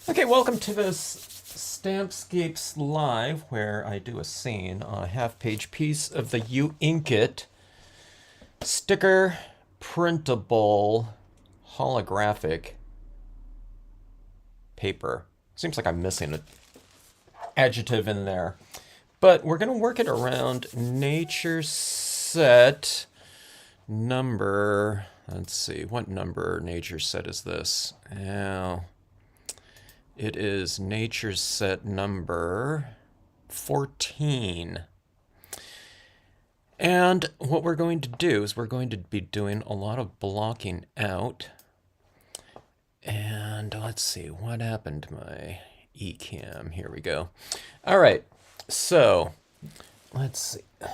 Okay, welcome to this Stampscapes Live, where I do a scene on a half-page piece of the Uinkit sticker printable holographic paper. Seems like I'm missing an adjective in there. But we're going to work it around nature set number. Let's see, what number nature set is this? Now, it is nature set number 14. And what we're going to do is we're going to be doing a lot of blocking out. And let's see, what happened to my eCam? Here we go. All right, so let's see.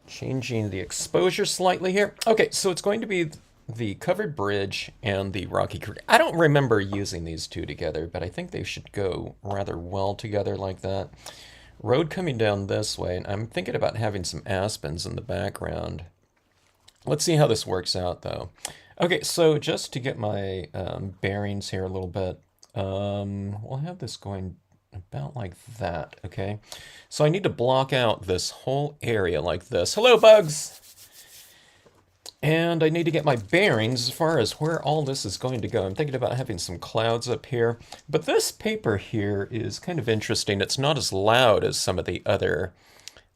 Changing the exposure slightly here. Okay, so it's going to be the covered bridge and the rocky creek. I don't remember using these two together, but I think they should go rather well together like that. Road coming down this way, and I'm thinking about having some aspens in the background. Let's see how this works out, though. Okay, so just to get my bearings here a little bit, we'll have this going about like that, okay? So I need to block out this whole area like this. Hello, bugs! And I need to get my bearings as far as where all this is going to go. I'm thinking about having some clouds up here. But this paper here is kind of interesting. It's not as loud as some of the other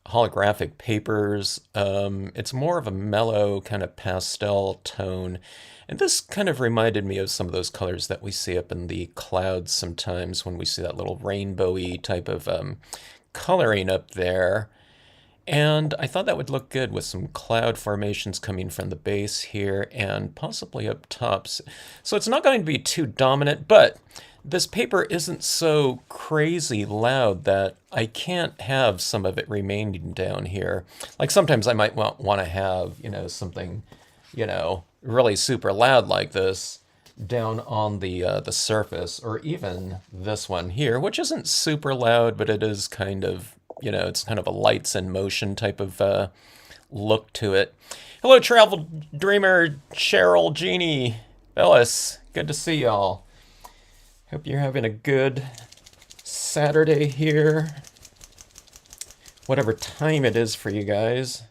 holographic papers. It's more of a mellow kind of pastel tone. And this kind of reminded me of some of those colors that we see up in the clouds sometimes when we see that little rainbowy type of coloring up there. And I thought that would look good with some cloud formations coming from the base here and possibly up top. So it's not going to be too dominant, but this paper isn't so crazy loud that I can't have some of it remaining down here. Like sometimes I might want to have, something, really super loud like this down on the surface, or even this one here, which isn't super loud, but it is kind of, it's kind of a lights in motion type of look to it. Hello, Travel Dreamer, Cheryl, Jeannie, Ellis. Good to see y'all. Hope you're having a good Saturday here. Whatever time it is for you guys.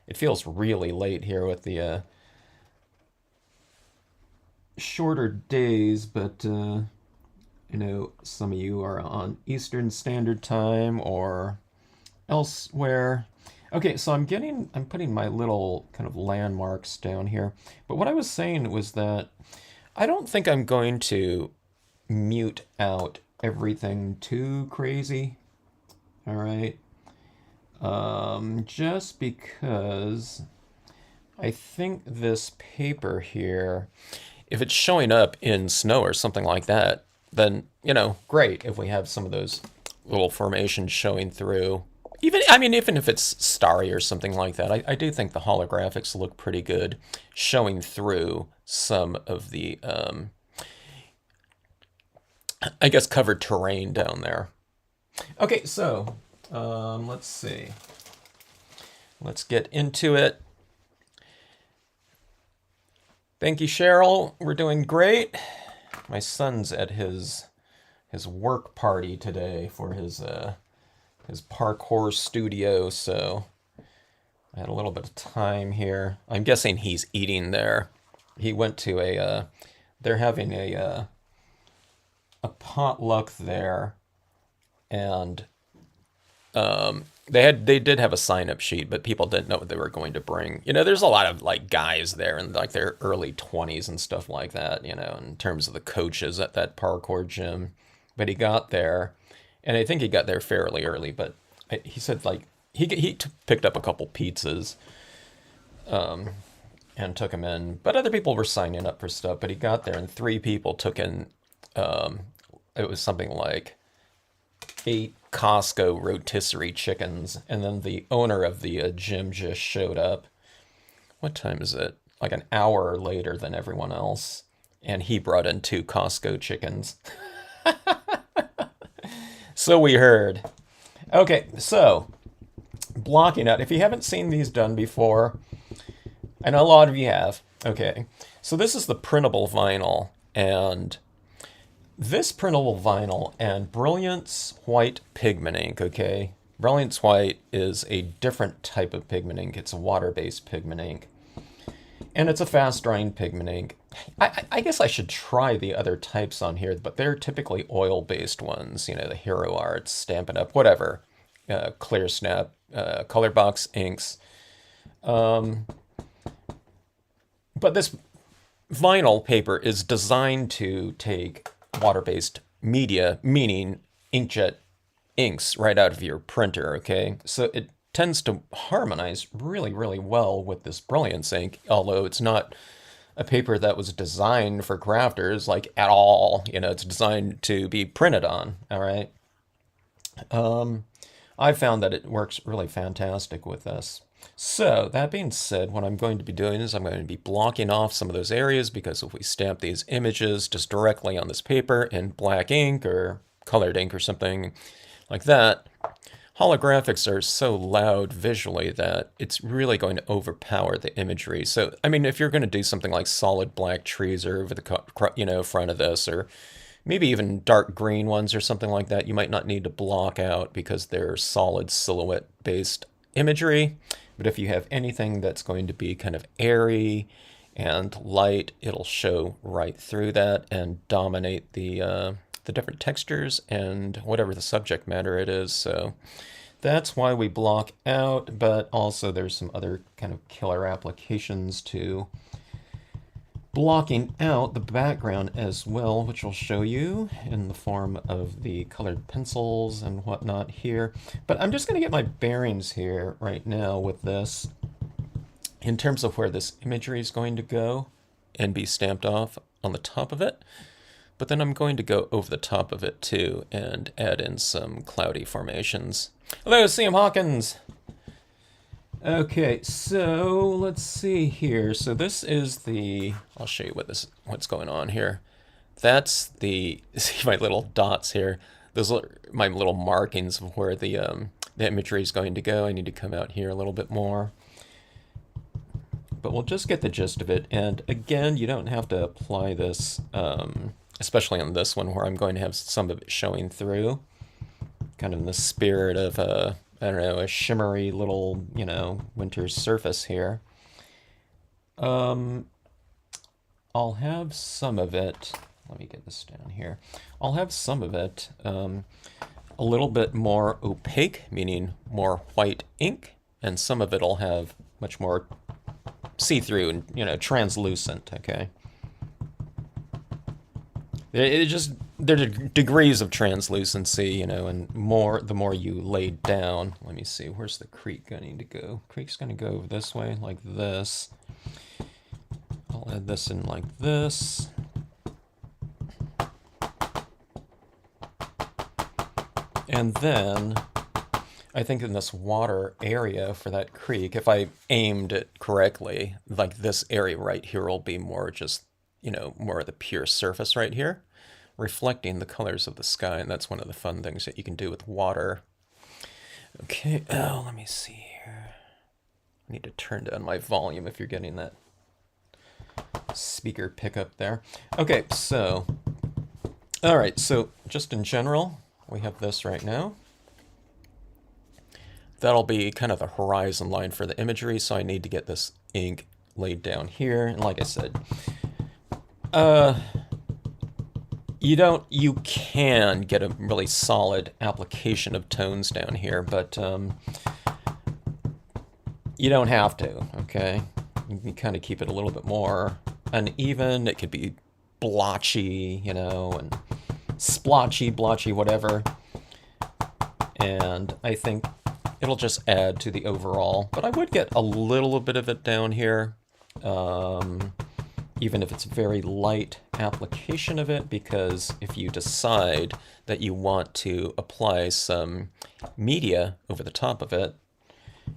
It feels really late here with the shorter days, but some of you are on Eastern Standard Time or elsewhere. Okay, so I'm putting my little kind of landmarks down here. But what I was saying was that I don't think I'm going to mute out everything too crazy. All right. Just because I think this paper here, if it's showing up in snow or something like that, then, great if we have some of those little formations showing through. Even if it's starry or something like that, I do think the holographics look pretty good showing through some of the, I guess, covered terrain down there. Okay, so let's see. Let's get into it. Thank you, Cheryl. We're doing great. My son's at his work party today for his parkour studio, so I had a little bit of time here. I'm guessing he's eating there. He went to they're having a potluck there, and they did have a sign-up sheet, but people didn't know what they were going to bring. There's a lot of like guys there in like their early 20s and stuff like that, in terms of the coaches at that parkour gym. But he got there, and I think he got there fairly early, but he said like he picked up a couple pizzas and took them in. But other people were signing up for stuff, but he got there and 3 people took in, it was something like 8 Costco rotisserie chickens, and then the owner of the gym just showed up. What time is it? Like an hour later than everyone else, and he brought in 2 Costco chickens. So we heard. Okay, so blocking out. If you haven't seen these done before, I know a lot of you have. Okay, so this is the printable vinyl, and this printable vinyl and Brilliance White pigment ink, okay? Brilliance White is a different type of pigment ink. It's a water-based pigment ink. And it's a fast-drying pigment ink. I guess I should try the other types on here, but they're typically oil-based ones. You know, the Hero Arts, Stampin' Up, whatever. Clear Snap, Color Box inks. But this vinyl paper is designed to take water-based media, meaning inkjet inks, right out of your printer, okay? So it tends to harmonize really, really well with this Brilliance ink, although it's not a paper that was designed for crafters, like, at all. You know, it's designed to be printed on, all right? I found that it works really fantastic with this. So, that being said, what I'm going to be doing is I'm going to be blocking off some of those areas, because if we stamp these images just directly on this paper in black ink or colored ink or something like that, holographics are so loud visually that it's really going to overpower the imagery. So, I mean, if you're going to do something like solid black trees or over the front of this, or maybe even dark green ones or something like that, you might not need to block out because they're solid silhouette based imagery. But if you have anything that's going to be kind of airy and light, it'll show right through that and dominate the different textures and whatever the subject matter it is. So that's why we block out, but also there's some other kind of killer applications to blocking out the background as well, which I'll show you in the form of the colored pencils and whatnot here. But I'm just going to get my bearings here right now with this in terms of where this imagery is going to go and be stamped off on the top of it. But then I'm going to go over the top of it too and add in some cloudy formations. Hello, Sam Hawkins! Okay, so let's see here. So this is the, I'll show you what's going on here. That's the, see my little dots here. Those are my little markings of where the imagery is going to go. I need to come out here a little bit more. But we'll just get the gist of it. And again, you don't have to apply this, especially on this one where I'm going to have some of it showing through. Kind of in the spirit of I don't know, a shimmery little, you know, winter surface here. I'll have some of it, let me get this down here. I'll have some of it a little bit more opaque, meaning more white ink, and some of it will have much more see-through and, you know, translucent, okay? It just, there are degrees of translucency, you know, and the more you lay down. Let me see, where's the creek going to go? Creek's going to go this way, like this. I'll add this in like this. And then, I think in this water area for that creek, if I aimed it correctly, like this area right here will be more just, you know, more of the pure surface right here, reflecting the colors of the sky, and that's one of the fun things that you can do with water. Okay, oh, let me see here. I need to turn down my volume if you're getting that speaker pickup there. Okay, so, all right, so just in general, we have this right now. That'll be kind of the horizon line for the imagery, so I need to get this ink laid down here, and like I said, you can get a really solid application of tones down here, but you don't have to, okay? You can kind of keep it a little bit more uneven. It could be blotchy, you know, and splotchy, blotchy, whatever. And I think it'll just add to the overall, but I would get a little bit of it down here. Even if it's very light application of it, because if you decide that you want to apply some media over the top of it,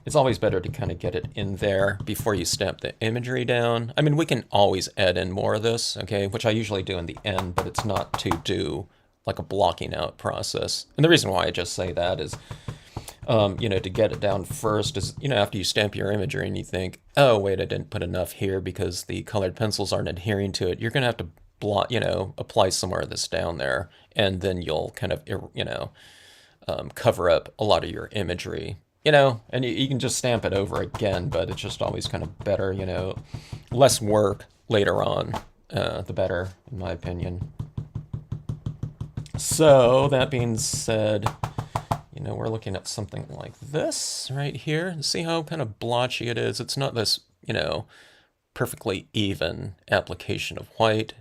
it's always better to kind of get it in there before you stamp the imagery down. I mean, we can always add in more of this, okay, which I usually do in the end, but it's not to do like a blocking out process. And the reason why I just say that is, you know, to get it down first is, you know, after you stamp your imagery and you think, oh, wait, I didn't put enough here because the colored pencils aren't adhering to it, you're going to have to apply somewhere of this down there, and then you'll kind of, cover up a lot of your imagery. And you can just stamp it over again, but it's just always kind of better, less work later on, the better, in my opinion. So, that being said, we're looking at something like this right here. See how kind of blotchy it is? It's not this, perfectly even application of white.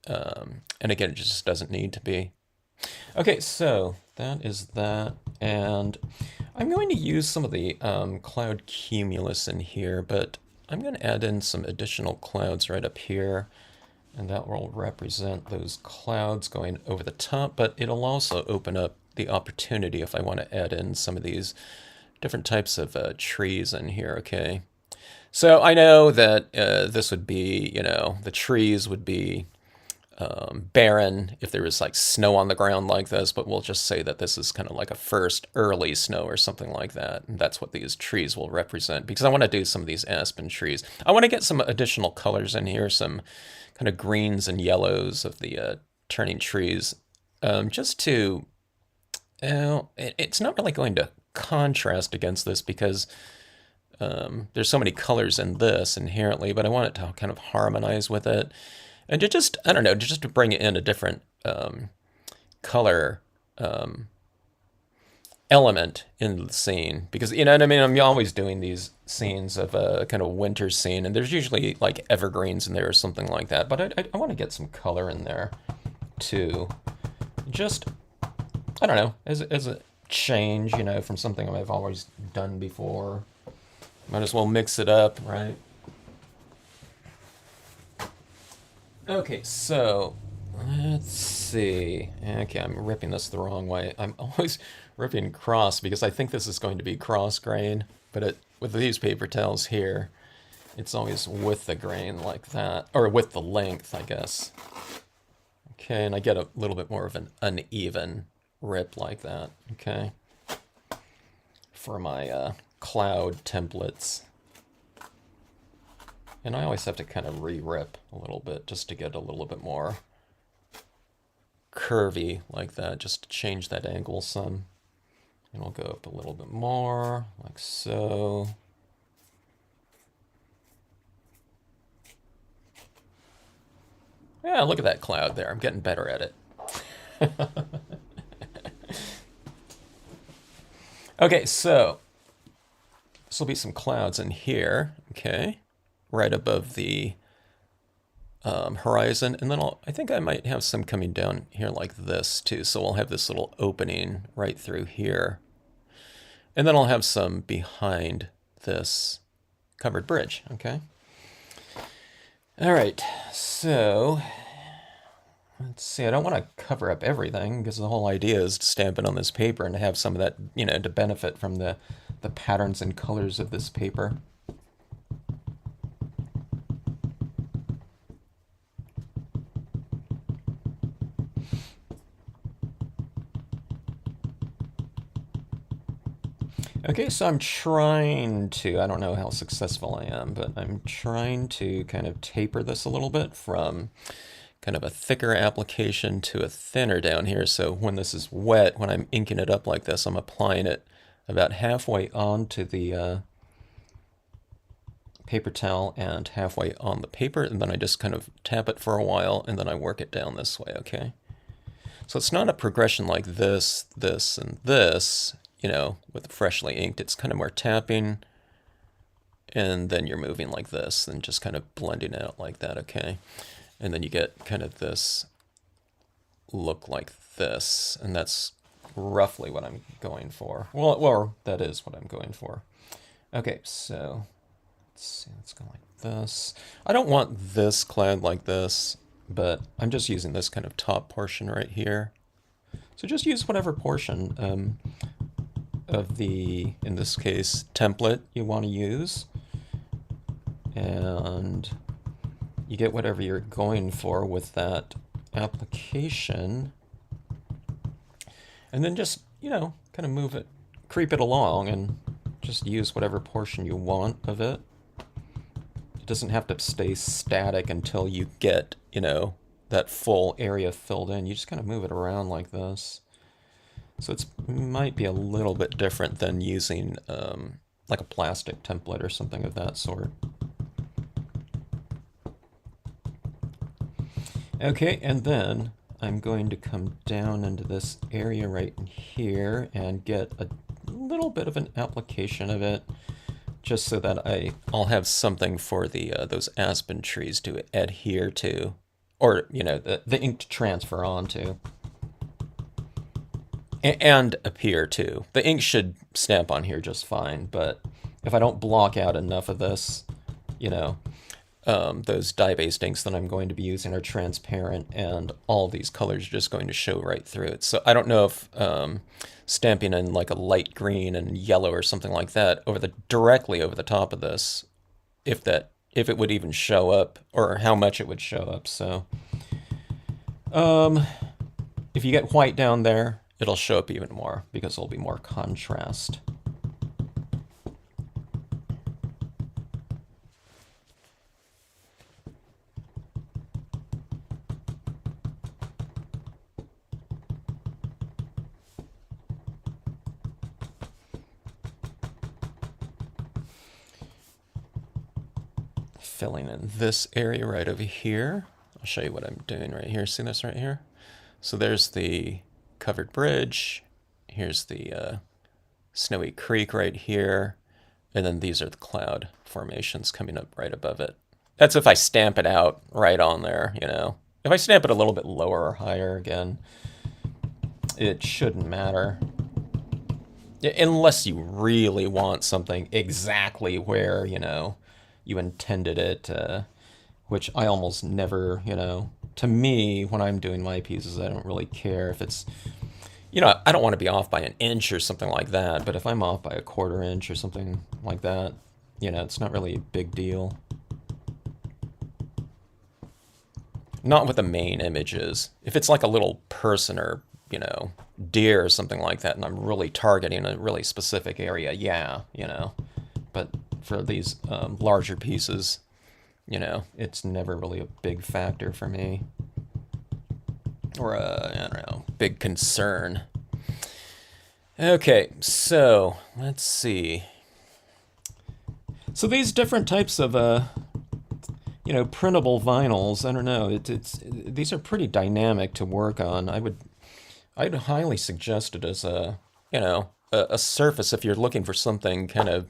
And again, it just doesn't need to be. Okay, so that is that. And I'm going to use some of the cloud cumulus in here, but I'm going to add in some additional clouds right up here. And that will represent those clouds going over the top, but it'll also open up the opportunity if I want to add in some of these different types of trees in here, okay? So I know that this would be, the trees would be barren if there was like snow on the ground like this, but we'll just say that this is kind of like a first early snow or something like that. And that's what these trees will represent, because I want to do some of these aspen trees. I want to get some additional colors in here, some kind of greens and yellows of the turning trees, just to, it's not really going to contrast against this because there's so many colors in this inherently, but I want it to kind of harmonize with it. And to just, I don't know, just to bring in a different color element in the scene. Because, you know what I mean? I'm always doing these scenes of a kind of winter scene, and there's usually like evergreens in there or something like that. But I want to get some color in there too. Just, I don't know, as a change, from something I've always done before. Might as well mix it up, right? Okay, so let's see. Okay, I'm ripping this the wrong way. I'm always ripping cross because I think this is going to be cross grain, but with these paper towels here, it's always with the grain like that, or with the length, I guess. Okay, and I get a little bit more of an uneven rip like that, okay, for my cloud templates. And I always have to kind of re-rip a little bit just to get a little bit more curvy like that, just to change that angle some. And I'll go up a little bit more, like so. Yeah, look at that cloud there. I'm getting better at it. Okay, so this will be some clouds in here, okay, right above the horizon, and then I think I might have some coming down here like this too, so I'll have this little opening right through here, and then I'll have some behind this covered bridge, okay? All right, so let's see, I don't want to cover up everything because the whole idea is to stamp it on this paper and to have some of that, to benefit from the patterns and colors of this paper. Okay, so I'm trying to, I don't know how successful I am, but I'm trying to kind of taper this a little bit from kind of a thicker application to a thinner down here. So when this is wet, when I'm inking it up like this, I'm applying it about halfway onto the paper towel and halfway on the paper, and then I just kind of tap it for a while, and then I work it down this way, okay? So it's not a progression like this, this, and this, with freshly inked. It's kind of more tapping, and then you're moving like this, and just kind of blending it out like that, okay? And then you get kind of this look like this, and that's roughly what I'm going for. Well, that is what I'm going for. Okay, so let's see, let's go like this. I don't want this cloud like this, but I'm just using this kind of top portion right here. So just use whatever portion of the, in this case, template you want to use. And you get whatever you're going for with that application. And then just, kind of move it, creep it along, and just use whatever portion you want of it. It doesn't have to stay static until you get, that full area filled in, you just kind of move it around like this. So it might be a little bit different than using like a plastic template or something of that sort. Okay, and then I'm going to come down into this area right in here and get a little bit of an application of it, just so that I'll have something for the those aspen trees to adhere to, or the ink to transfer onto, and appear to. The ink should stamp on here just fine, but if I don't block out enough of this, those dye-based inks that I'm going to be using are transparent, and all of these colors are just going to show right through it. So I don't know if stamping in like a light green and yellow or something like that directly over the top of this, if it would even show up, or how much it would show up. So if you get white down there, it'll show up even more because there'll be more contrast. Filling in this area right over here. I'll show you what I'm doing right here. See this right here? So there's the covered bridge. Here's the snowy creek right here. And then these are the cloud formations coming up right above it. That's if I stamp it out right on there, If I stamp it a little bit lower or higher, again, it shouldn't matter. Unless you really want something exactly where, you intended it, which I almost never, to me, when I'm doing my pieces, I don't really care if it's, I don't want to be off by an inch or something like that, but if I'm off by a 1/4 inch or something like that, it's not really a big deal. Not with the main images. If it's like a little person or, deer or something like that, and I'm really targeting a really specific area, yeah, but for these larger pieces, it's never really a big factor for me, or I don't know, big concern. Okay, so let's see. So these different types of printable vinyls, I don't know, these are pretty dynamic to work on. I'd highly suggest it as a surface if you're looking for something kind of,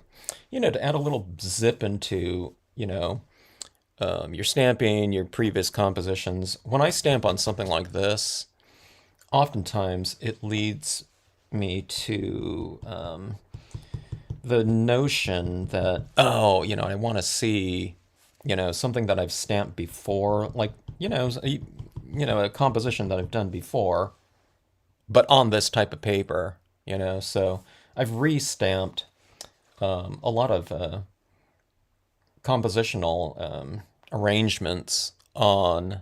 to add a little zip into, your stamping, your previous compositions. When I stamp on something like this, oftentimes it leads me to the notion that, I want to see, something that I've stamped before, like, a composition that I've done before, but on this type of paper, so I've re-stamped a lot of compositional arrangements on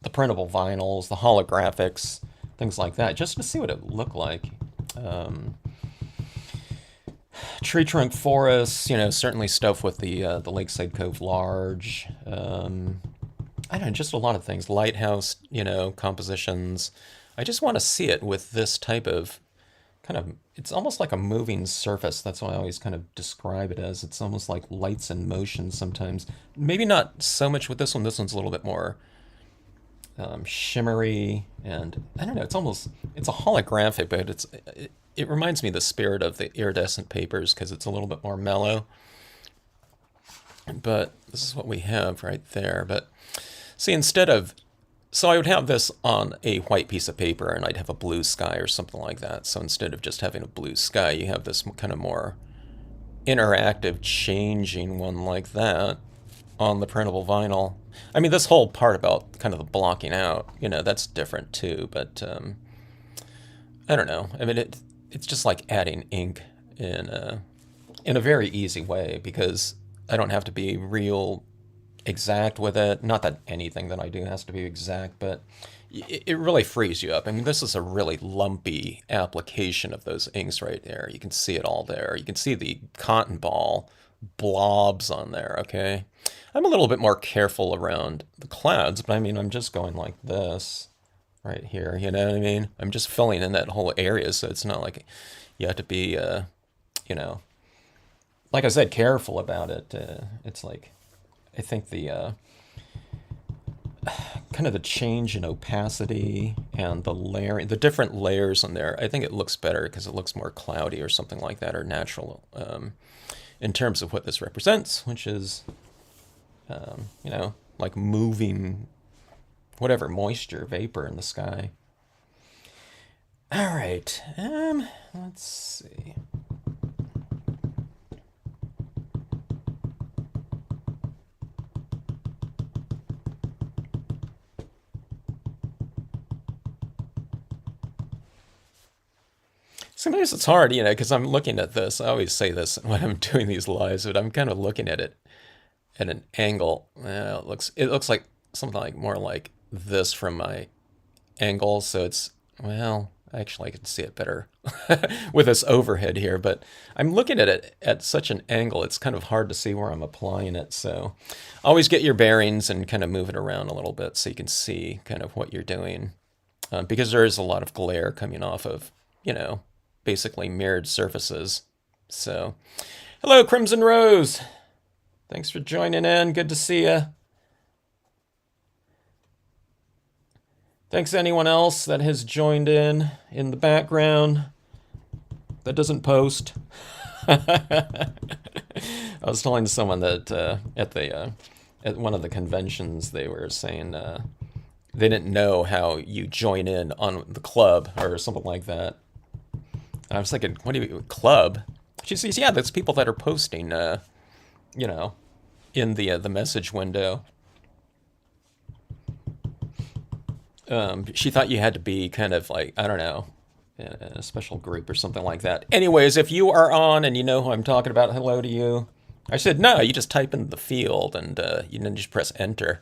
the printable vinyls, the holographics, things like that, just to see what it looked like. Tree trunk forests, certainly stuff with the Lakeside Cove Large. I don't know, just a lot of things. Lighthouse, compositions. I just want to see it with this type of kind of, it's almost like a moving surface. That's what I always kind of describe it as. It's almost like lights in motion sometimes. Maybe not so much with this one. This one's a little bit more shimmery, and I don't know, it's a holographic, but it reminds me of the spirit of the iridescent papers because it's a little bit more mellow. But this is what we have right there. But see, so I would have this on a white piece of paper and I'd have a blue sky or something like that. So instead of just having a blue sky, you have this kind of more interactive, changing one like that on the printable vinyl. I mean, this whole part about kind of the blocking out, that's different too. But I don't know. I mean, it's just like adding ink in a very easy way, because I don't have to be real exact with it. Not that anything that I do has to be exact, but it really frees you up. I mean, this is a really lumpy application of those inks right there. You can see it all there. You can see the cotton ball blobs on there, okay? I'm a little bit more careful around the clouds, but I mean, I'm just going like this right here, you know what I mean? I'm just filling in that whole area, so it's not like you have to be, you know, like I said, careful about it. It's like, I think the kind of the change in opacity and the layering, the different layers on there, I think it looks better because it looks more cloudy or something like that, or natural in terms of what this represents, which is, you know, like moving whatever moisture, vapor in the sky. All right, let's see. Sometimes it's hard, you know, because I'm looking at this. I always say this when I'm doing these lives, but I'm kind of looking at it at an angle. It looks like something like more like this from my angle. So it's, well, actually I can see it better with this overhead here, but I'm looking at it at such an angle. It's kind of hard to see where I'm applying it. So always get your bearings and kind of move it around a little bit so you can see kind of what you're doing, because there is a lot of glare coming off of, you know, basically mirrored surfaces. So, hello, Crimson Rose. Thanks for joining in. Good to see you. Thanks to anyone else that has joined in the background that doesn't post. I was telling someone that at one of the conventions they were saying they didn't know how you join in on the club or something like that. And I was thinking, what do you club? She says, yeah, that's people that are posting, you know, in the message window. She thought you had to be kind of like, I don't know, in a special group or something like that. Anyways, if you are on and you know who I'm talking about, hello to you. I said, no, you just type in the field and you then just press enter.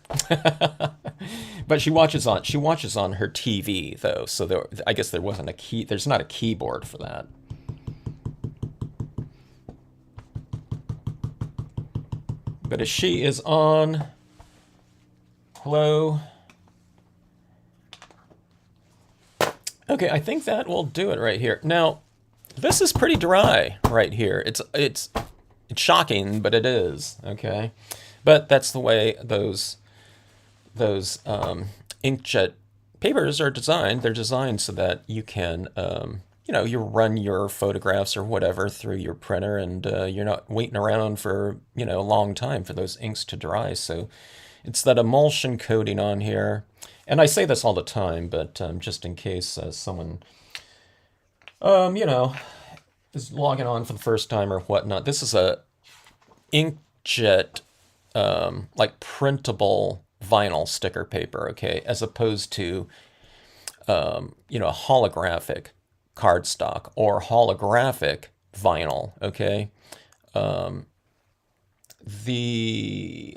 But she watches on her TV though, so I guess there wasn't a key. There's not a keyboard for that. But if she is on, hello. Okay, I think that will do it right here. Now, this is pretty dry right here. It's shocking, but it is, okay? But that's the way those inkjet papers are designed. They're designed so that you can, you know, you run your photographs or whatever through your printer, and you're not waiting around for, you know, a long time for those inks to dry. So it's that emulsion coating on here. And I say this all the time, but just in case someone, you know, is logging on for the first time or whatnot, this is a inkjet, like printable vinyl sticker paper, okay, as opposed to, you know, a holographic cardstock or holographic vinyl, okay. The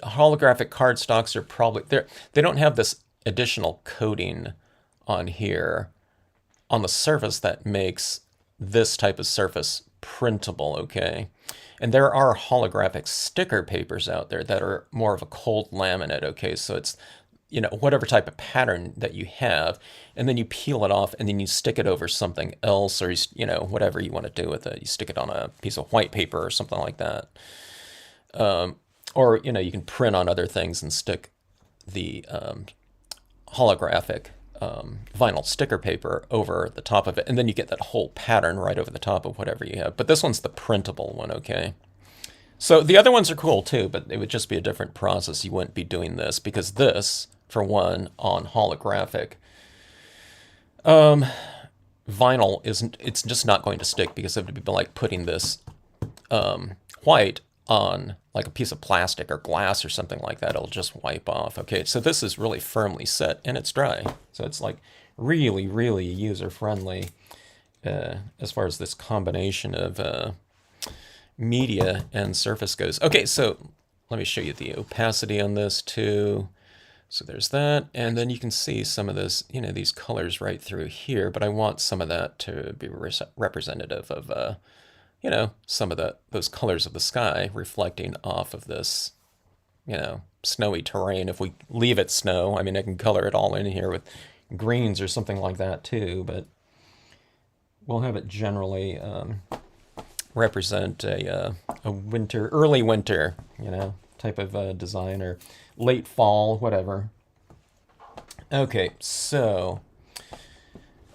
holographic cardstocks are probably they don't have this additional coating on here on the surface that makes this type of surface printable, okay? And there are holographic sticker papers out there that are more of a cold laminate, okay? So it's, you know, whatever type of pattern that you have, and then you peel it off and then you stick it over something else, or, you know, whatever you want to do with it. You stick it on a piece of white paper or something like that. Or, you know, you can print on other things and stick the holographic vinyl sticker paper over the top of it, and then you get that whole pattern right over the top of whatever you have. But this one's the printable one, okay? So the other ones are cool too, but it would just be a different process. You wouldn't be doing this, because this, for one, on holographic vinyl it's just not going to stick, because it would be like putting this white on like a piece of plastic or glass or something like that. It'll just wipe off. Okay, so this is really firmly set and it's dry. So it's like really, really user-friendly as far as this combination of media and surface goes. Okay, so let me show you the opacity on this too. So there's that, and then you can see some of this, you know, these colors right through here, but I want some of that to be representative of you know, some of those colors of the sky reflecting off of this you know, snowy terrain. If we leave it snow, I mean, I can color it all in here with greens or something like that too, but we'll have it generally represent a winter, early winter, you know, type of design, or late fall, whatever. Okay, so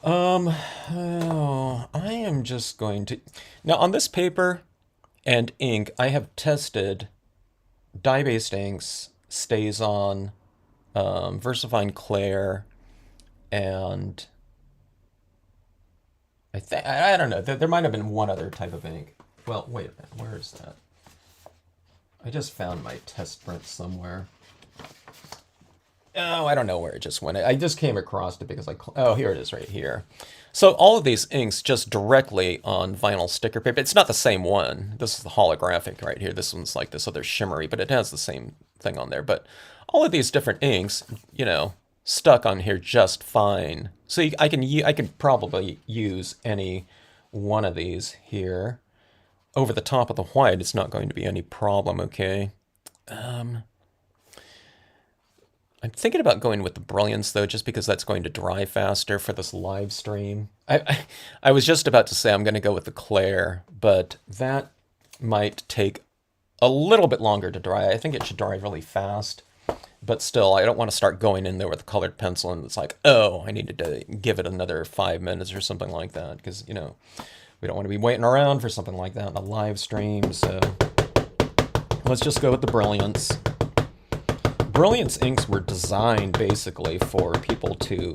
I am just going to now on this paper and ink. I have tested dye-based inks, stays on, VersaFine Clair, and I don't know. There might have been one other type of ink. Well, wait a minute. Where is that? I just found my test print somewhere. Oh, I don't know where it just went. I just came across it because oh, here it is right here. So all of these inks just directly on vinyl sticker paper. It's not the same one. This is the holographic right here. This one's like this other shimmery, but it has the same thing on there. But all of these different inks, you know, stuck on here just fine. So I could probably use any one of these here. Over the top of the white, it's not going to be any problem, okay? I'm thinking about going with the Brilliance, though, just because that's going to dry faster for this live stream. I was just about to say I'm going to go with the Clair, but that might take a little bit longer to dry. I think it should dry really fast. But still, I don't want to start going in there with a colored pencil and it's like, oh, I needed to give it another 5 minutes or something like that. Because, you know, we don't want to be waiting around for something like that in a live stream. So let's just go with the Brilliance. Brilliance inks were designed basically for people to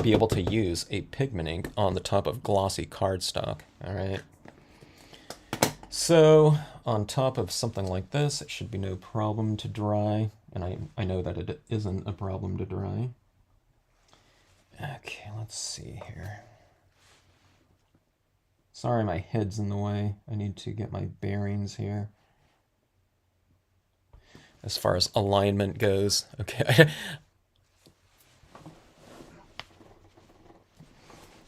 be able to use a pigment ink on the top of glossy cardstock. All right. So on top of something like this, it should be no problem to dry. And I know that it isn't a problem to dry. Okay, let's see here. Sorry, my head's in the way. I need to get my bearings here. As far as alignment goes. Okay.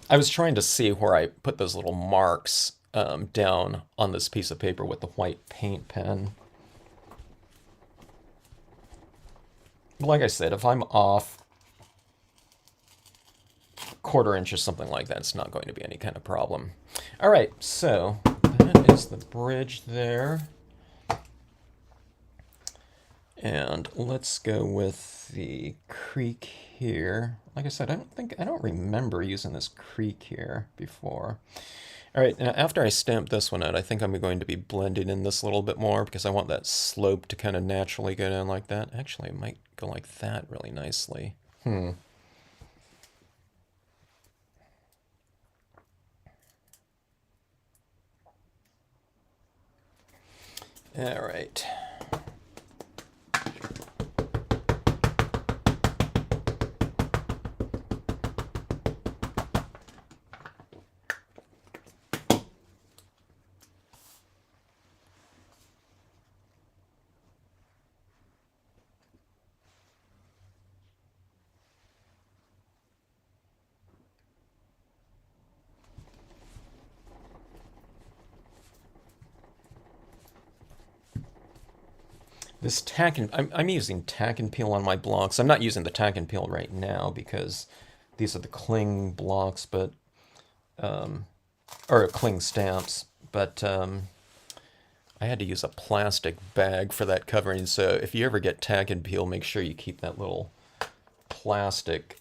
I was trying to see where I put those little marks down on this piece of paper with the white paint pen. But like I said, if I'm off a quarter inch or something like that, it's not going to be any kind of problem. All right, so that is the bridge there. And let's go with the creek here. Like I said, I don't remember using this creek here before. All right, now after I stamp this one out, I think I'm going to be blending in this a little bit more because I want that slope to kind of naturally go down like that. Actually, it might go like that really nicely. All right. This tack and I'm using tack and peel on my blocks. I'm not using the tack and peel right now because these are the cling blocks, but or cling stamps. But I had to use a plastic bag for that covering. So if you ever get tack and peel, make sure you keep that little plastic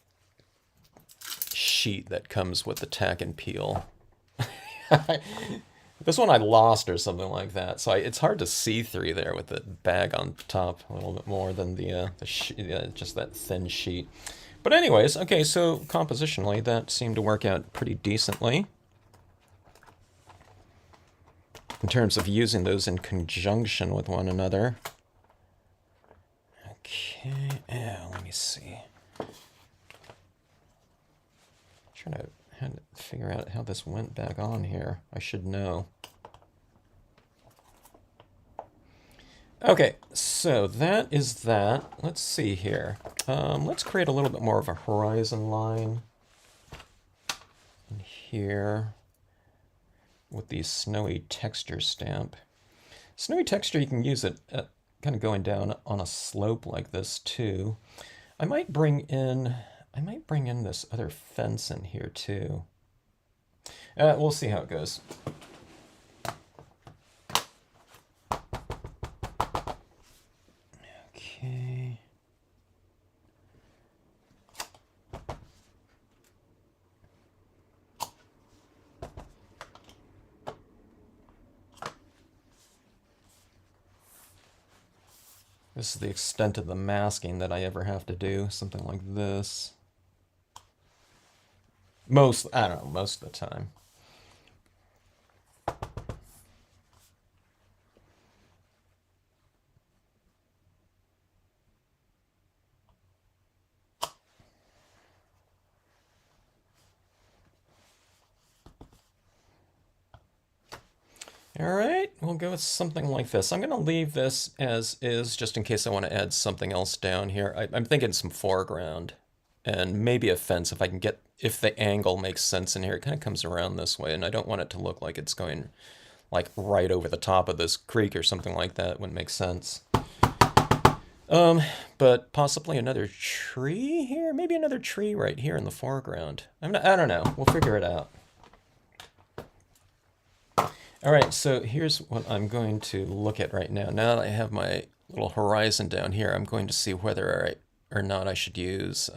sheet that comes with the tack and peel. This one I lost or something like that, so it's hard to see through there with the bag on top a little bit more than just that thin sheet. But anyways, okay, so compositionally that seemed to work out pretty decently in terms of using those in conjunction with one another. Okay, let me see. Trying to figure out how this went back on here. I should know. Okay, so that is that. Let's see here. Let's create a little bit more of a horizon line in here with the snowy texture stamp. Snowy texture, you can use it kind of going down on a slope like this too. I might bring in this other fence in here too. We'll see how it goes. Okay. This is the extent of the masking that I ever have to do, something like this. I don't know, most of the time. All right, we'll go with something like this. I'm going to leave this as is just in case I want to add something else down here. I'm thinking some foreground and maybe a fence if I can get, if the angle makes sense in here. It kind of comes around this way, and I don't want it to look like it's going like right over the top of this creek or something like that. Wouldn't make sense. But possibly another tree here? Maybe another tree right here in the foreground. I don't know. We'll figure it out. All right, so here's what I'm going to look at right now. Now that I have my little horizon down here, I'm going to see whether or not I should use,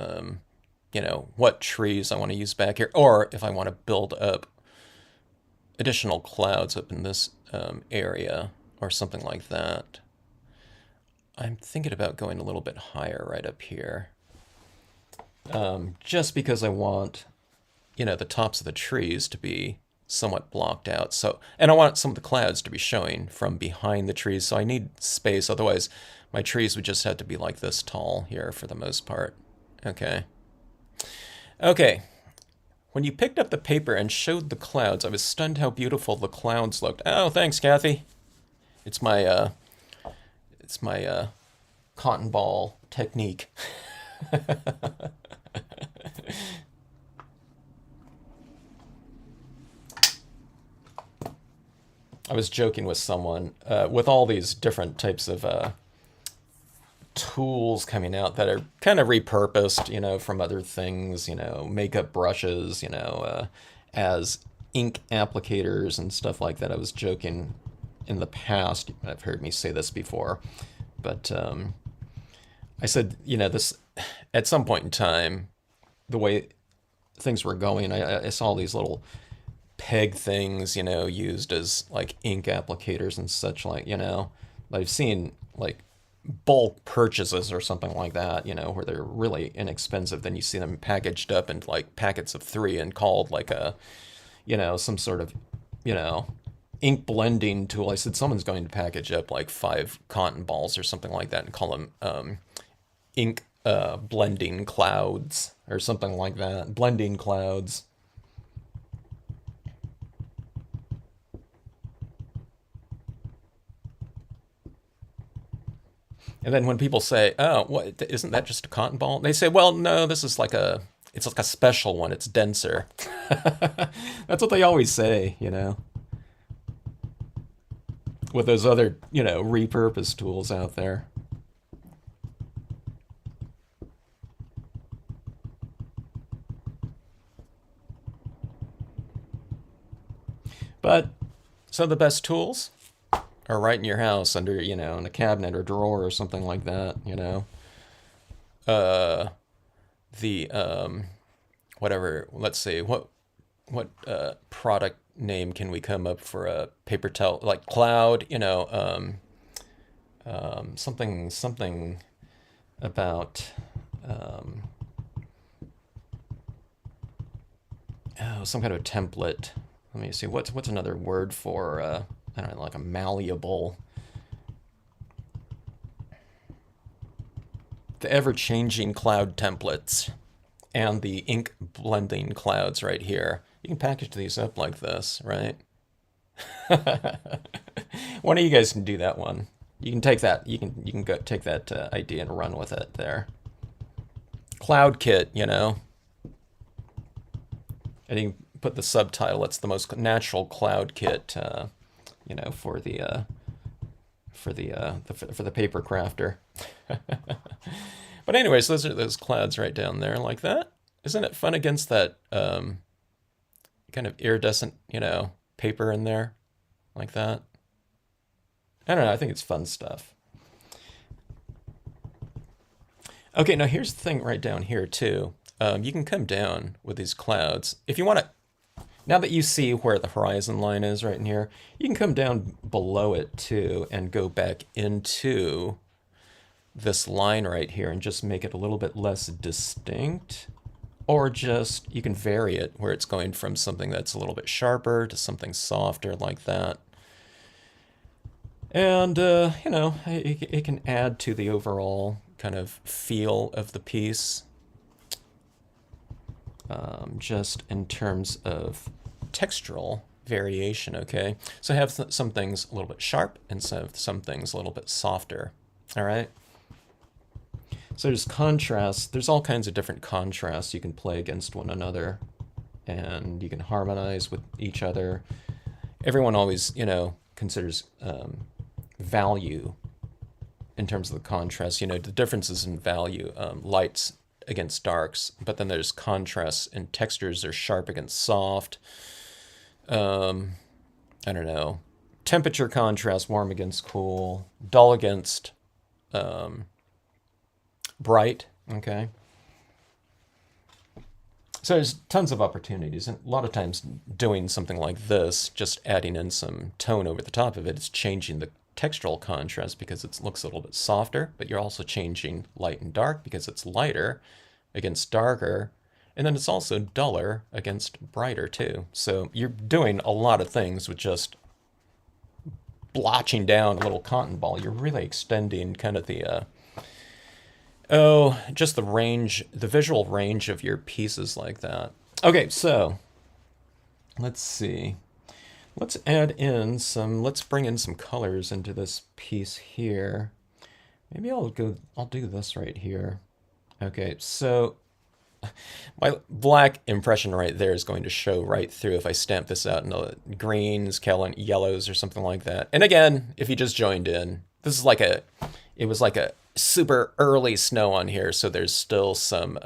you know, what trees I want to use back here, or if I want to build up additional clouds up in this area or something like that. I'm thinking about going a little bit higher right up here, just because I want, you know, the tops of the trees to be somewhat blocked out. So, and I want some of the clouds to be showing from behind the trees. So I need space. Otherwise, my trees would just have to be like this tall here for the most part. Okay. Okay. When you picked up the paper and showed the clouds, I was stunned how beautiful the clouds looked. Oh, thanks, Kathy. It's my cotton ball technique. I was joking with someone with all these different types of tools coming out that are kind of repurposed, you know, from other things, you know, makeup brushes, you know, as ink applicators and stuff like that. I was joking in the past. I've heard me say this before, but I said, you know, this at some point in time, the way things were going, I saw these little peg things, you know, used as like ink applicators and such, like, you know, I've seen like bulk purchases or something like that, you know, where they're really inexpensive. Then you see them packaged up in like packets of 3 and called like a, you know, some sort of, you know, ink blending tool. I said someone's going to package up like 5 cotton balls or something like that and call them ink blending clouds or something like that. Blending clouds. And then when people say, "Oh, what isn't that just a cotton ball?" They say, "Well, no, this is it's like a special one. It's denser." That's what they always say, you know, with those other, you know, repurposed tools out there. But some of the best tools are right in your house under, you know, in a cabinet or drawer or something like that, you know. Uh, the whatever, let's see, what product name can we come up for a paper towel like cloud, you know, something about um, oh, some kind of template. Let me see, what's another word for I don't know, like a malleable, the ever-changing cloud templates and the ink blending clouds right here. You can package these up like this, right? One of you guys can do that one. You can take that. You can go take that idea and run with it there. Cloud kit, you know, and you can put the subtitle. It's the most natural cloud kit, you know, for the for the paper crafter. But anyways, those are those clouds right down there like that. Isn't it fun against that kind of iridescent, paper in there like that? I don't know. I think it's fun stuff. Okay, now here's the thing right down here too. You can come down with these clouds. If you want to, now that you see where the horizon line is right in here, you can come down below it too and go back into this line right here and just make it a little bit less distinct. Or just, you can vary it where it's going from something that's a little bit sharper to something softer like that. And, it can add to the overall kind of feel of the piece. Just in terms of textural variation, okay? So I have some things a little bit sharp and some things a little bit softer, all right? So there's contrast. There's all kinds of different contrasts you can play against one another, and you can harmonize with each other. Everyone always, considers value in terms of the contrast. The differences in value, lights against darks, but then there's contrasts in textures. They're sharp against soft. I don't know. Temperature contrast, warm against cool, dull against bright, okay? So there's tons of opportunities, and a lot of times doing something like this, just adding in some tone over the top of it, it's changing the textural contrast because it looks a little bit softer, but you're also changing light and dark because it's lighter against darker, and then it's also duller against brighter too. So you're doing a lot of things with just blotching down a little cotton ball. You're really extending kind of the just the range, the visual range of your pieces like that. Okay, so let's see. Let's bring in some colors into this piece here. Maybe I'll do this right here. Okay, so my black impression right there is going to show right through if I stamp this out into greens, yellows, or something like that. And again, if you just joined in, this is it was like a super early snow on here, so there's still some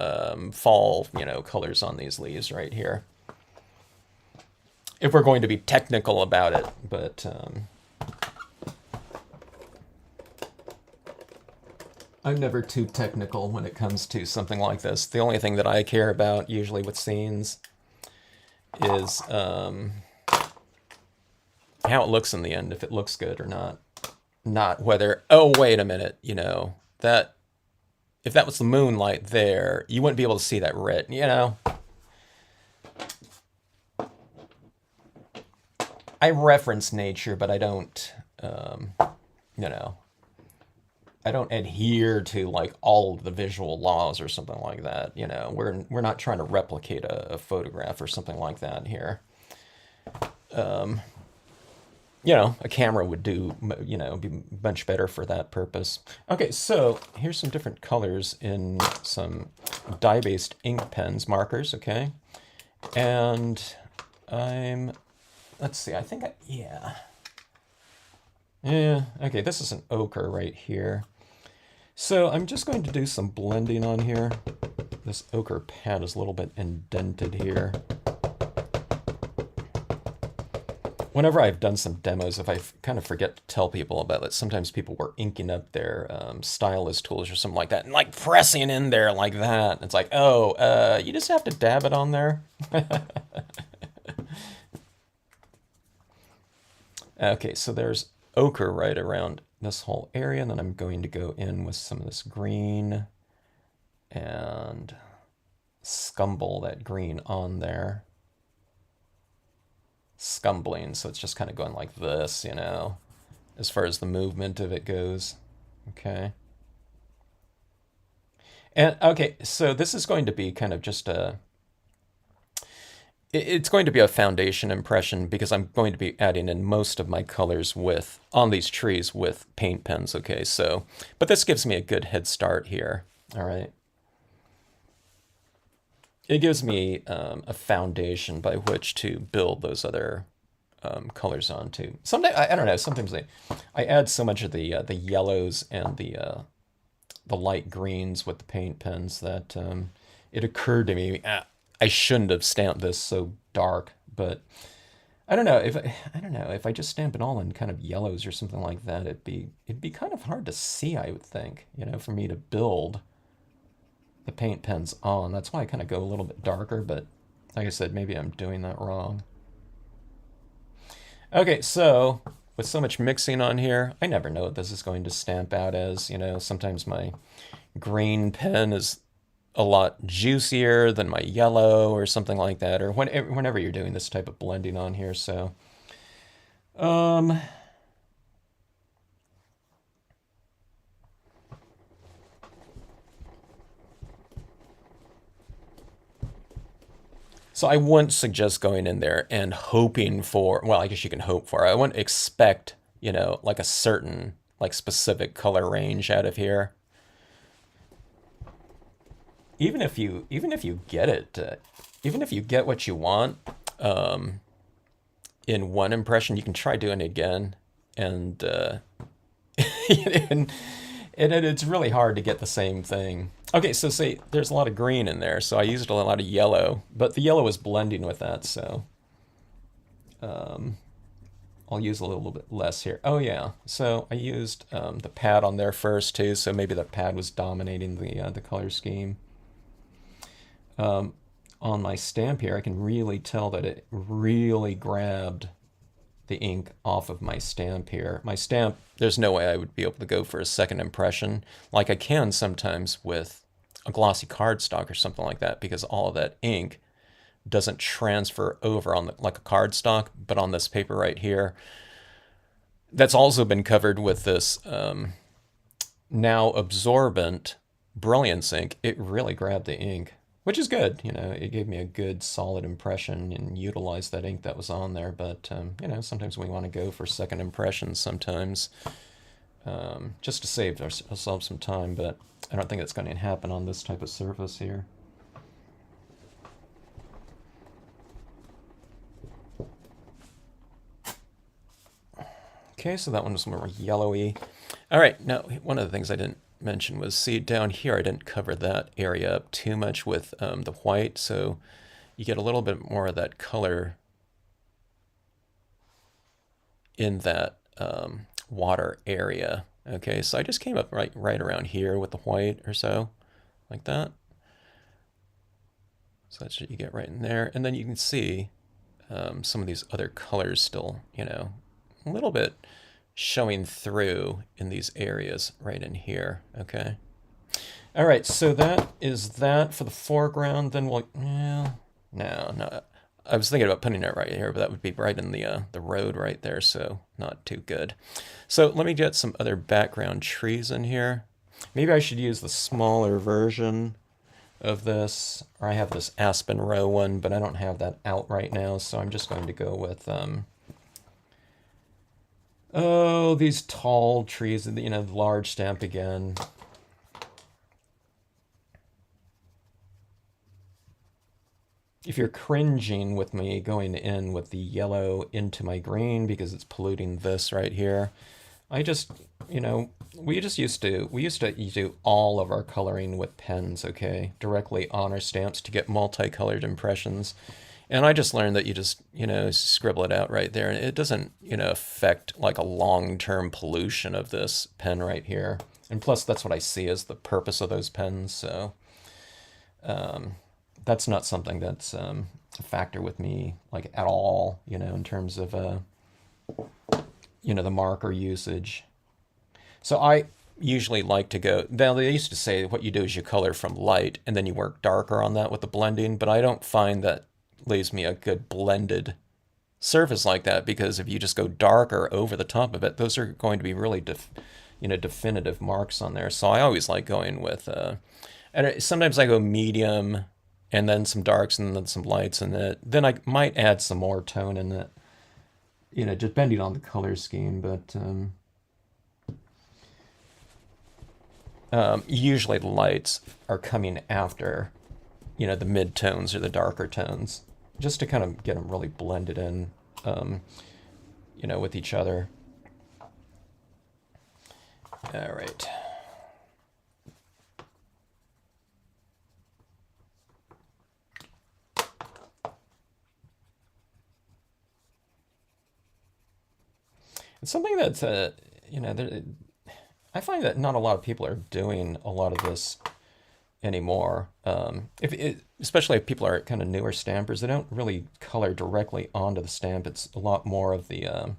fall, colors on these leaves right here. If we're going to be technical about it, but I'm never too technical when it comes to something like this. The only thing that I care about usually with scenes is how it looks in the end, if it looks good or not. Not whether, oh, wait a minute, that if that was the moonlight there, you wouldn't be able to see that red, I reference nature, but I don't, I don't adhere to like all of the visual laws or something like that. We're not trying to replicate a photograph or something like that here. A camera would do, be much better for that purpose. Okay, so here's some different colors in some dye-based ink pens, markers, okay? And let's see, yeah, okay, this is an ochre right here. So I'm just going to do some blending on here. This ochre pad is a little bit indented here. Whenever I've done some demos, if I kind of forget to tell people about it, sometimes people were inking up their stylus tools or something like that and like pressing in there like that. It's like, you just have to dab it on there. Okay, so there's ochre right around this whole area, and then I'm going to go in with some of this green and scumble that green on there. Scumbling, so it's just kind of going like this, as far as the movement of it goes. Okay. And okay, so this is going to be kind of just it's going to be a foundation impression because I'm going to be adding in most of my colors on these trees with paint pens, okay? So, but this gives me a good head start here, all right? It gives me a foundation by which to build those other colors on too. Sometimes I don't know. Sometimes I add so much of the yellows and the light greens with the paint pens that it occurred to me I shouldn't have stamped this so dark, but I don't know if I just stamp it all in kind of yellows or something like that, it'd be kind of hard to see, I would think, for me to build the paint pens on. That's why I kind of go a little bit darker, but like I said, maybe I'm doing that wrong. Okay, so with so much mixing on here, I never know what this is going to stamp out as. Sometimes my green pen is a lot juicier than my yellow or something like that, or whenever you're doing this type of blending on here. So, um, so I wouldn't suggest going in there and hoping for, well, I guess you can hope for, I wouldn't expect, like a certain, like specific color range out of here. Even if you get it, even if you get what you want in one impression, you can try doing it again, and and, it's really hard to get the same thing. Okay, so say there's a lot of green in there, so I used a lot of yellow, but the yellow is blending with that, so I'll use a little bit less here. Oh yeah, so I used the pad on there first too, so maybe the pad was dominating the color scheme. On my stamp here, I can really tell that it really grabbed the ink off of my stamp here. My stamp, there's no way I would be able to go for a second impression like I can sometimes with a glossy cardstock or something like that, because all of that ink doesn't transfer over on like a cardstock, but on this paper right here, that's also been covered with this now absorbent Brilliance ink. It really grabbed the ink, which is good. It gave me a good solid impression and utilized that ink that was on there. But sometimes we want to go for second impressions sometimes, just to save ourselves some time. But I don't think that's going to happen on this type of surface here. Okay, so that one was more yellowy. All right, now one of the things I didn't mention was, see down here, I didn't cover that area up too much with the white, so you get a little bit more of that color in that water area. Okay, so I just came up right around here with the white or so, like that. So that's what you get right in there, and then you can see some of these other colors still, a little bit showing through in these areas right in here. Okay. All right, so that is that for the foreground. Then we'll, no. I was thinking about putting it right here, but that would be right in the road right there, so not too good. So let me get some other background trees in here. Maybe I should use the smaller version of this, or I have this Aspen Row one, but I don't have that out right now, so I'm just going to go with these tall trees, the large stamp again. If you're cringing with me going in with the yellow into my green because it's polluting this right here, I just, we used to do all of our coloring with pens, okay, directly on our stamps to get multicolored impressions. And I just learned that you just, scribble it out right there. And it doesn't, affect like a long-term pollution of this pen right here. And plus, that's what I see as the purpose of those pens. So that's not something that's a factor with me, like at all, in terms of, the marker usage. So I usually like to go, now they used to say what you do is you color from light and then you work darker on that with the blending, but I don't find that leaves me a good blended surface like that, because if you just go darker over the top of it, those are going to be really definitive marks on there. So I always like going with and sometimes I go medium and then some darks and then some lights, and then I might add some more tone in it, depending on the color scheme. But usually the lights are coming after the mid tones or the darker tones, just to kind of get them really blended in. with each other. All right. It's something that's, I find that not a lot of people are doing a lot of this anymore. Especially if people are kind of newer stampers, they don't really color directly onto the stamp. It's a lot more of the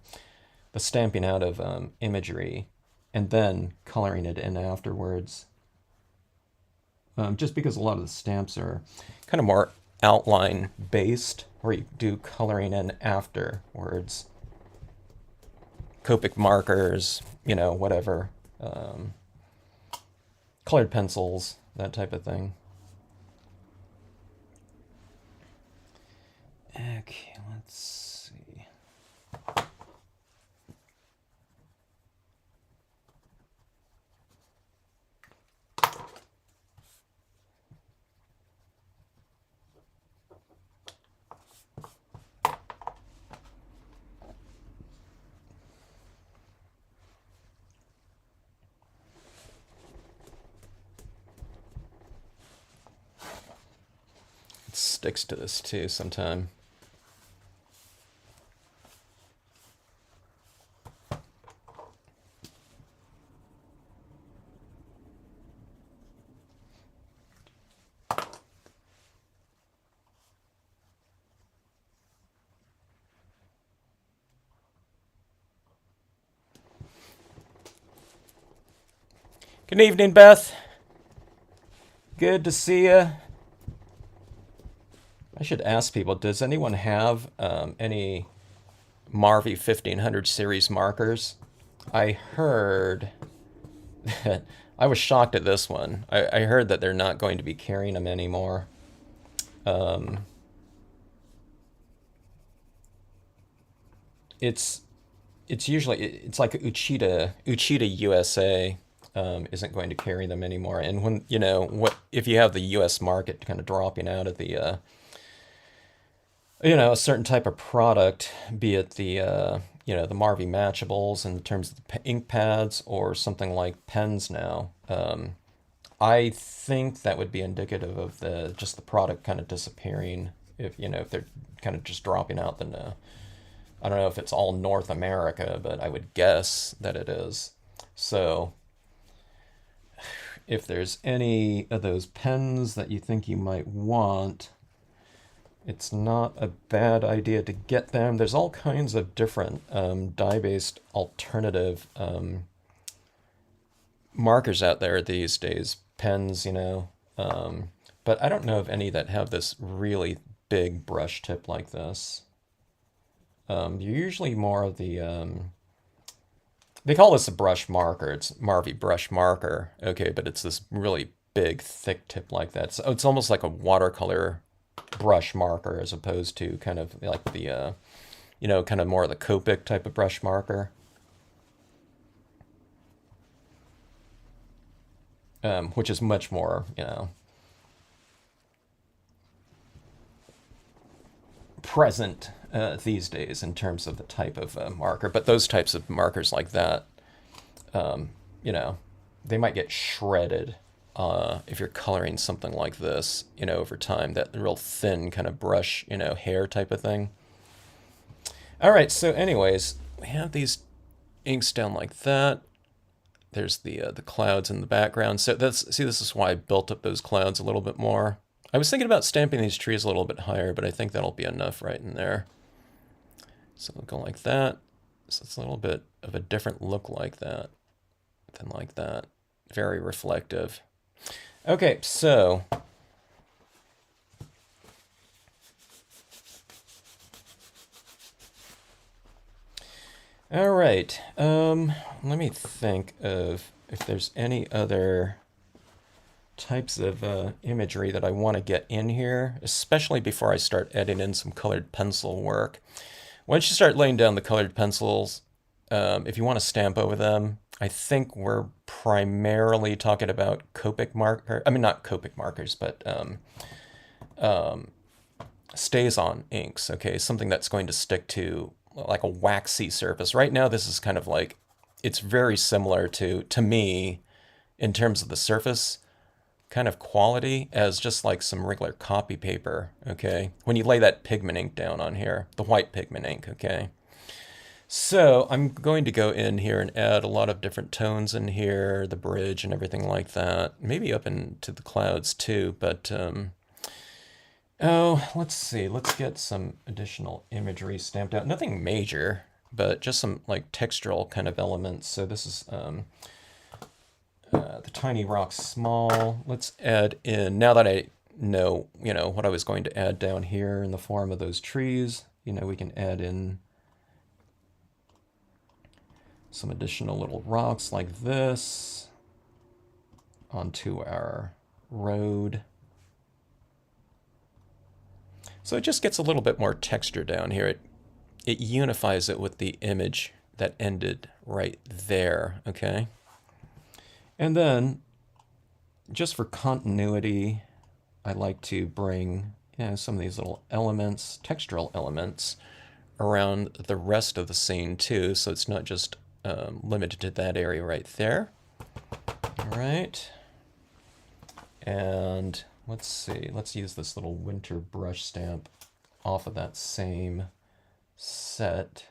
stamping out of imagery and then coloring it in afterwards. Just because a lot of the stamps are kind of more outline based, where you do coloring in afterwards. Copic markers, whatever. Colored pencils, that type of thing. Okay, let's see. It sticks to this too sometime. Good evening, Beth. Good to see you. I should ask people, does anyone have any Marvy 1500 series markers? I heard that, I was shocked at this one. I heard that they're not going to be carrying them anymore. It's usually, it's like Uchida USA isn't going to carry them anymore. And when, what if you have the US market kind of dropping out of the a certain type of product, be it the Marvy matchables in terms of the ink pads or something like pens now. I think that would be indicative of just the product kind of disappearing if they're kind of just dropping out. Then I don't know if it's all North America, but I would guess that it is. So if there's any of those pens that you think you might want, it's not a bad idea to get them. There's all kinds of different dye-based alternative markers out there these days, pens, but I don't know of any that have this really big brush tip like this. You're usually more of they call this a brush marker. It's Marvy brush marker, okay, but it's this really big, thick tip like that. So it's almost like a watercolor brush marker as opposed to kind of like the, kind of more of the Copic type of brush marker. Which is much more, present these days in terms of the type of marker. But those types of markers like that, they might get shredded if you're coloring something like this, over time, that real thin kind of brush, hair type of thing. All right, so anyways, we have these inks down like that. There's the clouds in the background. So this is why I built up those clouds a little bit more. I was thinking about stamping these trees a little bit higher, but I think that'll be enough right in there. So it'll go like that. So it's a little bit of a different look like that than like that. Very reflective. Okay, so all right. Let me think of if there's any other types of imagery that I want to get in here, especially before I start adding in some colored pencil work. Once you start laying down the colored pencils, if you want to stamp over them, I think we're primarily talking about Copic marker. I mean, not Copic markers, but stays on inks, okay? Something that's going to stick to like a waxy surface. Right now, this is kind of like, it's very similar to me in terms of the surface kind of quality as just like some regular copy paper, okay? When you lay that pigment ink down on here, the white pigment ink, okay? So I'm going to go in here and add a lot of different tones in here, the bridge and everything like that. Maybe up into the clouds too, but oh, let's see. Let's get some additional imagery stamped out. Nothing major, but just some like textural kind of elements. So this is the tiny rock small. Let's add in, now that I know, what I was going to add down here in the form of those trees, we can add in some additional little rocks like this onto our road. So it just gets a little bit more texture down here. It unifies it with the image that ended right there, okay? And then, just for continuity, I like to bring some of these little elements, textural elements, around the rest of the scene too, so it's not just limited to that area right there. All right. And let's see, let's use this little winter brush stamp off of that same set.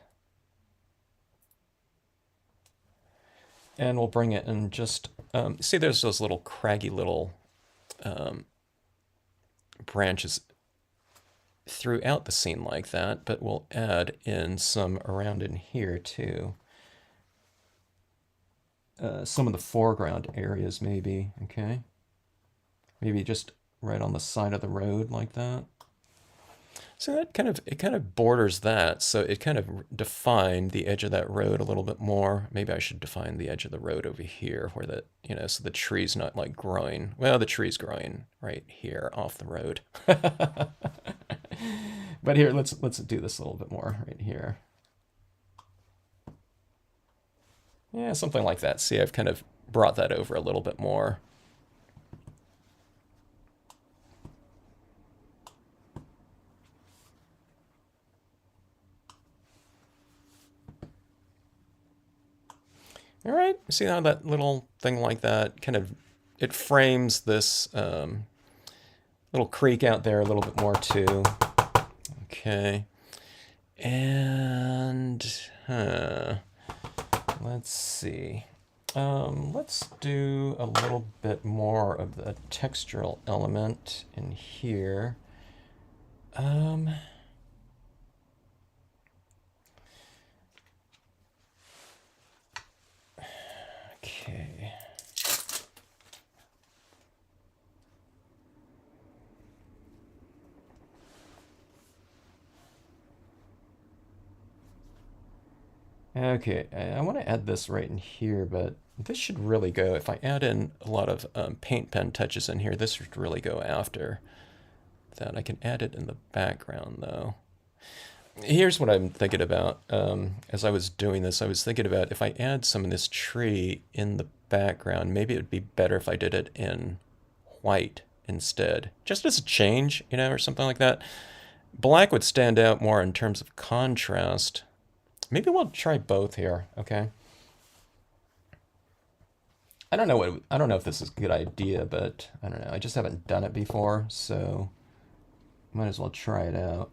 And we'll bring it in just, see there's those little craggy little branches throughout the scene like that, but we'll add in some around in here too. Some of the foreground areas maybe, okay? Maybe just right on the side of the road like that. So that kind of borders that, so it kind of defined the edge of that road a little bit more. Maybe I should define the edge of the road over here where so the tree's not like growing. Well, the tree's growing right here off the road. But here, let's do this a little bit more right here. Yeah, something like that. See, I've kind of brought that over a little bit more. All right, see how that little thing like that kind of, it frames this little creek out there a little bit more too. Okay, and let's see. Let's do a little bit more of the textural element in here. Okay. Okay, I want to add this right in here, but this should really go, if I add in a lot of paint pen touches in here, this should really go after that. I can add it in the background though. Here's what I'm thinking about. As I was doing this, I was thinking about if I add some of this tree in the background, maybe it would be better if I did it in white instead. Just as a change, or something like that. Black would stand out more in terms of contrast. Maybe we'll try both here, okay? I don't know if this is a good idea, but I don't know. I just haven't done it before, so might as well try it out.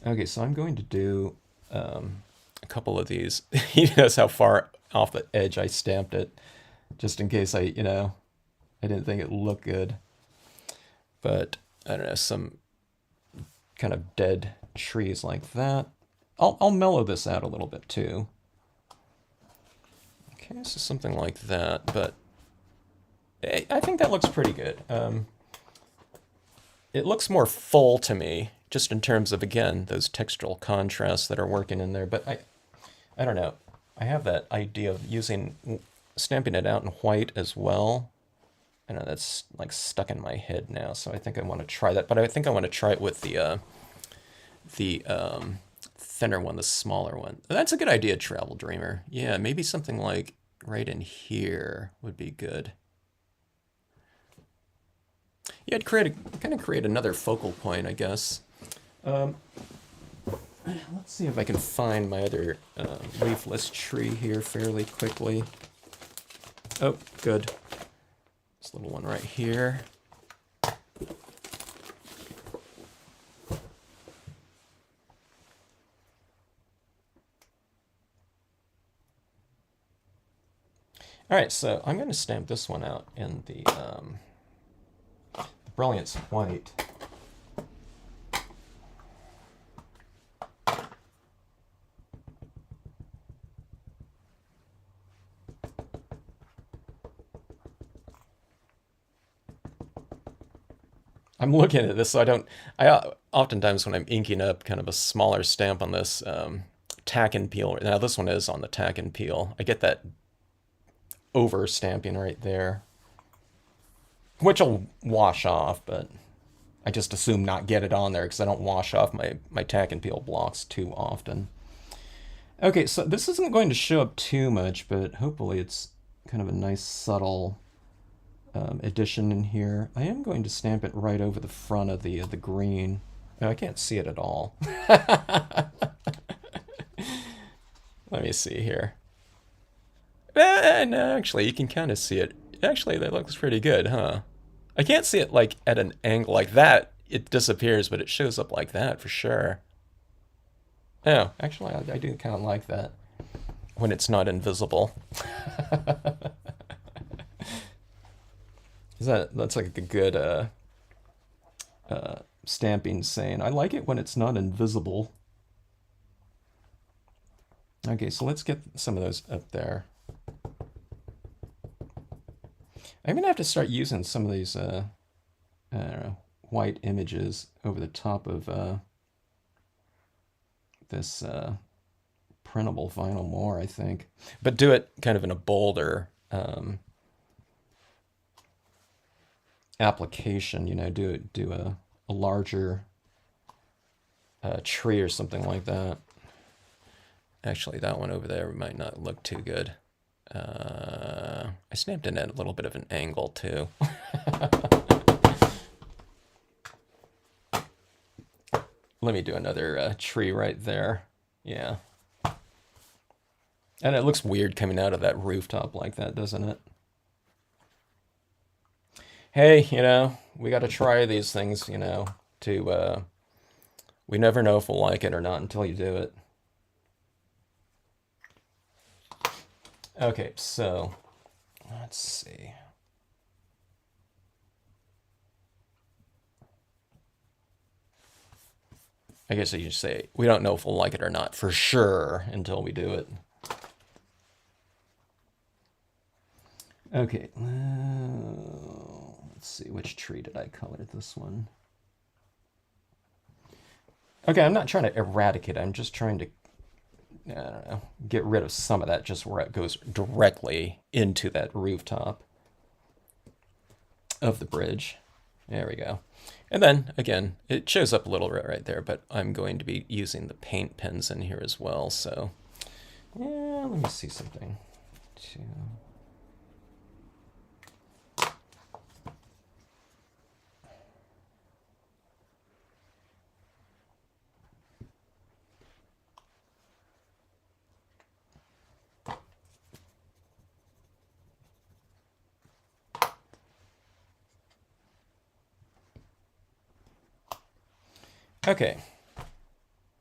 Okay, so I'm going to do a couple of these. He knows how far off the edge I stamped it, just in case I didn't think it looked good. But I don't know, some kind of dead trees like that. I'll mellow this out a little bit too. Okay, so something like that, but I think that looks pretty good. It looks more full to me, just in terms of, again, those textural contrasts that are working in there, but I don't know. I have that idea of stamping it out in white as well. I know that's like stuck in my head now, so I think I want to try that, but I think I want to try it with the thinner one, the smaller one. That's a good idea, Travel Dreamer. Yeah, maybe something like right in here would be good. Yeah, kind of create another focal point, I guess. Let's see if I can find my other leafless tree here fairly quickly. Oh, good. This little one right here. All right, so I'm going to stamp this one out in the Brilliance White. I'm looking at this, so oftentimes when I'm inking up kind of a smaller stamp on this tack and peel, now this one is on the tack and peel, I get that over stamping right there, which will wash off, but I just assume not get it on there because I don't wash off my tack and peel blocks too often. Okay, so this isn't going to show up too much, but hopefully it's kind of a nice subtle addition in here. I am going to stamp it right over the front of the green. Oh, I can't see it at all. Let me see here. No, actually, you can kind of see it. Actually, that looks pretty good, huh? I can't see it like at an angle like that. It disappears, but it shows up like that for sure. Oh, actually, I do kind of like that when it's not invisible. That's like a good stamping saying. I like it when it's not invisible. Okay, so let's get some of those up there. I'm gonna have to start using some of these I don't know, white images over the top of this printable vinyl more, I think. But do it kind of in a bolder application, you know, do a larger tree or something like that. Actually, that one over there might not look too good. I stamped in at a little bit of an angle too. Let me do another tree right there. Yeah. And it looks weird coming out of that rooftop like that, doesn't it? Hey, you know, we got to try these things, you know, we never know if we'll like it or not until you do it. Okay, so let's see. I guess you should say we don't know if we'll like it or not for sure until we do it. Okay, let's see, which tree did I color this one? Okay, I'm not trying to eradicate it, I'm just trying to, I don't know, get rid of some of that just where it goes directly into that rooftop of the bridge. There we go. And then, again, it shows up a little right there, but I'm going to be using the paint pens in here as well, so, yeah, let me see something. Okay.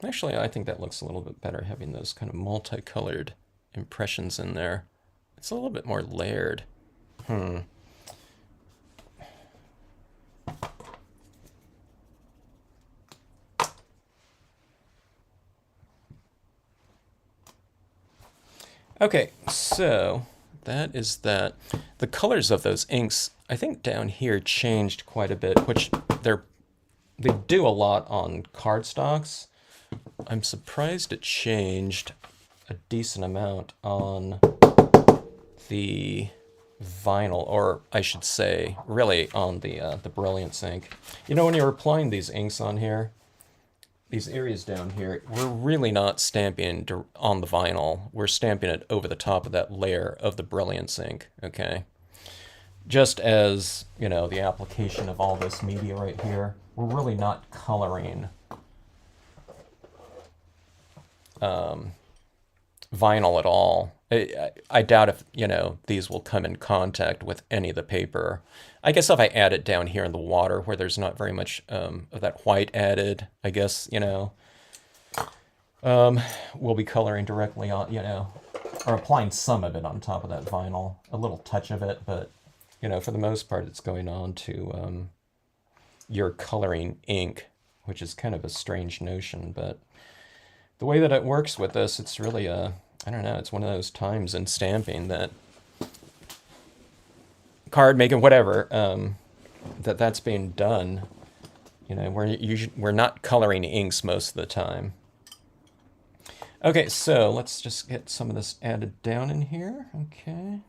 Actually, I think that looks a little bit better, having those kind of multicolored impressions in there. It's a little bit more layered. Okay, so that is that. The colors of those inks, I think down here changed quite a bit, which they do a lot on cardstocks. I'm surprised it changed a decent amount on the vinyl, or I should say, really on the Brilliance ink. You know, when you're applying these inks on here, these areas down here, we're really not stamping on the vinyl. We're stamping it over the top of that layer of the Brilliance ink, okay? just as, you know, the application of all this media right here, we're really not coloring vinyl at all. I doubt if, you know, these will come in contact with any of the paper. I guess if I add it down here in the water where there's not very much of that white added, I guess, you know, we'll be coloring directly on, you know, or applying some of it on top of that vinyl, a little touch of it, but, you know, for the most part, it's going on to your coloring ink, which is kind of a strange notion, but the way that it works with this, it's really I don't know, it's one of those times in stamping that card making, whatever, that's being done. You know, we're not coloring inks most of the time. Okay, so let's just get some of this added down in here. Okay.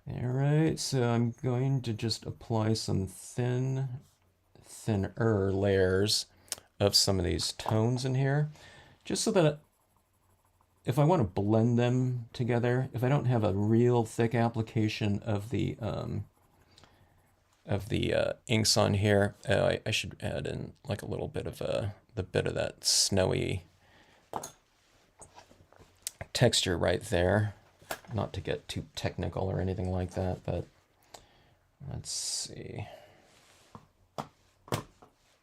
All right, so I'm going to just apply some thinner layers of some of these tones in here, just so that if I want to blend them together, if I don't have a real thick application of the inks on here, I should add in like a little bit of the bit of that snowy texture right there. Not to get too technical or anything like that, but let's see.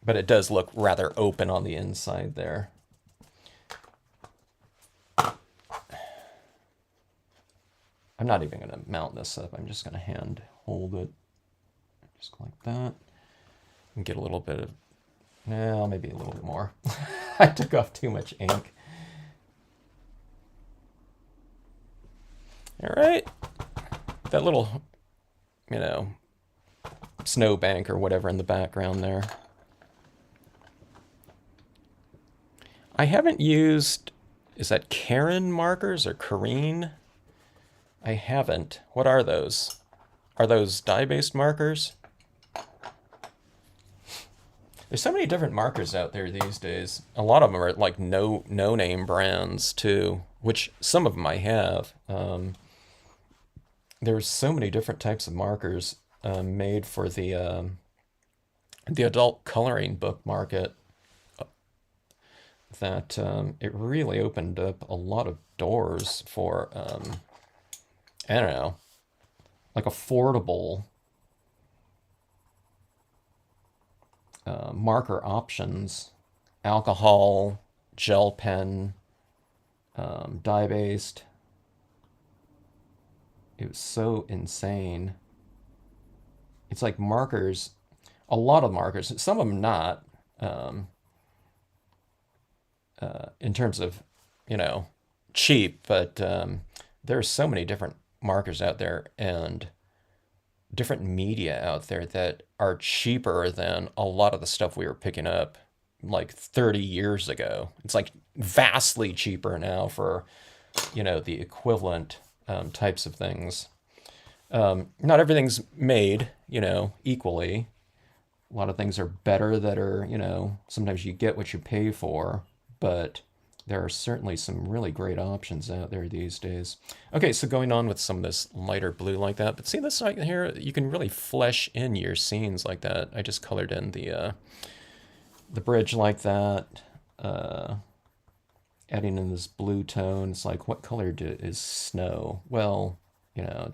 But it does look rather open on the inside there. I'm not even going to mount this up. I'm just going to hand hold it just like that. And get a little bit of, well, maybe a little bit more. I took off too much ink. All right. That little, you know, snowbank or whatever in the background there. I haven't used, is that Karen markers or Kareen? I haven't. What are those? Are those dye-based markers? There's so many different markers out there these days. A lot of them are like no-name brands too, which some of them I have. There's so many different types of markers made for the adult coloring book market that it really opened up a lot of doors for, I don't know, like affordable marker options, alcohol, gel pen, dye-based. It was so insane. It's like markers, a lot of markers, some of them not, in terms of, you know, cheap, but there are so many different markers out there and different media out there that are cheaper than a lot of the stuff we were picking up like 30 years ago. It's like vastly cheaper now for, you know, the equivalent types of things. Not everything's made, you know, equally. A lot of things are better that are, you know, sometimes you get what you pay for, but there are certainly some really great options out there these days. Okay, so going on with some of this lighter blue like that, but see this right here, you can really flesh in your scenes like that. I just colored in the bridge like that, adding in this blue tone. It's like, what color is snow? Well, you know,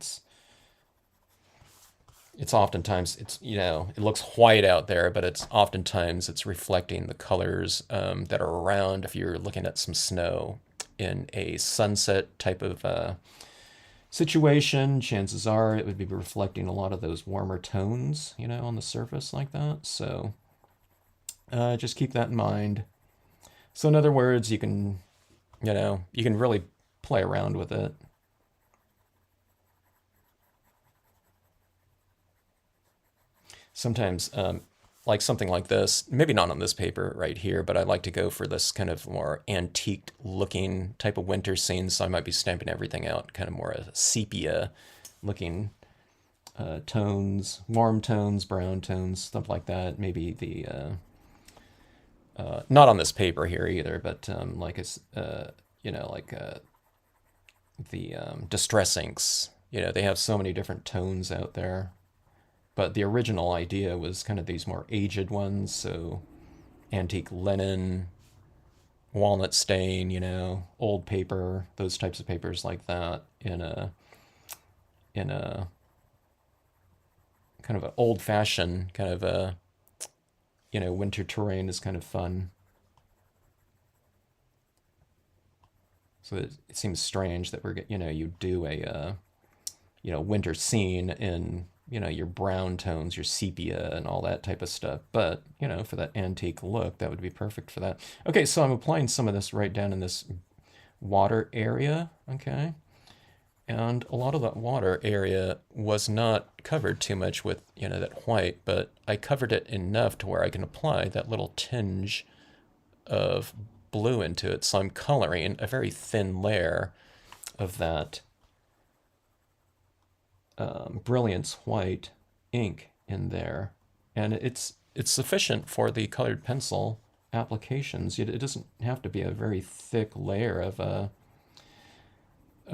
it's oftentimes, it's, you know, it looks white out there, but it's oftentimes it's reflecting the colors that are around. If you're looking at some snow in a sunset type of situation, chances are it would be reflecting a lot of those warmer tones, you know, on the surface like that. So just keep that in mind. So in other words, you can, you know, you can really play around with it. Sometimes, like something like this, maybe not on this paper right here, but I like to go for this kind of more antique looking type of winter scene. So I might be stamping everything out kind of more sepia looking tones, warm tones, brown tones, stuff like that. Maybe the, not on this paper here either, but like it's like the distress inks. They have so many different tones out there. But the original idea was kind of these more aged ones, so antique linen, walnut stain, old paper, those types of papers like that in a kind of an old fashioned kind of a winter terrain is kind of fun. So it seems strange that you do a winter scene in your brown tones, your sepia and all that type of stuff. But for that antique look, that would be perfect for that. Okay, so I'm applying some of this right down in this water area. Okay, and a lot of that water area was not covered too much with that white, but I covered it enough to where I can apply that little tinge of blue into it. So I'm coloring a very thin layer of that Brilliance white ink in there, and it's sufficient for the colored pencil applications. It doesn't have to be a very thick layer of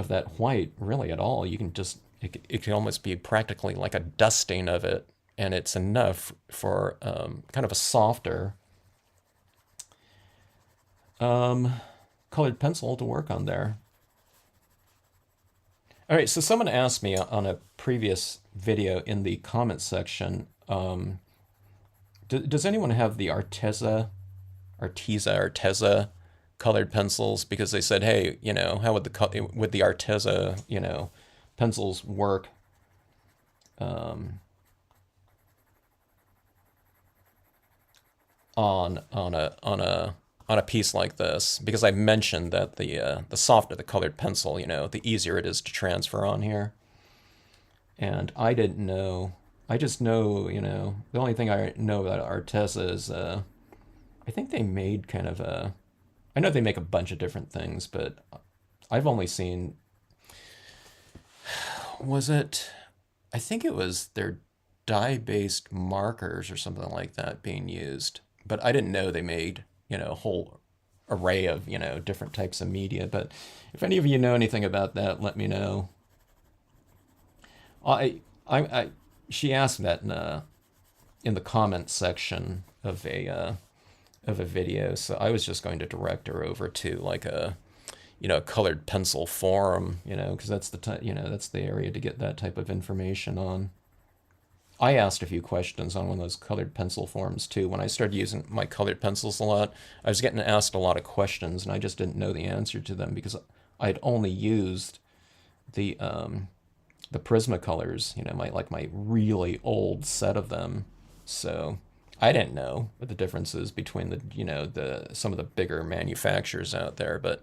that white really at all. You can just it can almost be practically like a dusting of it, and it's enough for kind of a softer colored pencil to work on there. All right, so someone asked me on a previous video in the comment section, does anyone have the Arteza colored pencils? Because they said, hey, how would the Arteza, pencils work? On a piece like this, because I mentioned that the softer the colored pencil, the easier it is to transfer on here. And I didn't know. I just know, the only thing I know about Arteza is I think they made kind of a. I know they make a bunch of different things, but I've only seen. Was it? I think it was their dye-based markers or something like that being used, but I didn't know they made a whole array of different types of media. But if any of you know anything about that, let me know. I she asked that in the comments section of a video, so I was just going to direct her over to like a colored pencil forum, because that's that's the area to get that type of information on. I asked a few questions on one of those colored pencil forums too. When I started using my colored pencils a lot, I was getting asked a lot of questions, and I just didn't know the answer to them because I'd only used the Prismacolors, my really old set of them. So I didn't know what the differences between the some of the bigger manufacturers out there, but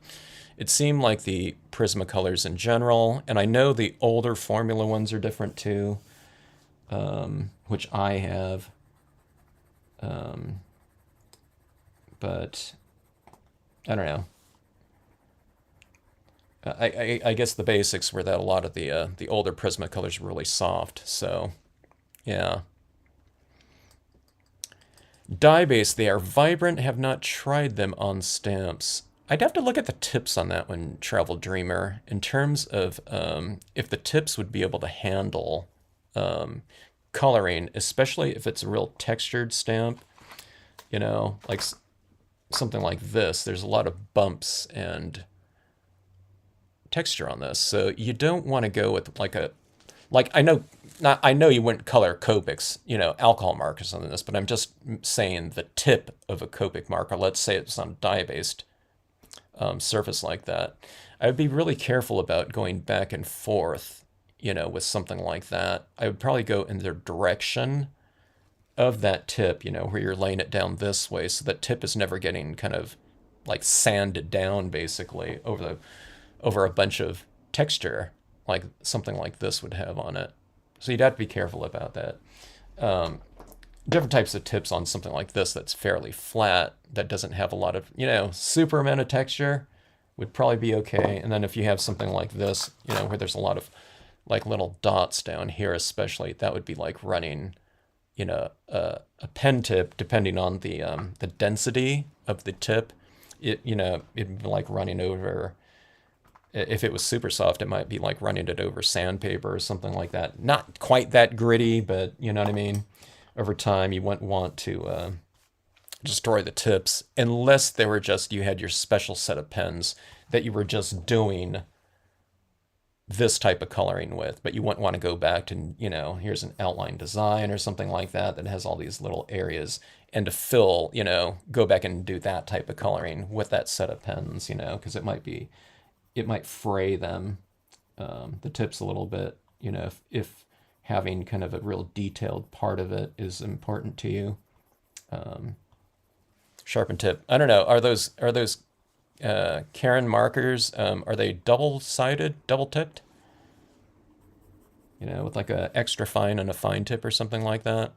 it seemed like the Prismacolors in general, and I know the older formula ones are different too. Which I have, but I don't know. I guess the basics were that a lot of the older Prismacolors were really soft. So, yeah. Dye base, they are vibrant. Have not tried them on stamps. I'd have to look at the tips on that one, Travel Dreamer, in terms of if the tips would be able to handle coloring, especially if it's a real textured stamp, like something like this. There's a lot of bumps and texture on this, so you don't want to go with I know you wouldn't color Copics, alcohol markers on this, but I'm just saying the tip of a Copic marker. Let's say it's on a dye-based surface like that. I would be really careful about going back and forth with something like that. I would probably go in the direction of that tip, where you're laying it down this way, so that tip is never getting kind of like sanded down basically over a bunch of texture like something like this would have on it. So you'd have to be careful about that. Different types of tips on something like this that's fairly flat, that doesn't have a lot of, super amount of texture would probably be okay. And then if you have something like this, where there's a lot of like little dots down here especially, that would be like running a pen tip, depending on the density of the tip. It'd be like running over If it was super soft, it might be like running it over sandpaper or something like that. Not quite that gritty, but you know what I mean? Over time, you wouldn't want to destroy the tips unless they were just, you had your special set of pens that you were just doing this type of coloring with, but you wouldn't want to go back to, here's an outline design or something like that that has all these little areas, and to fill, go back and do that type of coloring with that set of pens, because it might fray them, the tips a little bit, if having kind of a real detailed part of it is important to you. Sharpen tip. I don't know. Are those Karen markers? Are they double-sided, double-tipped? With like a extra fine and a fine tip or something like that.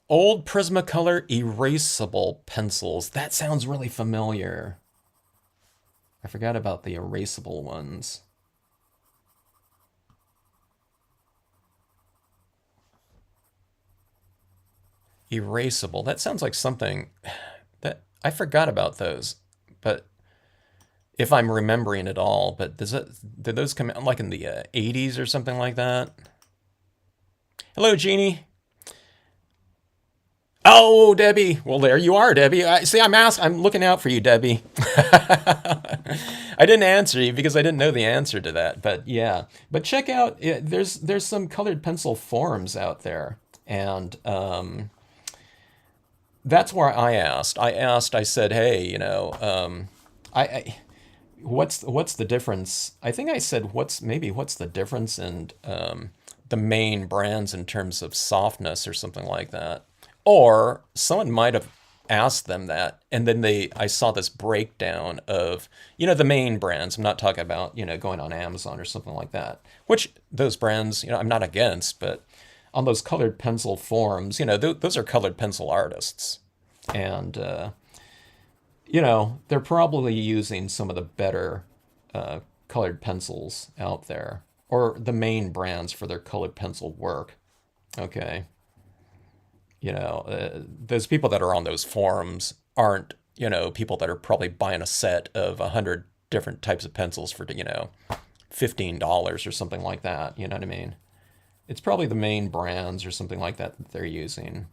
Old Prismacolor erasable pencils. That sounds really familiar. I forgot about the erasable ones. Erasable. That sounds like something that I forgot about those, but if I'm remembering it all. But did those come out like in the 80s or something like that? Hello, Jeannie. Oh, Debbie. Well, there you are, Debbie. I'm looking out for you, Debbie. I didn't answer you because I didn't know the answer to that. But yeah, but check out. There's some colored pencil forums out there, and that's where I asked. I said, hey, what's the difference? I think I said, what's the difference in the main brands in terms of softness or something like that. Or someone might have asked them that, and then I saw this breakdown of, the main brands. I'm not talking about, going on Amazon or something like that, which those brands, I'm not against, but on those colored pencil forums, those are colored pencil artists. And, they're probably using some of the better colored pencils out there, or the main brands for their colored pencil work. Okay. Those people that are on those forums aren't, people that are probably buying a set of 100 different types of pencils for, $15 or something like that. You know what I mean? It's probably the main brands or something like that they're using.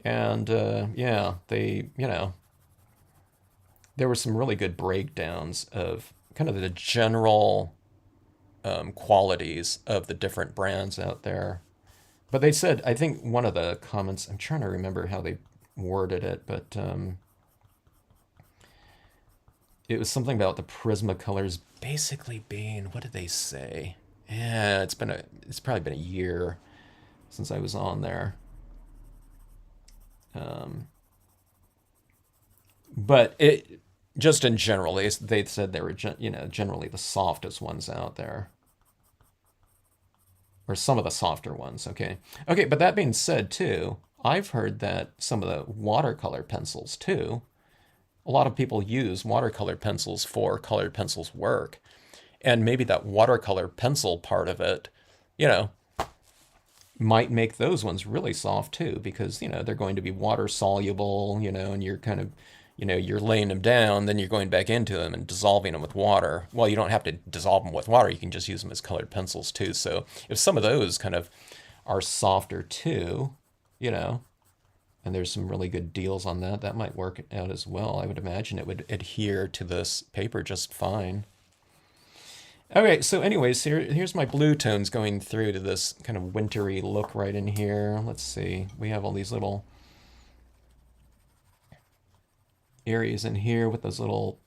And yeah, there were some really good breakdowns of kind of the general qualities of the different brands out there. But they said, I think one of the comments, I'm trying to remember how they worded it, but it was something about the Prismacolors basically being, what did they say? Yeah, it's probably been a year since I was on there. But it just in general, they said they were generally the softest ones out there, or some of the softer ones. Okay, but that being said, too, I've heard that some of the watercolor pencils too. A lot of people use watercolor pencils for colored pencils work, and maybe that watercolor pencil part of it, might make those ones really soft too, because they're going to be water soluble, and you're kind of, you're laying them down, then you're going back into them and dissolving them with water. Well, you don't have to dissolve them with water, you can just use them as colored pencils too. So if some of those kind of are softer too, and there's some really good deals on that, that might work out as well. I would imagine it would adhere to this paper just fine. Okay, so anyways, here's my blue tones going through to this kind of wintry look right in here. Let's see, we have all these little areas in here with those little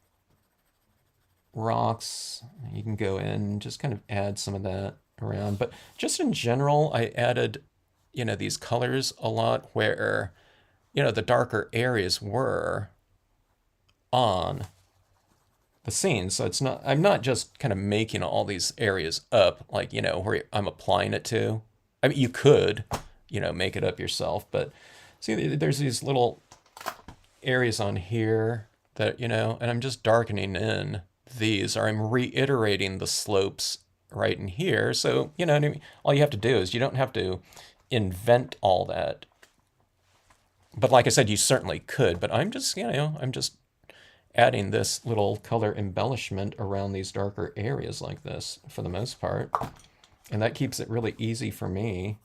rocks. You can go in and just kind of add some of that around. But just in general, I added, these colors a lot where, the darker areas were on the scene. So I'm not just kind of making all these areas up, like, where I'm applying it to. I mean, you could, make it up yourself, but see, there's these little areas on here that, and I'm just darkening in these, or I'm reiterating the slopes right in here. So, all you have to do is, you don't have to invent all that. But like I said, you certainly could, but I'm just, I'm just adding this little color embellishment around these darker areas like this for the most part. And that keeps it really easy for me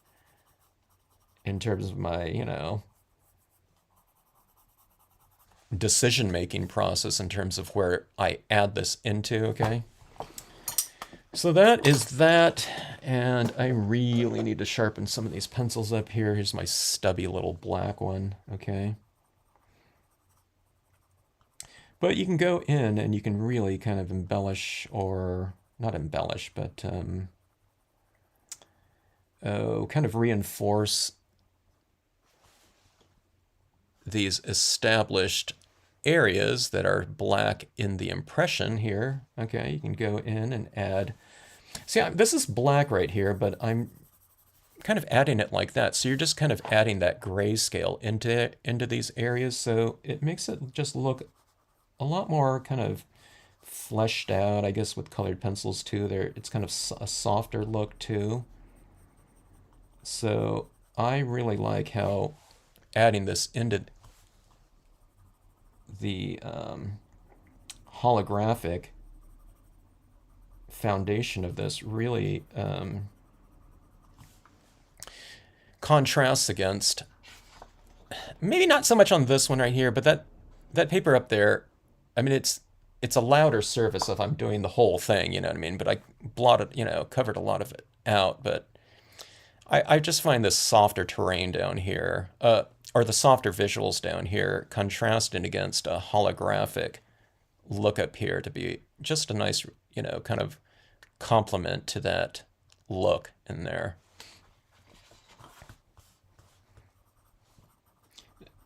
in terms of my, decision-making process in terms of where I add this into, okay? So that is that, and I really need to sharpen some of these pencils up here. Here's my stubby little black one, okay? But you can go in and you can really kind of embellish, or not embellish, but kind of reinforce these established areas that are black in the impression here. Okay, you can go in and add. See, this is black right here, but I'm kind of adding it like that. So you're just kind of adding that grayscale into these areas. So it makes it just look a lot more kind of fleshed out, I guess, with colored pencils too. It's kind of a softer look too. So I really like how adding this into the holographic foundation of this really contrasts against, maybe not so much on this one right here, but that paper up there, I mean, it's a louder surface if I'm doing the whole thing, you know what I mean? But I blotted, covered a lot of it out. But I just find this softer terrain down here, or the softer visuals down here, contrasting against a holographic look up here to be just a nice, kind of complement to that look in there.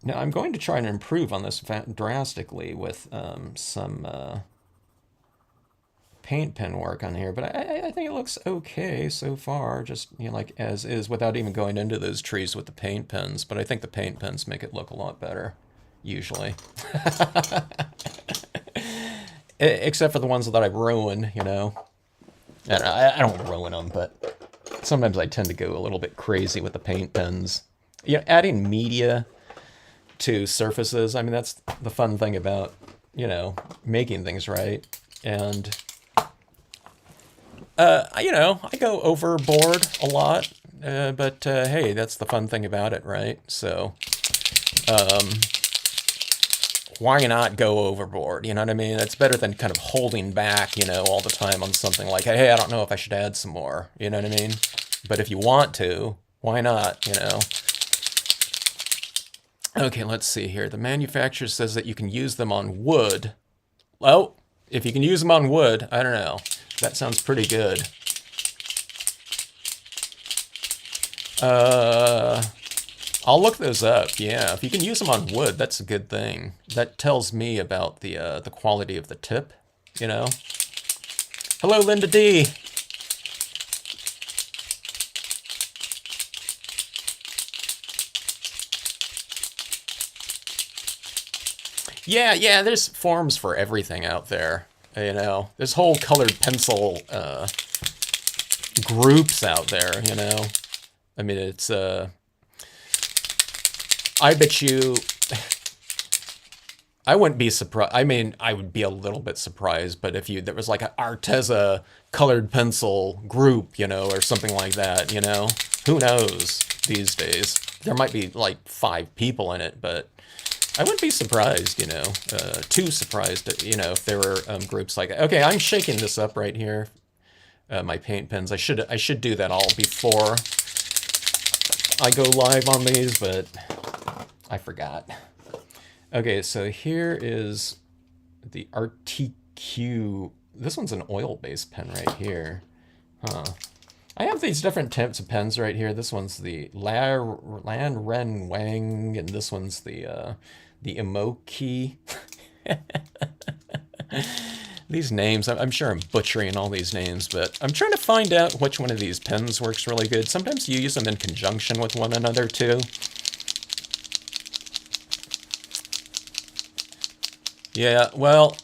Now I'm going to try and improve on this drastically with some paint pen work on here, but I think it looks okay so far, just like as is, without even going into those trees with the paint pens. But I think the paint pens make it look a lot better, usually. Except for the ones that I ruin, And I don't ruin them, but sometimes I tend to go a little bit crazy with the paint pens. Adding media to surfaces, I mean, that's the fun thing about, making things right. And I go overboard a lot, but hey, that's the fun thing about it, right? So, why not go overboard? You know what I mean? It's better than kind of holding back, all the time on something like, hey, I don't know if I should add some more. You know what I mean? But if you want to, why not, Okay, let's see here. The manufacturer says that you can use them on wood. Well, if you can use them on wood, I don't know. That sounds pretty good. I'll look those up. Yeah, if you can use them on wood, that's a good thing. That tells me about the quality of the tip, Hello, Linda D. Yeah, there's forms for everything out there. There's whole colored pencil groups out there, I mean, it's, I bet you, I wouldn't be surprised. I mean, I would be a little bit surprised, but if there was like an Arteza colored pencil group, or something like that, who knows these days? There might be like 5 people in it, but I wouldn't be surprised, too surprised, if there were groups like that. Okay, I'm shaking this up right here. My paint pens. I should do that all before I go live on these, but I forgot. Okay, so here is the RTQ. This one's an oil-based pen right here. Huh. I have these different types of pens right here. This one's the Lan Ren Wang, and this one's the Emoki. These names, I'm sure I'm butchering all these names, but I'm trying to find out which one of these pens works really good. Sometimes you use them in conjunction with one another too. Yeah, well,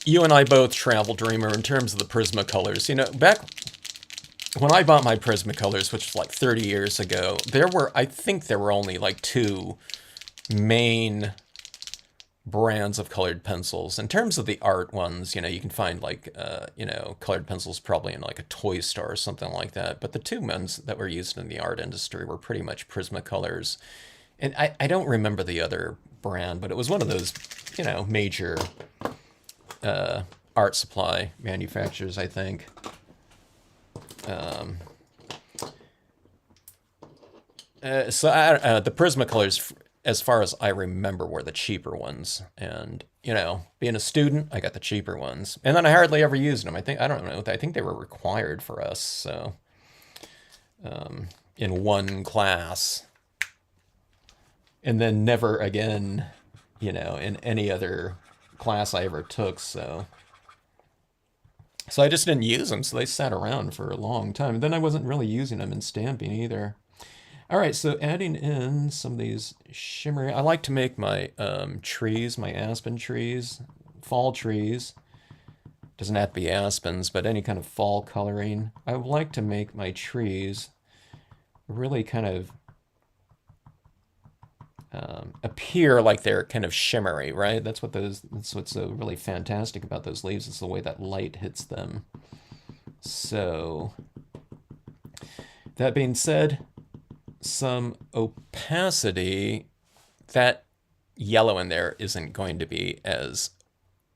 you and I both travel, Dreamer, in terms of the Prismacolors. Back when I bought my Prismacolors, which was like 30 years ago, I think there were only like 2 main brands of colored pencils. In terms of the art ones, you can find like, colored pencils probably in like a toy store or something like that. But the two ones that were used in the art industry were pretty much Prismacolors. And I don't remember the other brand, but it was one of those, major art supply manufacturers, I think. The Prismacolors, as far as I remember, were the cheaper ones. And, being a student, I got the cheaper ones. And then I hardly ever used them. I don't know, I think they were required for us. So, in one class. And then never again, in any other class I ever took. So I just didn't use them. So they sat around for a long time. And then I wasn't really using them in stamping either. All right, so adding in some of these shimmery, I like to make my trees, my aspen trees, fall trees. Doesn't have to be aspens, but any kind of fall coloring. I would like to make my trees really kind of appear like they're kind of shimmery, right? That's what's so really fantastic about those leaves, is the way that light hits them. So that being said, some opacity. That yellow in there isn't going to be as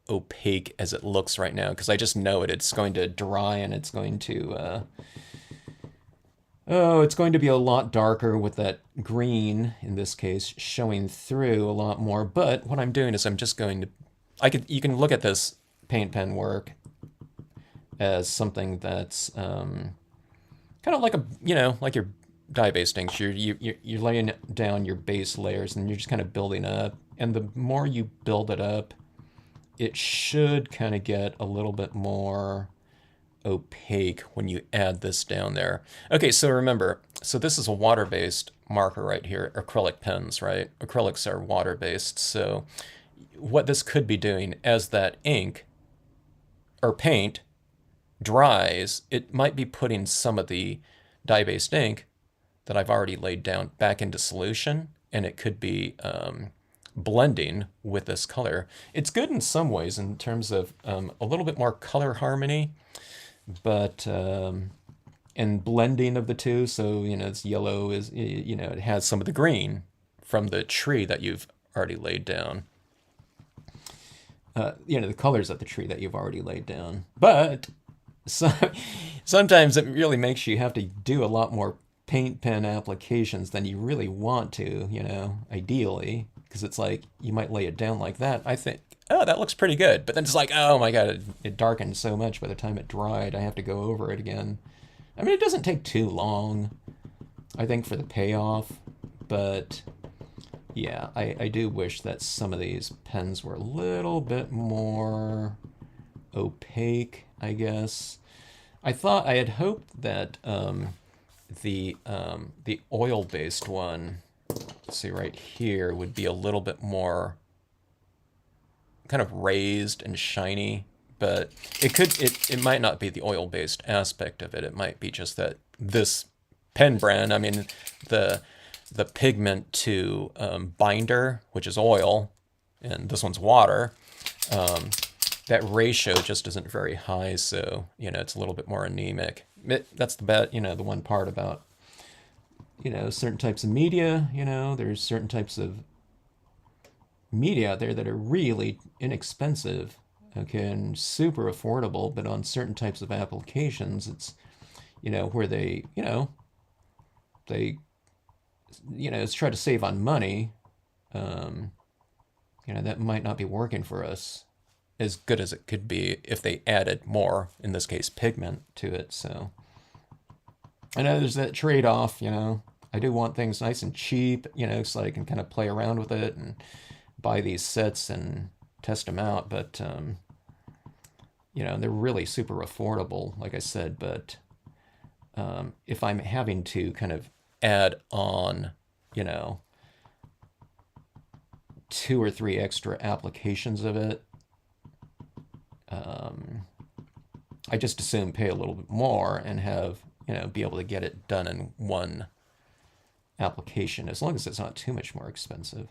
opaque as it looks right now, because I just know it's going to dry, and it's going to it's going to be a lot darker with that green, in this case, showing through a lot more. But what I'm doing is I'm just going to, you can look at this paint pen work as something that's kind of like like your dye-based inks. You're laying down your base layers, and you're just kind of building up. And the more you build it up, it should kind of get a little bit more opaque when you add this down there. Okay, so remember, this is a water-based marker right here, acrylic pens, right? Acrylics are water-based. So what this could be doing, as that ink or paint dries, it might be putting some of the dye-based ink that I've already laid down back into solution, and it could be blending with this color. It's good in some ways in terms of a little bit more color harmony, but and blending of the two. So it's yellow is it has some of the green from the tree that you've already laid down. The colors of the tree that you've already laid down. But sometimes it really makes you have to do a lot more paint pen applications than you really want to, ideally, because it's like you might lay it down like that. I think, oh, that looks pretty good. But then it's like, oh my God, it darkened so much by the time it dried, I have to go over it again. I mean, it doesn't take too long, I think, for the payoff. But yeah, I do wish that some of these pens were a little bit more opaque, I guess. I had hoped that the oil-based one, let's see right here, would be a little bit more kind of raised and shiny, but it might not be the oil-based aspect of it. It might be just that this pen brand, I mean, the pigment to binder, which is oil, and this one's water, that ratio just isn't very high, so it's a little bit more anemic. That's the one part about certain types of media. There's certain types of media out there that are really inexpensive, okay, and super affordable, but on certain types of applications, it's where they it's try to save on money. That might not be working for us as good as it could be if they added more, in this case, pigment to it. So I know there's that trade-off, I do want things nice and cheap, so I can kind of play around with it and buy these sets and test them out. But, they're really super affordable, like I said. But if I'm having to kind of add on, 2 or 3 extra applications of it, I just assume pay a little bit more and have, be able to get it done in one application, as long as it's not too much more expensive.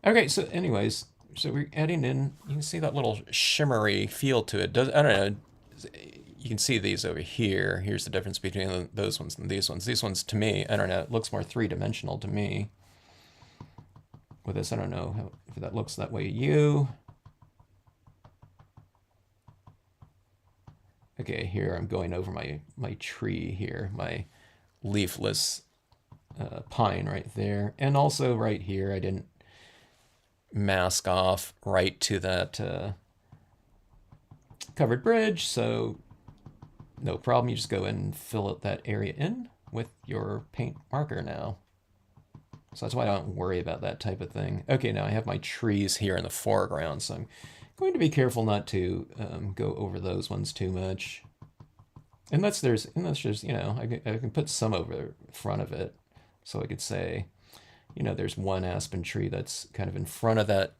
Okay, so anyways, so we're adding in, you can see that little shimmery feel to it. Does, I don't know, you can see these over here. Here's the difference between those ones and these ones. These ones, to me, I don't know, it looks more three-dimensional to me. With this, I don't know if that looks that way to you. Okay, here I'm going over my tree here, my leafless pine right there. And also right here, I didn't mask off right to that covered bridge, so no problem. You just go and fill that area in with your paint marker now. So that's why I don't worry about that type of thing. Okay, now I have my trees here in the foreground, so I'm going to be careful not to go over those ones too much. Unless there's, you know, I can put some over the front of it. So I could say, you know, there's one aspen tree that's kind of in front of that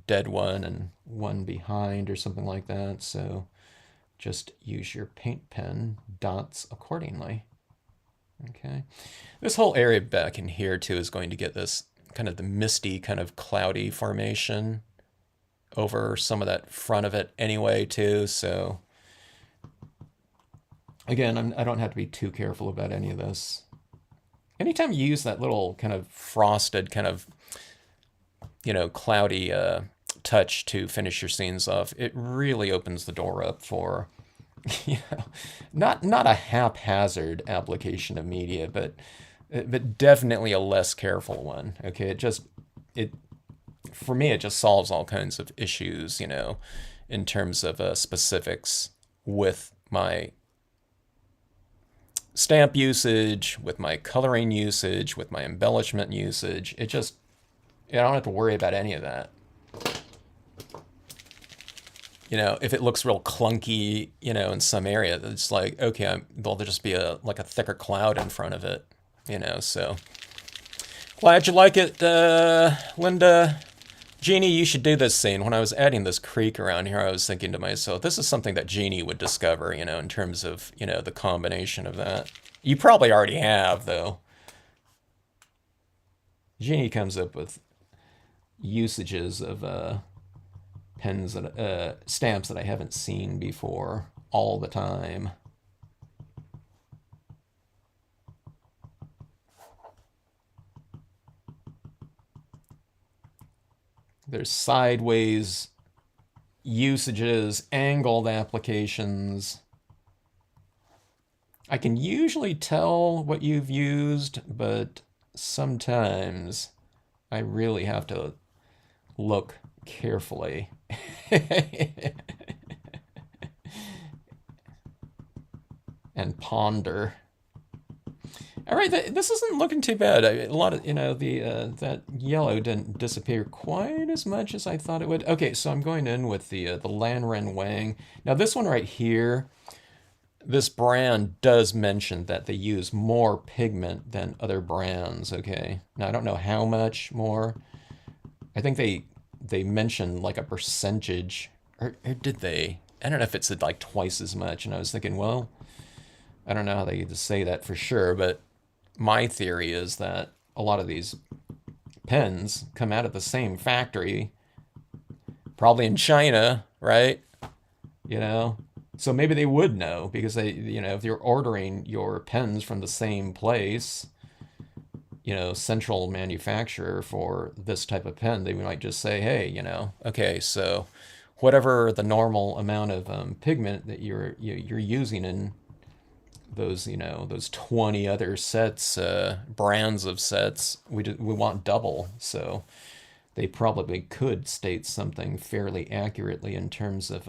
dead one and one behind or something like that. So just use your paint pen dots accordingly. Okay. This whole area back in here too is going to get this kind of the misty, kind of cloudy formation over some of that front of it anyway too. So again, I don't have to be too careful about any of this. Anytime you use that little kind of frosted, kind of, you know, cloudy touch to finish your scenes off, it really opens the door up for, you know, not a haphazard application of media, but definitely a less careful one. Okay, it for me, it just solves all kinds of issues, you know, in terms of specifics with my stamp usage, with my coloring usage, with my embellishment usage. It just, I don't have to worry about any of that. You know, if it looks real clunky, you know, in some area, it's like, okay, there'll just be like a thicker cloud in front of it, you know, so. Glad you like it, Linda. Jeannie, you should do this scene. When I was adding this creek around here, I was thinking to myself, this is something that Jeannie would discover, you know, in terms of, you know, the combination of that. You probably already have, though. Jeannie comes up with usages of pens that stamps that I haven't seen before all the time. There's sideways usages, angled applications. I can usually tell what you've used, but sometimes I really have to look carefully. And ponder. All right, this isn't looking too bad. A lot of, you know, that yellow didn't disappear quite as much as I thought it would. Okay, so I'm going in with the Lan Ren Wang. Now this one right here, this brand does mention that they use more pigment than other brands, okay? Now I don't know how much more. I think they mentioned like a percentage, or did they? I don't know if it said like twice as much, and I was thinking, well, I don't know how they could say that for sure, but my theory is that a lot of these pens come out of the same factory, probably in China, right? You know, so maybe they would know because they, you know, if you're ordering your pens from the same place, you know, central manufacturer for this type of pen, they might just say, hey, you know, okay, so whatever the normal amount of pigment that you're using in those, you know, those 20 other sets, brands of sets, we want double. So they probably could state something fairly accurately in terms of,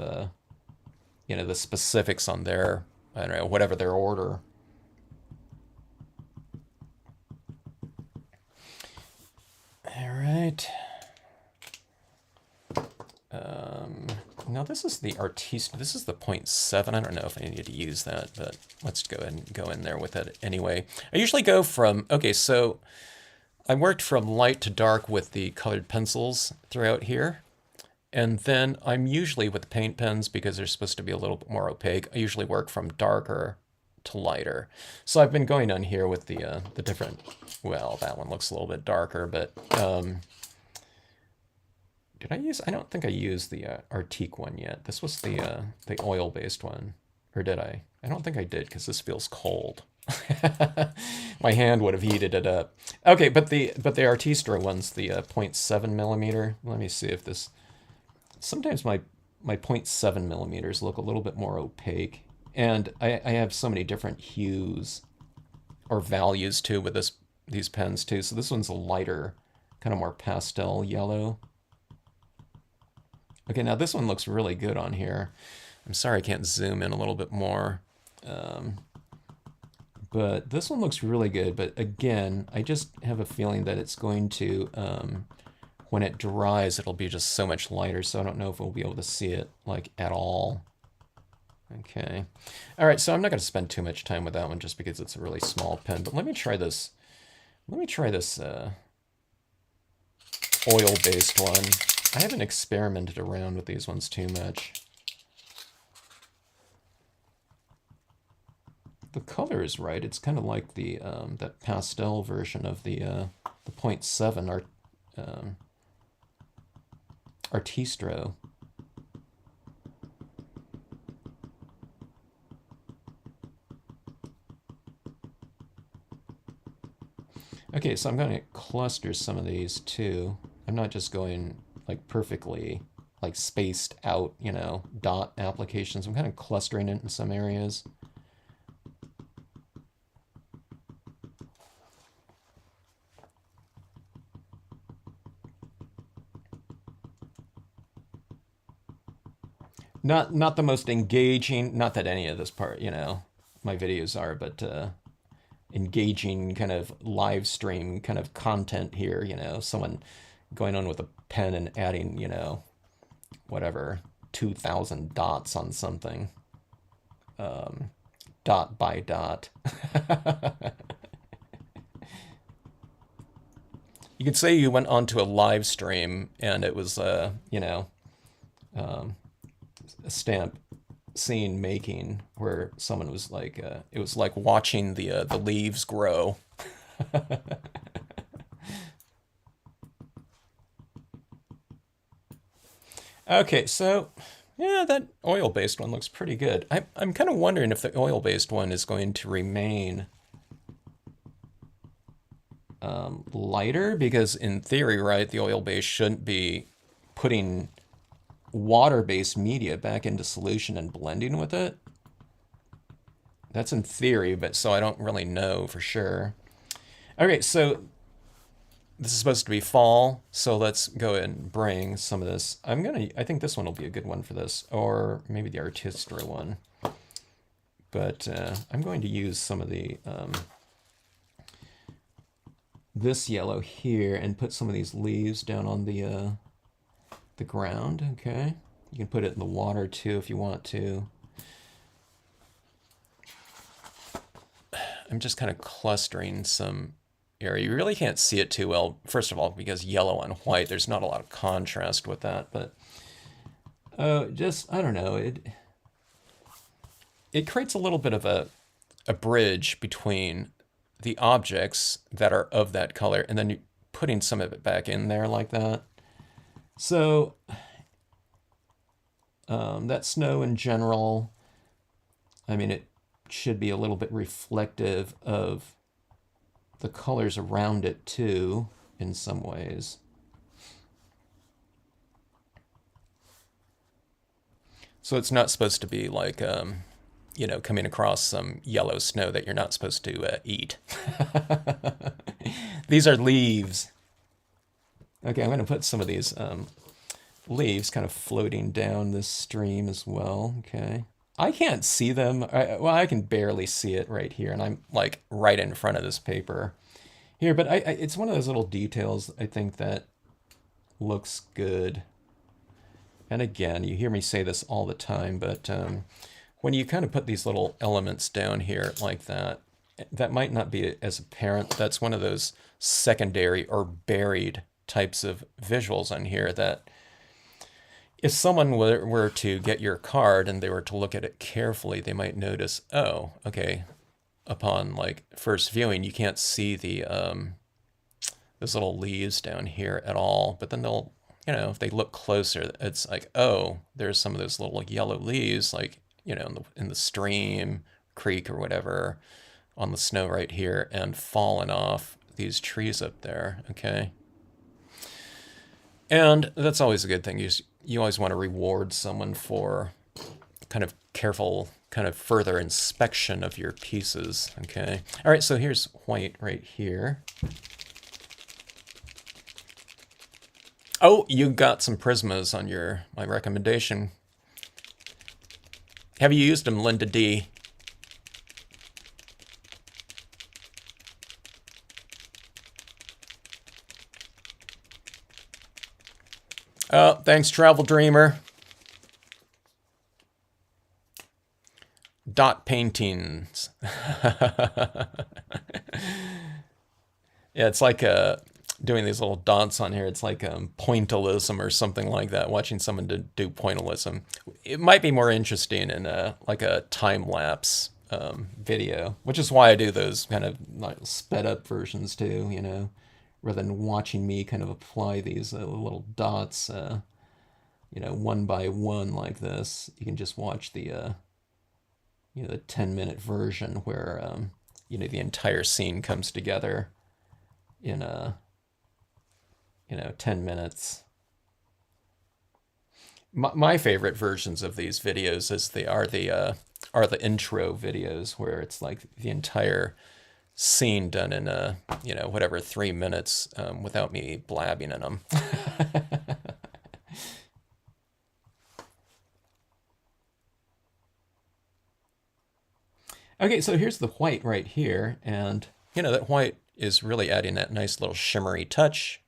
you know, the specifics on their, I don't know, whatever their order. All right. Now this is the artiste. This is the 0.7. I don't know if I need to use that, but let's go ahead and go in there with it anyway. I usually go from, okay, so I worked from light to dark with the colored pencils throughout here. And then I'm usually with the paint pens because they're supposed to be a little bit more opaque. I usually work from darker to lighter. So I've been going on here with the different, well, that one looks a little bit darker, but Did I use? I don't think I used the Arctique one yet. This was the oil-based one, or did I? I don't think I did because this feels cold. My hand would have heated it up. Okay, but the Artistra one's the zero point 0.7 millimeter. Let me see if this. Sometimes my zero point 0.7 millimeters look a little bit more opaque, and I have so many different hues or values too with these pens too. So this one's a lighter, kind of more pastel yellow. Okay, now this one looks really good on here. I'm sorry I can't zoom in a little bit more. But this one looks really good. But again, I just have a feeling that it's going to, when it dries, it'll be just so much lighter. So I don't know if we'll be able to see it like at all. Okay. All right, so I'm not going to spend too much time with that one just because it's a really small pen. But let me try this. Let me try this oil-based one. I haven't experimented around with these ones too much. The color is right. It's kind of like the that pastel version of the 0.7 Artistro. Okay, so I'm going to cluster some of these too. I'm not just going like perfectly like spaced out, you know, dot applications. I'm kind of clustering it in some areas. Not the most engaging, not that any of this part, you know, my videos are, but engaging kind of live stream kind of content here, you know, someone going on with a pen and adding, you know, whatever, 2,000 dots on something, dot by dot. You could say you went onto a live stream and it was, you know, a stamp scene making where someone was like, it was like watching the leaves grow. Okay, so yeah, that oil-based one looks pretty good. I'm kind of wondering if the oil-based one is going to remain lighter, because in theory, right, the oil-based shouldn't be putting water-based media back into solution and blending with it. That's in theory, but so I don't really know for sure. Okay, so this is supposed to be fall, so let's go ahead and bring some of this. I think this one will be a good one for this, or maybe the Artistra one. But I'm going to use some of the this yellow here and put some of these leaves down on the ground. Okay, you can put it in the water too if you want to. I'm just kind of clustering some area. You really can't see it too well, first of all, because yellow on white, there's not a lot of contrast with that, but just, I don't know, it creates a little bit of a bridge between the objects that are of that color and then you putting some of it back in there like that. So that snow in general, I mean, it should be a little bit reflective of the colors around it too, in some ways. So it's not supposed to be like, you know, coming across some yellow snow that you're not supposed to eat. These are leaves. Okay, I'm going to put some of these leaves kind of floating down this stream as well. Okay. I can't see them. Well, I can barely see it right here, and I'm like right in front of this paper here. But it's one of those little details I think that looks good. And again, you hear me say this all the time, but when you kind of put these little elements down here like that, that might not be as apparent. That's one of those secondary or buried types of visuals on here that if someone were to get your card and they were to look at it carefully, they might notice, oh, okay, upon like first viewing, you can't see the those little leaves down here at all. But then they'll you know, if they look closer, it's like, oh, there's some of those little yellow leaves, like, you know, in the stream, creek or whatever, on the snow right here, and fallen off these trees up there, okay? And that's always a good thing. You always want to reward someone for kind of careful, kind of further inspection of your pieces, okay? All right, so here's white right here. Oh, you got some Prismas on my recommendation. Have you used them, Linda D? Oh, thanks, Travel Dreamer. Dot paintings. Yeah, it's like doing these little dots on here. It's like pointillism or something like that. Watching someone do pointillism. It might be more interesting in like a time lapse video, which is why I do those kind of like sped up versions too. You know, rather than watching me kind of apply these little dots. You know, one by one like this. You can just watch the you know, the 10-minute version where you know, the entire scene comes together in you know, 10 minutes. My favorite versions of these videos are the intro videos where it's like the entire scene done in you know, whatever, 3 minutes without me blabbing in them. Okay, so here's the white right here, and you know, that white is really adding that nice little shimmery touch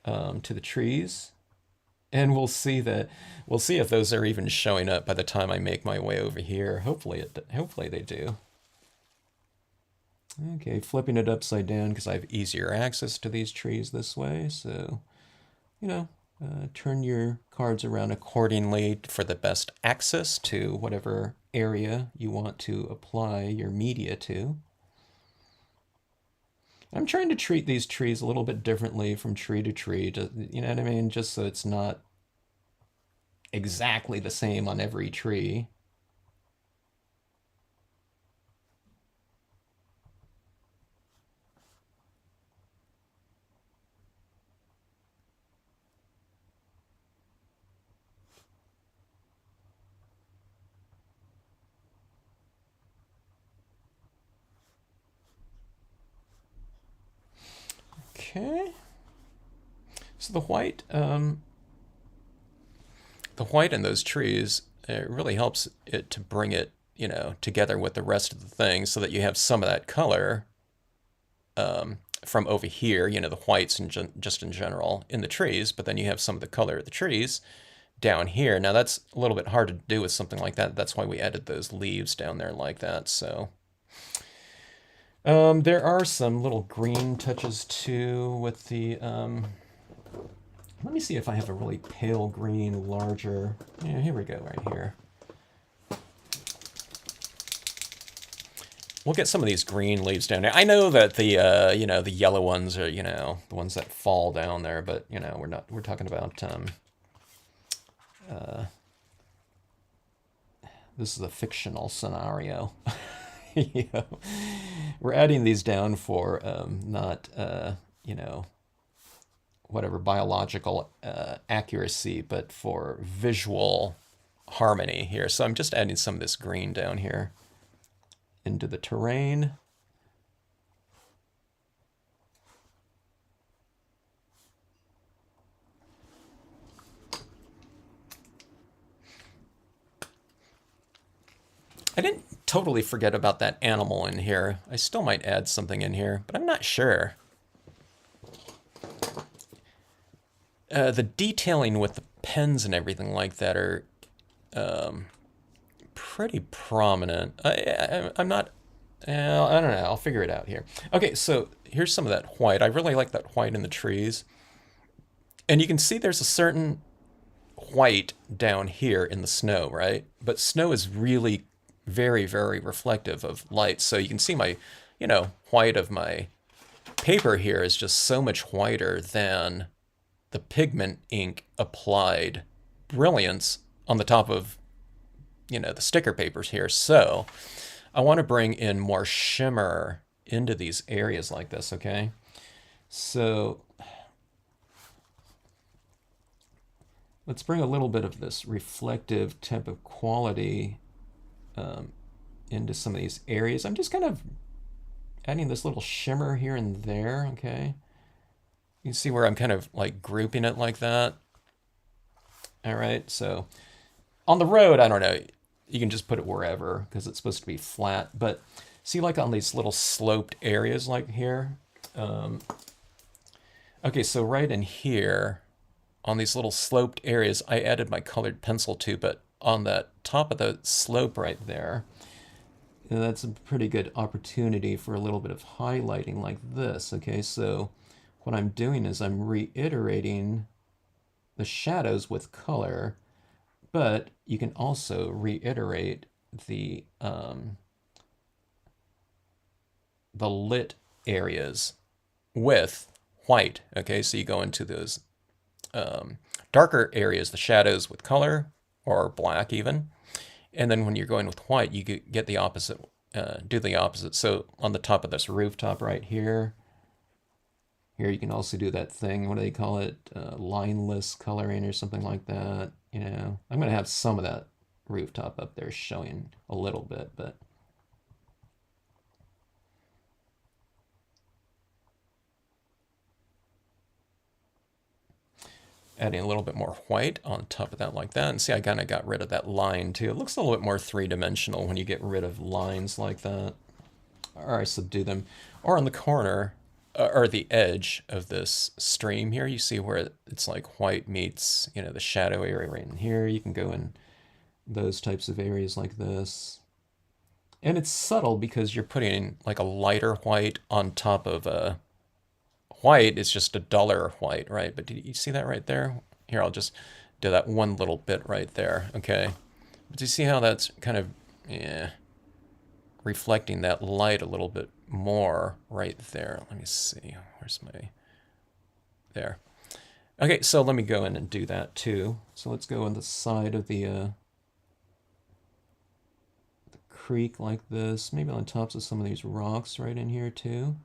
to the trees. And we'll see if those are even showing up by the time I make my way over here. Hopefully they do. Okay, flipping it upside down because I have easier access to these trees this way. So, you know, turn your cards around accordingly for the best access to whatever area you want to apply your media to. I'm trying to treat these trees a little bit differently from tree to tree, you know what I mean? Just so it's not exactly the same on every tree. Okay. So the white in those trees, it really helps it to bring it, you know, together with the rest of the thing so that you have some of that color from over here, you know, the whites and just in general in the trees, but then you have some of the color of the trees down here. Now that's a little bit hard to do with something like that. That's why we added those leaves down there like that. So there are some little green touches too with the let me see if I have a really pale green, larger. Yeah, here we go, right here. We'll get some of these green leaves down there. I know that the you know, the yellow ones are, you know, the ones that fall down there, but you know, we're talking about this is a fictional scenario. You know, we're adding these down for not you know, whatever biological accuracy, but for visual harmony here. So I'm just adding some of this green down here into the terrain. I didn't totally forget about that animal in here. I still might add something in here, but I'm not sure. The detailing with the pens and everything like that are pretty prominent. I'm not, I don't know, I'll figure it out here. Okay, so here's some of that white. I really like that white in the trees. And you can see there's a certain white down here in the snow, right? But snow is really very, very reflective of light. So you can see my, you know, white of my paper here is just so much whiter than the pigment ink applied brilliance on the top of, the sticker papers here. So I want to bring in more shimmer into these areas like this, okay? So let's bring a little bit of this reflective type of quality into some of these areas. I'm just kind of adding this little shimmer here and there, okay? You see where I'm kind of like grouping it like that? All right, so on the road, I don't know, you can just put it wherever because it's supposed to be flat, but see like on these little sloped areas like here? Okay, so right in here, on these little sloped areas, I added my colored pencil too, but on the top of the slope right there, that's a pretty good opportunity for a little bit of highlighting like this, okay? So what I'm doing is I'm reiterating the shadows with color, but you can also reiterate the lit areas with white, okay? So you go into those darker areas, the shadows with color, or black even. And then when you're going with white, you get the opposite, do the opposite. So on the top of this rooftop right here, you can also do that thing, what do they call it? Lineless coloring or something like that. I'm going to have some of that rooftop up there showing a little bit, but adding a little bit more white on top of that like that. And see, I kind of got rid of that line too. It looks a little bit more three-dimensional when you get rid of lines like that. Or I subdue them. Or on the corner, or the edge of this stream here, you see where it's like white meets, the shadow area right in here. You can go in those types of areas like this. And it's subtle because you're putting like a lighter white on top of a white. It's just a duller white, right? But did you see that right there? Here, I'll just do that one little bit right there, okay? But do you see how that's kind of, reflecting that light a little bit more right there? Let me see, where's my, there. Okay, so let me go in and do that too. So let's go on the side of the creek like this, maybe on tops of some of these rocks right in here too.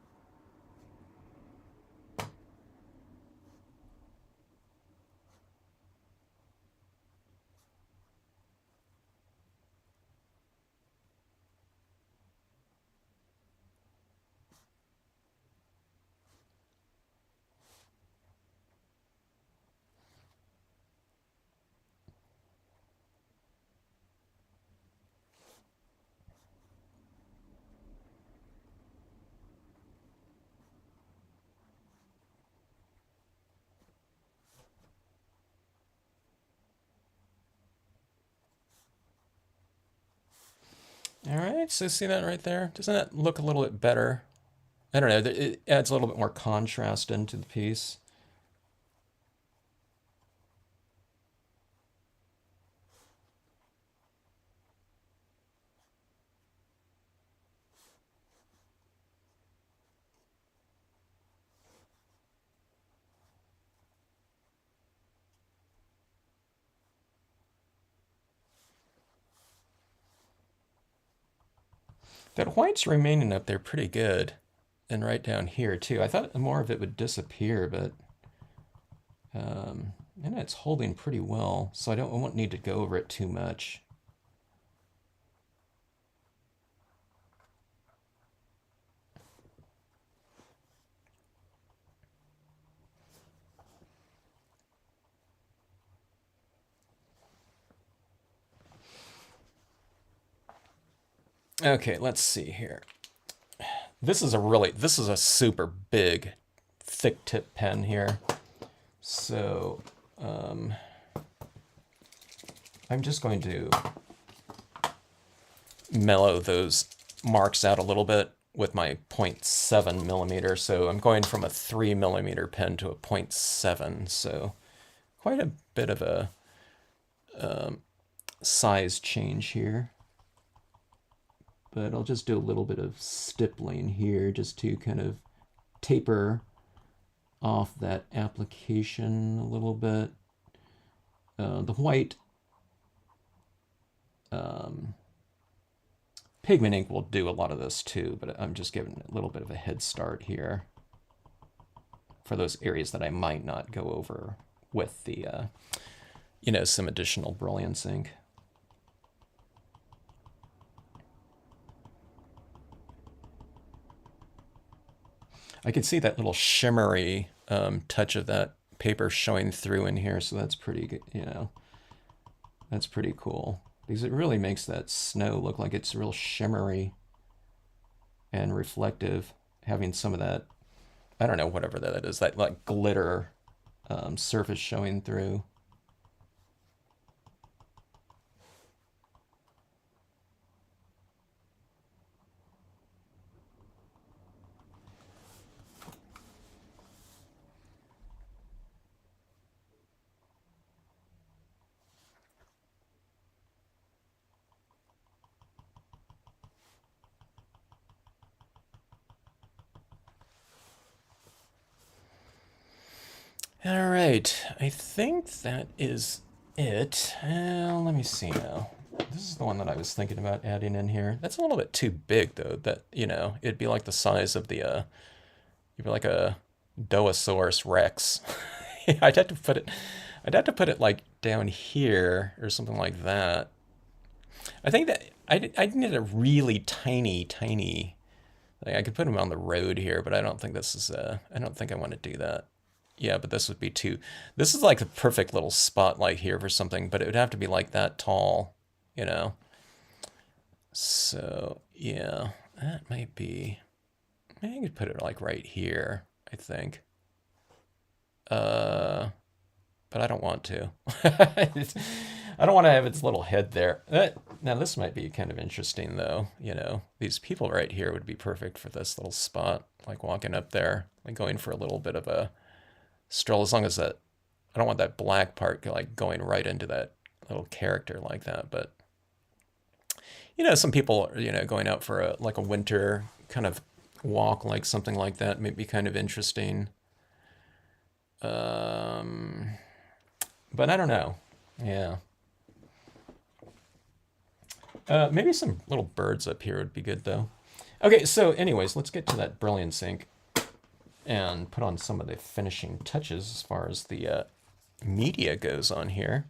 All right, so see that right there? Doesn't that look a little bit better? I don't know, it adds a little bit more contrast into the piece. That white's remaining up there pretty good. And right down here too. I thought more of it would disappear, but and it's holding pretty well. So I won't need to go over it too much. Okay, let's see here. This is a super big, thick tip pen here. So I'm just going to mellow those marks out a little bit with my 0.7 millimeter. So I'm going from a 3 millimeter pen to a 0.7. So quite a bit of a size change here. But I'll just do a little bit of stippling here just to kind of taper off that application a little bit. The white pigment ink will do a lot of this too, but I'm just giving a little bit of a head start here for those areas that I might not go over with the, some additional brilliance ink. I can see that little shimmery touch of that paper showing through in here, so that's pretty good, that's pretty cool. Because it really makes that snow look like it's real shimmery and reflective, having some of that, I don't know, whatever that is, that like glitter surface showing through. All right, I think that is it. Let me see now. This is the one that I was thinking about adding in here. That's a little bit too big, though. That, it'd be like the size of the, you'd be like a Doasaurus Rex. I'd have to put it like down here or something like that. I think that I need a really tiny. Like I could put him on the road here, but I don't think this is. I don't think I want to do that. Yeah, but this would be too. This is like the perfect little spotlight here for something, but it would have to be like that tall, you know. So yeah, that might be. Maybe I could put it like right here, I think. But I don't want to. I don't want to have its little head there. Now this might be kind of interesting though. These people right here would be perfect for this little spot, like walking up there, like going for a little bit of a stroll. As long as that, I don't want that black part like going right into that little character like that. But some people, going out for a like a winter kind of walk, like something like that, may be kind of interesting. But I don't know. Yeah. Maybe some little birds up here would be good, though. Okay, so anyways, let's get to that brilliance ink and put on some of the finishing touches as far as the media goes on here.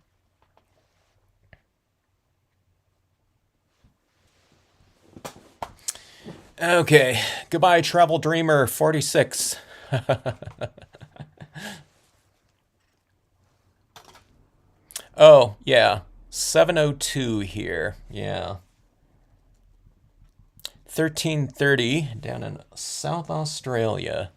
Okay, goodbye, Travel Dreamer 46. Oh, yeah. 7:02 here. Yeah. 13:30 down in South Australia.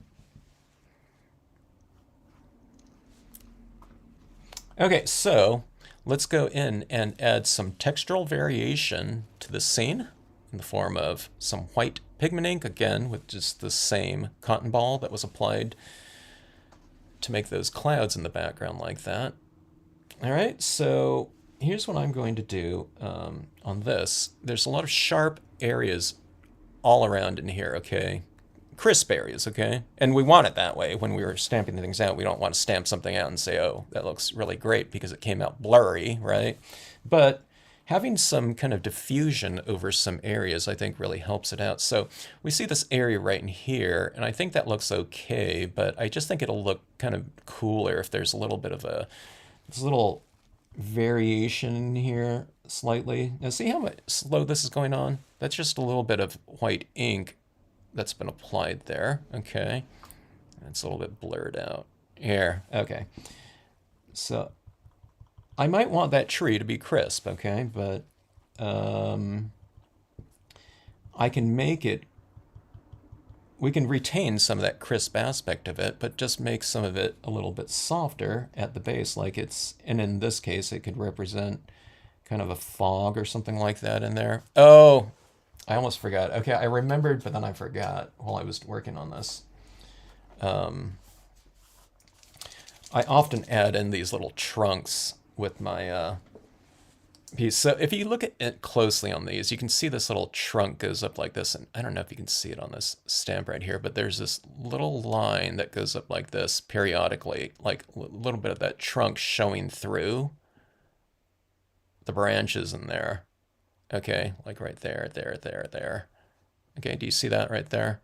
Okay, so let's go in and add some textural variation to the scene in the form of some white pigment ink, again, with just the same cotton ball that was applied to make those clouds in the background like that. All right, so here's what I'm going to do on this. There's a lot of sharp areas all around in here, okay? Crisp areas, okay? And we want it that way when we were stamping things out. We don't want to stamp something out and say, oh, that looks really great because it came out blurry, right? But having some kind of diffusion over some areas, I think, really helps it out. So we see this area right in here, and I think that looks okay, but I just think it'll look kind of cooler if there's a little bit of this little variation in here slightly. Now see how slow this is going on? That's just a little bit of white ink that's been applied there. Okay. It's a little bit blurred out. Here. Okay. So I might want that tree to be crisp, okay? But I can make it, we can retain some of that crisp aspect of it, but just make some of it a little bit softer at the base, like it's, and in this case, it could represent kind of a fog or something like that in there. Oh, I almost forgot. Okay, I remembered, but then I forgot while I was working on this. I often add in these little trunks with my piece. So if you look at it closely on these, you can see this little trunk goes up like this. And I don't know if you can see it on this stamp right here, but there's this little line that goes up like this periodically, like a little bit of that trunk showing through the branches in there. Okay, like right there, there. Okay, do you see that right there?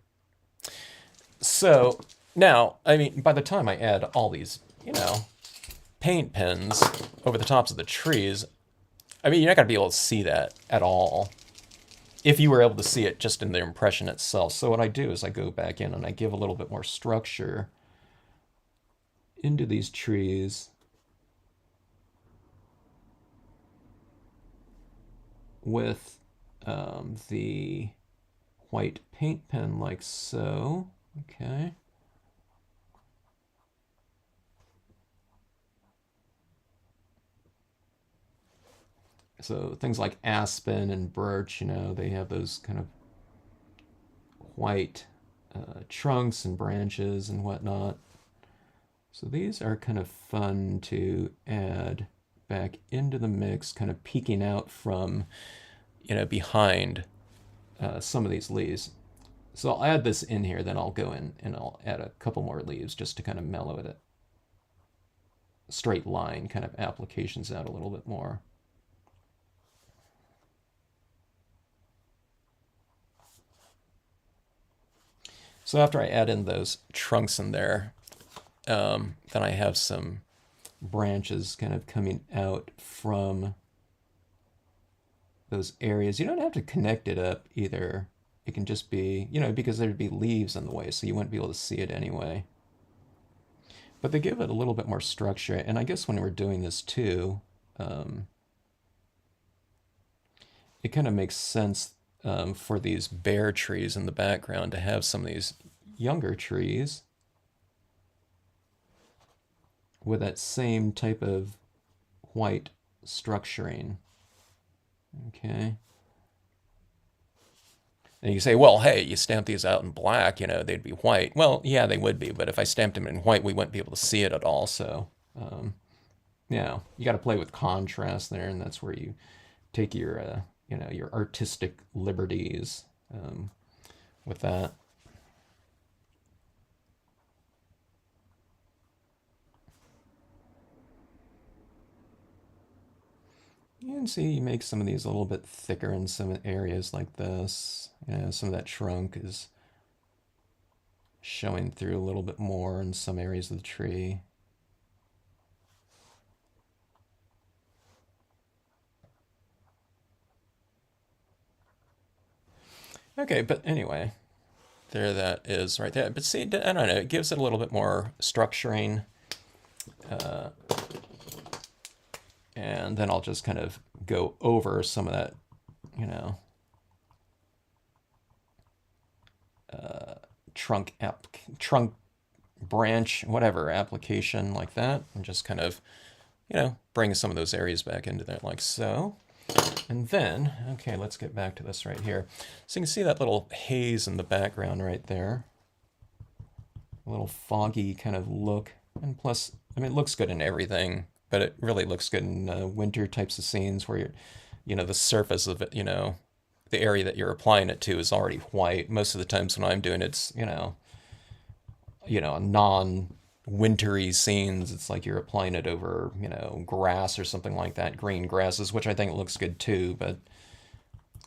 So now, I mean, by the time I add all these, paint pens over the tops of the trees, I mean, you're not going to be able to see that at all if you were able to see it just in the impression itself. So what I do is I go back in and I give a little bit more structure into these trees with the white paint pen like so. Okay. So things like aspen and birch, they have those kind of white trunks and branches and whatnot. So these are kind of fun to add back into the mix, kind of peeking out from, behind some of these leaves. So I'll add this in here, then I'll go in and I'll add a couple more leaves just to kind of mellow it. Straight line kind of applications out a little bit more. So after I add in those trunks in there, then I have some branches kind of coming out from those areas. You don't have to connect it up either. It can just be, because there'd be leaves in the way, so you wouldn't be able to see it anyway. But they give it a little bit more structure, and I guess when we're doing this too, it kind of makes sense for these bare trees in the background to have some of these younger trees with that same type of white structuring. Okay. And you say, well, hey, you stamp these out in black, they'd be white. Well, yeah, they would be, but if I stamped them in white, we wouldn't be able to see it at all. So, you got to play with contrast there, and that's where you take your, your artistic liberties with that. You can see you make some of these a little bit thicker in some areas like this. Some of that trunk is showing through a little bit more in some areas of the tree. Okay, but anyway, there that is right there. But see, I don't know, it gives it a little bit more structuring. And then I'll just kind of go over some of that, trunk branch, whatever application like that, and just kind of, bring some of those areas back into there like so. And then, okay, let's get back to this right here. So you can see that little haze in the background right there. A little foggy kind of look. And plus, I mean, it looks good in everything, but it really looks good in winter types of scenes where you're, the surface of it, the area that you're applying it to is already white. Most of the times when I'm doing it, it's, non-wintry scenes. It's like you're applying it over, grass or something like that, green grasses, which I think looks good too, but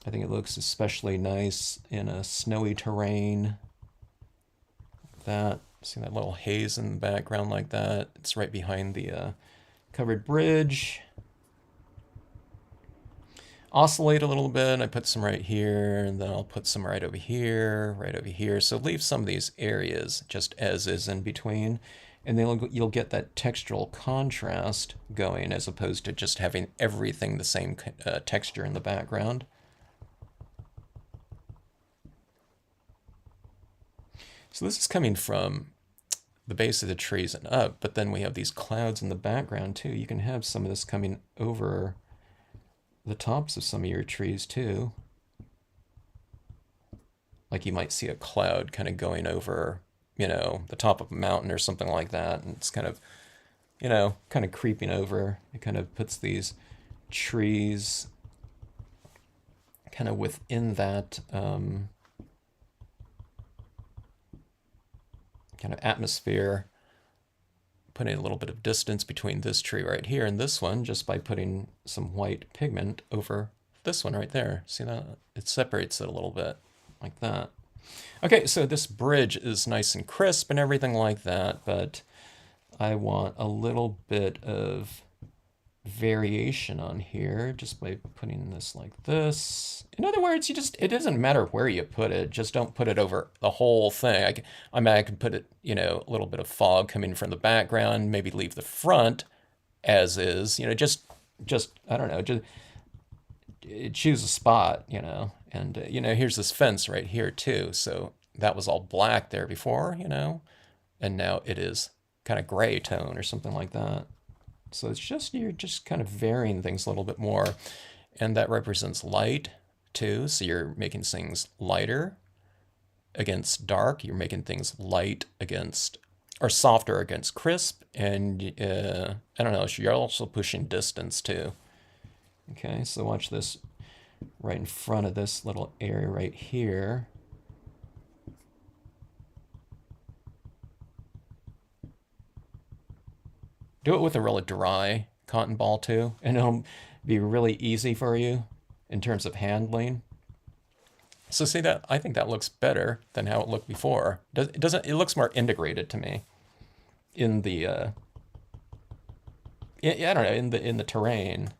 I think it looks especially nice in a snowy terrain. That, see that little haze in the background like that? It's right behind the covered bridge. Oscillate a little bit. I put some right here, and then I'll put some right over here, right over here. So leave some of these areas just as is in between, and then you'll get that textural contrast going as opposed to just having everything the same texture in the background. So this is coming from the base of the trees and up, but then we have these clouds in the background too. You can have some of this coming over the tops of some of your trees too. Like you might see a cloud kind of going over, the top of a mountain or something like that, and it's kind of, kind of creeping over. It kind of puts these trees kind of within that kind of atmosphere, putting a little bit of distance between this tree right here and this one just by putting some white pigment over this one right there. See that? It separates it a little bit like that. Okay, so this bridge is nice and crisp and everything like that, but I want a little bit of variation on here just by putting this like this. In other words, it doesn't matter where you put it, just don't put it over the whole thing. I could put it, a little bit of fog coming from the background, maybe leave the front as is, just I don't know, just choose a spot, and here's this fence right here too. So that was all black there before, and now it is kind of gray tone or something like that. So you're just kind of varying things a little bit more. And that represents light too. So you're making things lighter against dark. You're making things light against, or softer against crisp. And I don't know, so you're also pushing distance too. Okay, so watch this right in front of this little area right here. Do it with a really dry cotton ball too, and it'll be really easy for you in terms of handling. So see that? I think that looks better than how it looked before. It doesn't. It looks more integrated to me in the I don't know, in the terrain.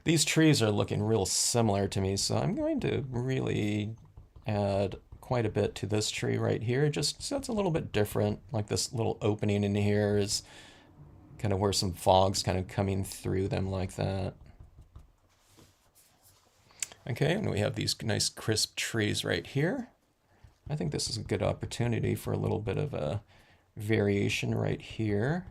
These trees are looking real similar to me, so I'm going to really add quite a bit to this tree right here, just so it's a little bit different. Like this little opening in here is kind of where some fog's kind of coming through them like that. Okay, and we have these nice crisp trees right here. I think this is a good opportunity for a little bit of a variation right here.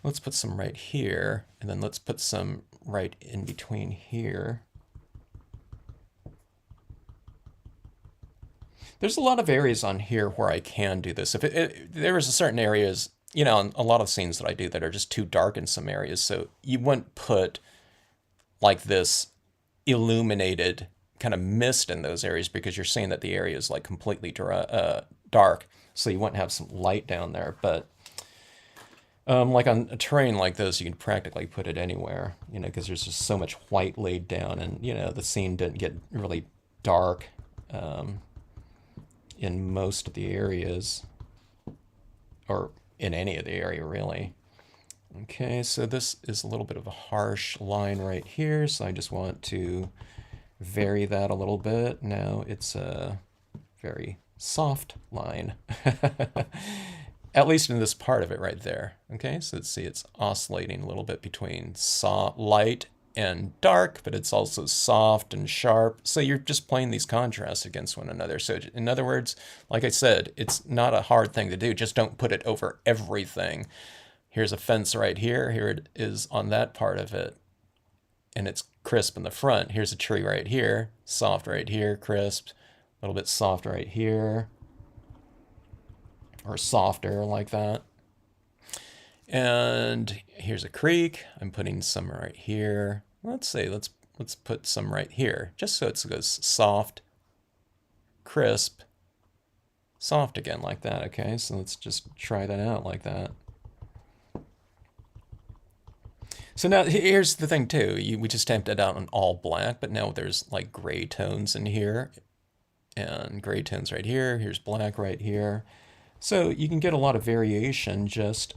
Let's put some right here, and then let's put some right in between here. There's a lot of areas on here where I can do this. If there is a certain areas, a lot of scenes that I do that are just too dark in some areas, so you wouldn't put like this illuminated kind of mist in those areas because you're seeing that the area is like completely dark, so you wouldn't have some light down there. But like on a terrain like this, you can practically put it anywhere, because there's just so much white laid down, and the scene didn't get really dark in most of the areas, or in any of the area really. Okay, so this is a little bit of a harsh line right here, so I just want to vary that a little bit. Now it's a very soft line. At least in this part of it right there. Okay, so let's see, it's oscillating a little bit between light and dark, but it's also soft and sharp. So you're just playing these contrasts against one another. So in other words, like I said, it's not a hard thing to do. Just don't put it over everything. Here's a fence right here. Here it is on that part of it. And it's crisp in the front. Here's a tree right here. Soft right here, crisp. A little bit soft right here. Or softer like that. And here's a creek. I'm putting some right here. Let's put some right here, just so it goes soft, crisp, soft again like that. Okay, so let's just try that out like that. So now here's the thing too. We just stamped it out on all black, but now there's like gray tones in here, and gray tones right here. Here's black right here. So you can get a lot of variation just,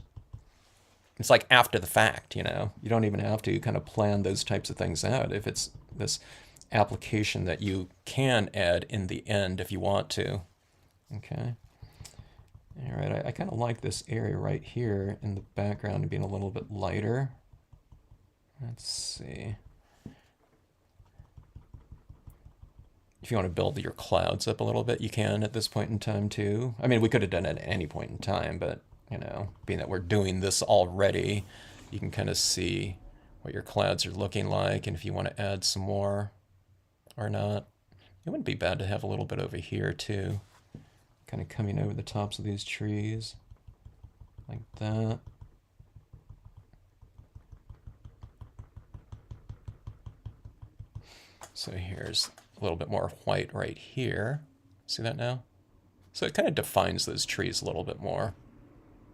it's like after the fact, You don't even have to kind of plan those types of things out if it's this application that you can add in the end if you want to. Okay. All right, I kind of like this area right here in the background being a little bit lighter. Let's see. If you want to build your clouds up a little bit, you can at this point in time too. I mean, we could have done it at any point in time, but you know, being that we're doing this already, you can kind of see what your clouds are looking like and if you want to add some more or not. It wouldn't be bad to have a little bit over here too, kind of coming over the tops of these trees like that. So here's a little bit more white right here. See that now? So it kind of defines those trees a little bit more,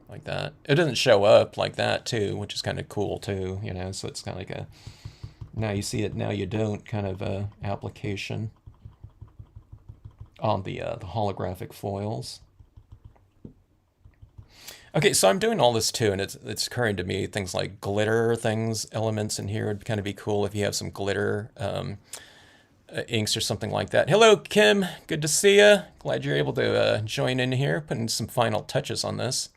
like that. It doesn't show up like that too, which is kind of cool too, you know, so it's kind of like a, now you see it, now you don't kind of application on the holographic foils. Okay, so I'm doing all this too, and it's occurring to me, things like glitter things, elements in here would kind of be cool if you have some glitter inks or something like that. Hello, Kim. Good to see you. Glad you're able to join in here, putting some final touches on this.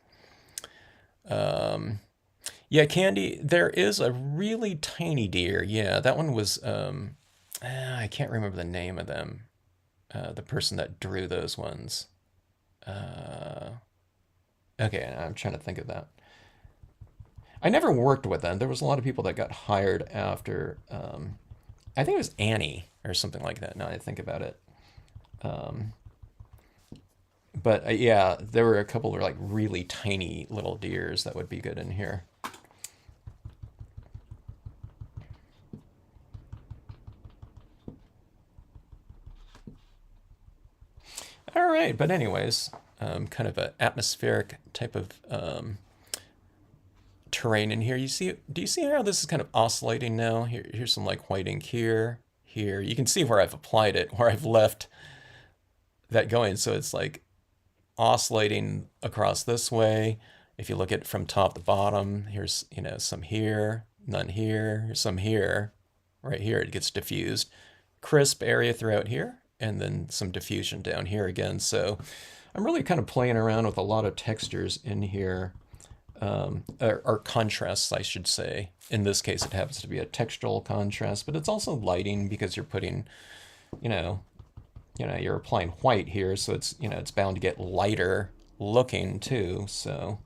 Yeah, Candy, there is a really tiny deer. Yeah, that one was, I can't remember the name of them. The person that drew those ones. Okay, I'm trying to think of that. I never worked with them. There was a lot of people that got hired after, I think it was Annie or something like that, now I think about it. But yeah, there were a couple of like really tiny little deers that would be good in here. All right, but anyways, kind of an atmospheric type of terrain in here. You see, do you see how this is kind of oscillating now? Here's some like white ink here, here. You can see where I've applied it, where I've left that going. So it's like oscillating across this way. If you look at it from top to bottom, here's, you know, some here, none here, here's some here. Right here, it gets diffused. Crisp area throughout here, and then some diffusion down here again. So I'm really kind of playing around with a lot of textures in here, or contrasts, I should say. In this case, it happens to be a textural contrast, but it's also lighting because you're putting, you know, you're applying white here, so it's, you know, it's bound to get lighter looking too. So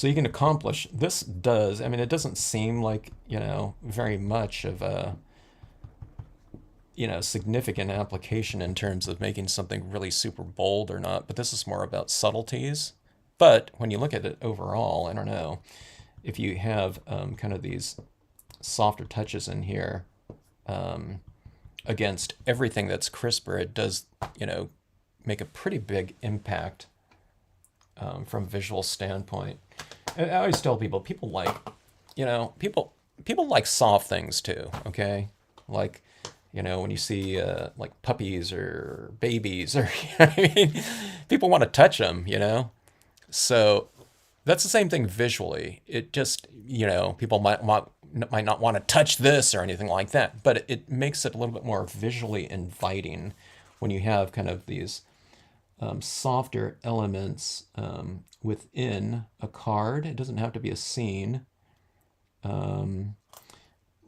you can accomplish, this does, I mean, it doesn't seem like, you know, very much of a, you know, significant application in terms of making something really super bold or not, but this is more about subtleties. But when you look at it overall, I don't know, if you have kind of these softer touches in here against everything that's crisper, it does, you know, make a pretty big impact from a visual standpoint. And I always tell people, people like, you know, people like soft things too, okay? Like, you know, when you see like puppies or babies or, you know what I mean? People want to touch them, you know? So that's the same thing visually. It just, you know, people might not want to touch this or anything like that, but it makes it a little bit more visually inviting when you have kind of these softer elements within a card. It doesn't have to be a scene.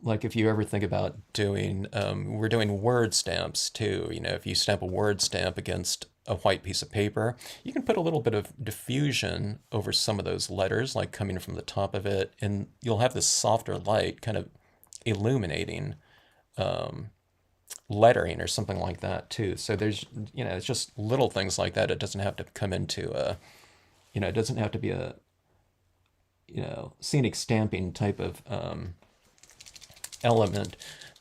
Like if you ever think about doing, we're doing word stamps too. You know, if you stamp a word stamp against a white piece of paper, you can put a little bit of diffusion over some of those letters, like coming from the top of it, and you'll have this softer light kind of illuminating lettering or something like that too. So there's, you know, it's just little things like that. It doesn't have to come into a, you know, it doesn't have to be a, you know, scenic stamping type of element.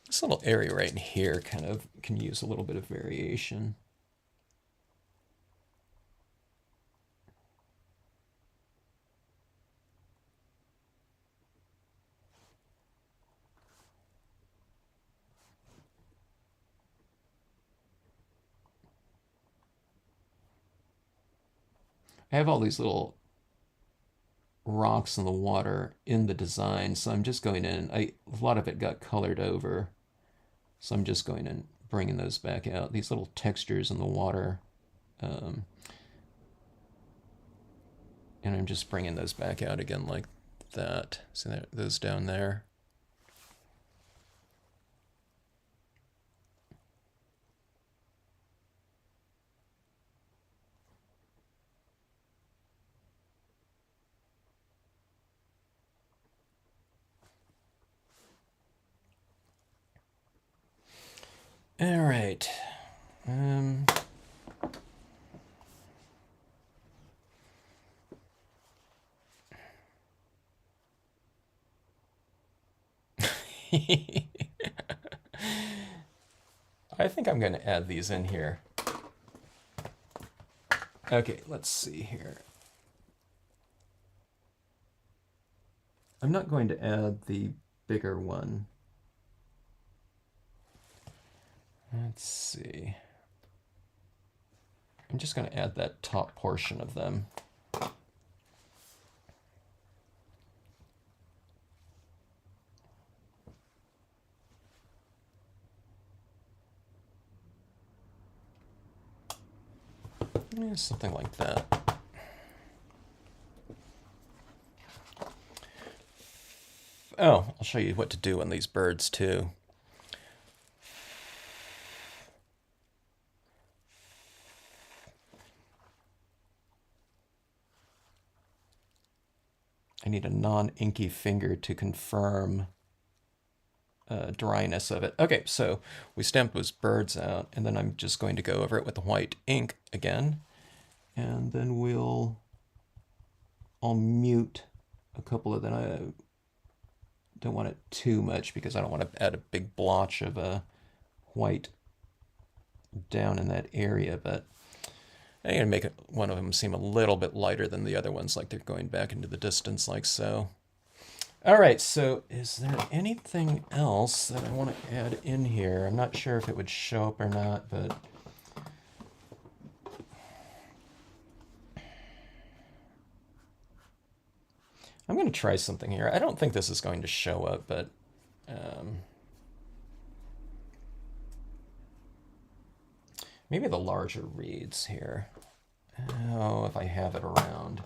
This little area right in here kind of can use a little bit of variation. I have all these little rocks in the water in the design, so I'm just going in. A lot of it got colored over, so I'm just going and bringing those back out. These little textures in the water, and I'm just bringing those back out again like that. See those down there. All right. I think I'm going to add these in here. Okay, let's see here. I'm not going to add the bigger one. Let's see. I'm just going to add that top portion of them. Yeah, something like that. Oh, I'll show you what to do on these birds too. I need a non-inky finger to confirm dryness of it. Okay, so we stamped those birds out, and then I'm just going to go over it with the white ink again, and then I'll mute a couple of them. I don't want it too much because I don't want to add a big blotch of white down in that area, but I'm going to make one of them seem a little bit lighter than the other ones, like they're going back into the distance like so. All right, so is there anything else that I want to add in here? I'm not sure if it would show up or not, but I'm going to try something here. I don't think this is going to show up, but maybe the larger reeds here. Oh, if I have it around.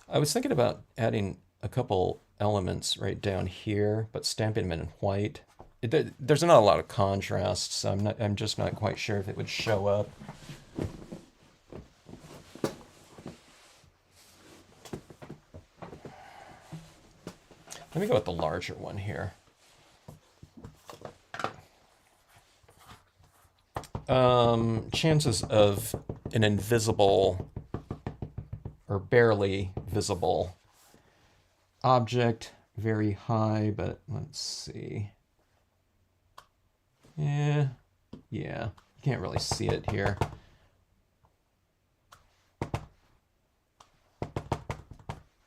I was thinking about adding a couple elements right down here, but stamping them in white. There's not a lot of contrast, so I'm just not quite sure if it would show up. Let me go with the larger one here. Chances of an invisible or barely visible object, very high, but let's see. Yeah, you can't really see it here.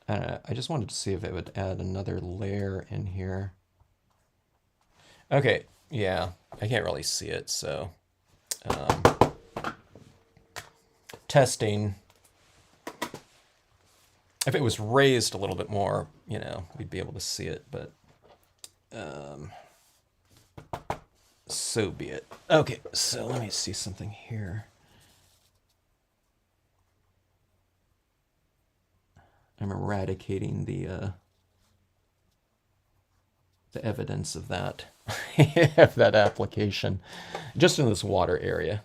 I just wanted to see if it would add another layer in here. Okay, yeah, I can't really see it, so testing. If it was raised a little bit more, we'd be able to see it, but so be it. Okay, so let me see something here. I'm eradicating the evidence of that, of that application, just in this water area.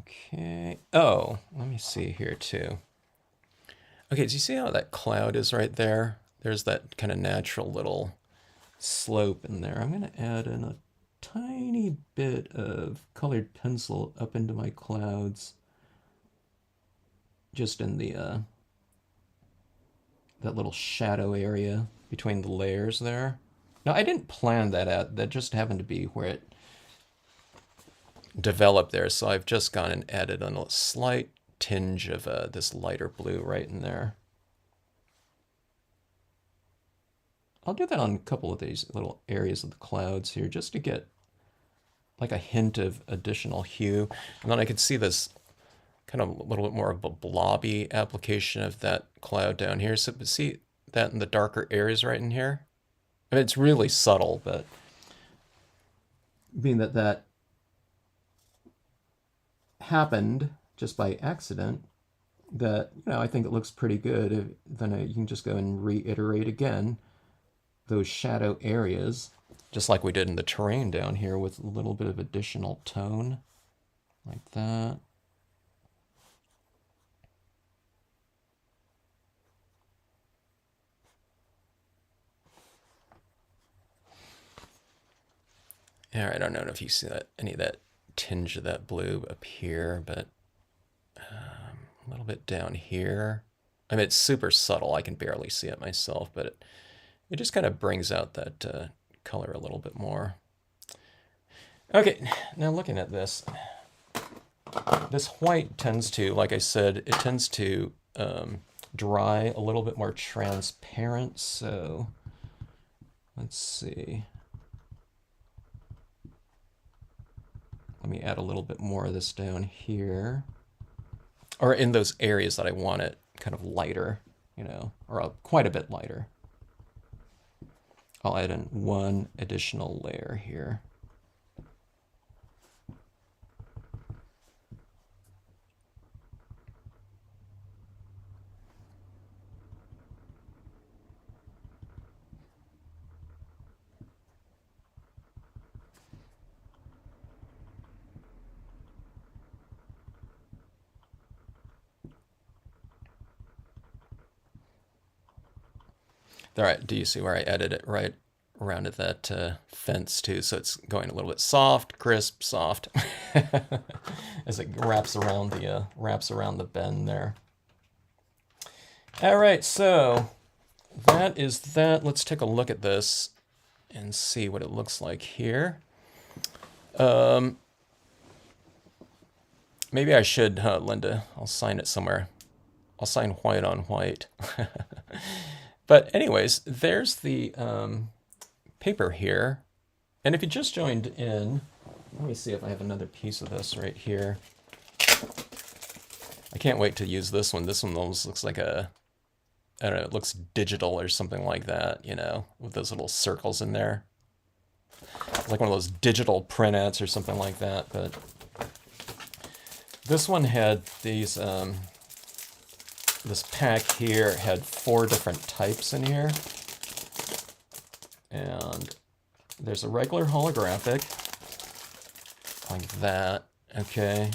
Okay. Oh, let me see here too. Okay, do you see how that cloud is right there? There's that kind of natural little slope in there. I'm going to add in a tiny bit of colored pencil up into my clouds, just in the that little shadow area between the layers there. Now, I didn't plan that out. That just happened to be where it developed there, so I've just gone and added a slight tinge of this lighter blue right in there. I'll do that on a couple of these little areas of the clouds here, just to get like a hint of additional hue. And then I can see this kind of a little bit more of a blobby application of that cloud down here. So see that in the darker areas right in here? I mean, it's really subtle, but being that happened just by accident, that, I think it looks pretty good. Then you can just go and reiterate again those shadow areas, just like we did in the terrain down here, with a little bit of additional tone, like that. All right, I don't know if you see that any of that tinge of that blue up here, but a little bit down here. I mean, it's super subtle. I can barely see it myself, but it just kind of brings out that color a little bit more. Okay, now looking at this white tends to, like I said, it tends to dry a little bit more transparent. So let's see. Let me add a little bit more of this down here, or in those areas that I want it kind of lighter, you know, or quite a bit lighter. I'll add in one additional layer here. All right, do you see where I added it right around at that fence too? So it's going a little bit soft, crisp, soft, as it wraps around the bend there. All right, so that is that. Let's take a look at this and see what it looks like here. Maybe I should, Linda. I'll sign it somewhere. I'll sign white on white. But anyways, there's the paper here. And if you just joined in, let me see if I have another piece of this right here. I can't wait to use this one. This one almost looks like a, I don't know, it looks digital or something like that, you know, with those little circles in there. Like one of those digital printouts or something like that. But this one had these, this pack here had 4 different types in here. And there's a regular holographic, like that, okay.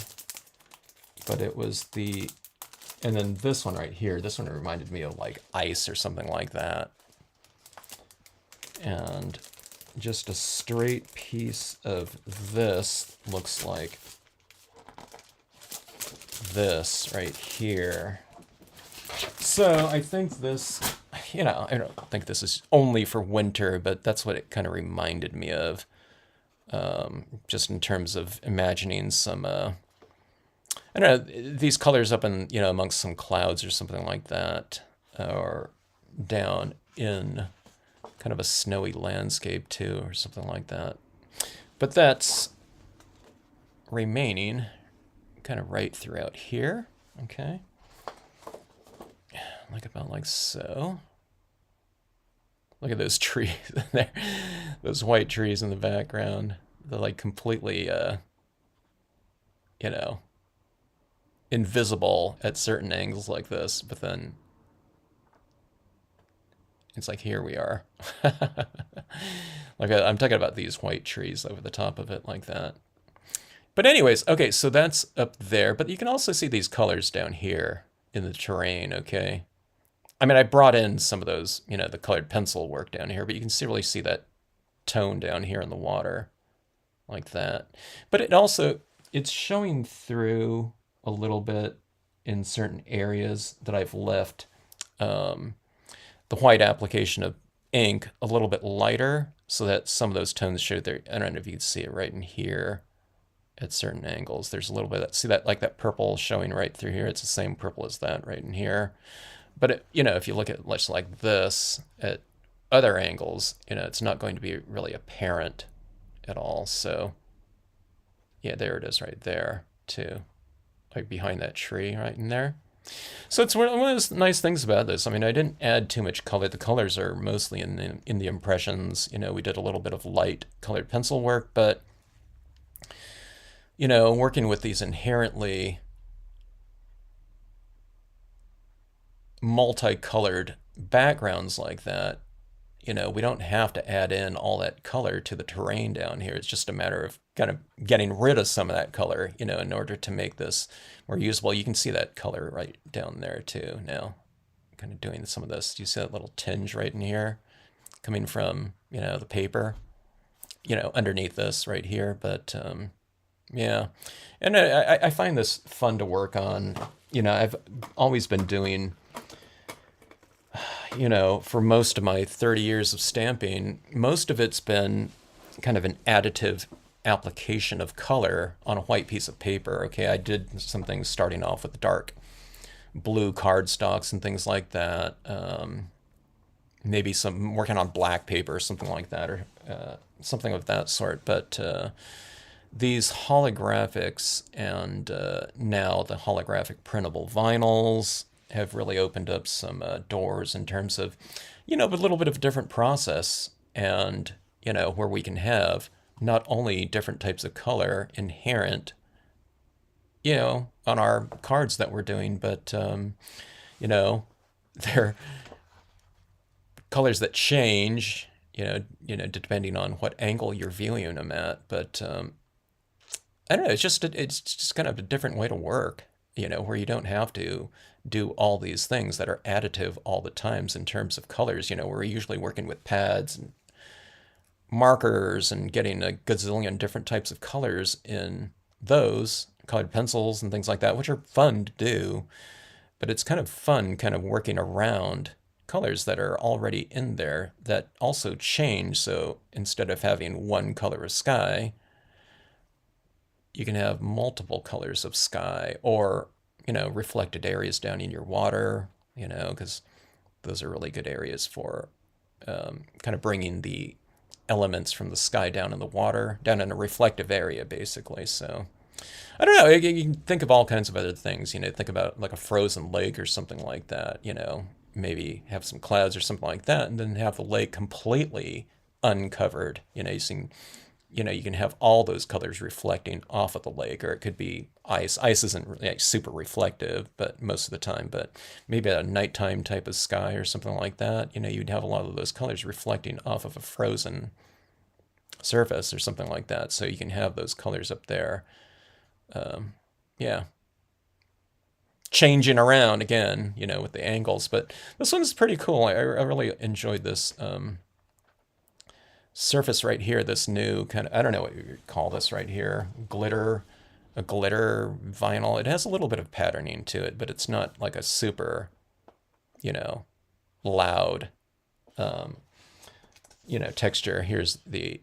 But it was the, and then this one right here, this one reminded me of like ice or something like that. And just a straight piece of this looks like this right here. So I think this, you know, I don't think this is only for winter, but that's what it kind of reminded me of. Just in terms of imagining some, I don't know, these colors up in, you know, amongst some clouds or something like that, or down in kind of a snowy landscape too, or something like that. But that's remaining kind of right throughout here, okay? Like about like so. Look at those trees in there. Those white trees in the background. They're like completely, you know, invisible at certain angles like this, but then it's like, here we are. Like I'm talking about these white trees over the top of it like that. But anyways, okay, so that's up there, but you can also see these colors down here in the terrain, okay? I mean, I brought in some of those, you know, the colored pencil work down here, but you can really see that tone down here in the water like that. But it also, it's showing through a little bit in certain areas that I've left the white application of ink a little bit lighter so that some of those tones show there. I don't know if you can see it right in here at certain angles. There's a little bit of that, see that, like that purple showing right through here. It's the same purple as that right in here. But, it, you know, if you look at much like this at other angles, you know, it's not going to be really apparent at all. So, yeah, there it is right there, too. Like behind that tree right in there. So it's one of those nice things about this. I mean, I didn't add too much color. The colors are mostly in the impressions. You know, we did a little bit of light colored pencil work, but, you know, working with these inherently multicolored backgrounds like that, you know, we don't have to add in all that color to the terrain down here. It's just a matter of kind of getting rid of some of that color, you know, in order to make this more usable. You can see that color right down there too now, kind of doing some of this. Do you see that little tinge right in here coming from, you know, the paper? underneath this right here. But yeah, and I find this fun to work on. I've always been doing, for most of my 30 years of stamping, most of it's been kind of an additive application of color on a white piece of paper. Okay, I did some things starting off with dark blue cardstocks and things like that. Maybe some working on black paper or something like that, or something of that sort. But these holographics and now the holographic printable vinyls have really opened up some doors in terms of, a little bit of a different process, and, where we can have not only different types of color inherent, on our cards that we're doing, but, they're colors that change, depending on what angle you're viewing them at. But I don't know. It's just kind of a different way to work. Where you don't have to do all these things that are additive all the times in terms of colors. We're usually working with pads and markers and getting a gazillion different types of colors in those colored pencils and things like that, which are fun to do. But it's kind of fun kind of working around colors that are already in there that also change. So instead of having one color of sky, you can have multiple colors of sky, or, reflected areas down in your water, because those are really good areas for kind of bringing the elements from the sky down in the water, down in a reflective area, basically. So I don't know. You can think of all kinds of other things. Think about like a frozen lake or something like that. Maybe have some clouds or something like that, and then have the lake completely uncovered. You can have all those colors reflecting off of the lake, or it could be ice. Ice isn't really super reflective, but most of the time. But maybe a nighttime type of sky or something like that. You'd have a lot of those colors reflecting off of a frozen surface or something like that. So you can have those colors up there. Yeah, changing around again, with the angles. But this one's pretty cool. I really enjoyed this surface right here. This new kind of, I don't know what you call this right here, a glitter vinyl. It has a little bit of patterning to it, but it's not like a super, loud, texture. Here's the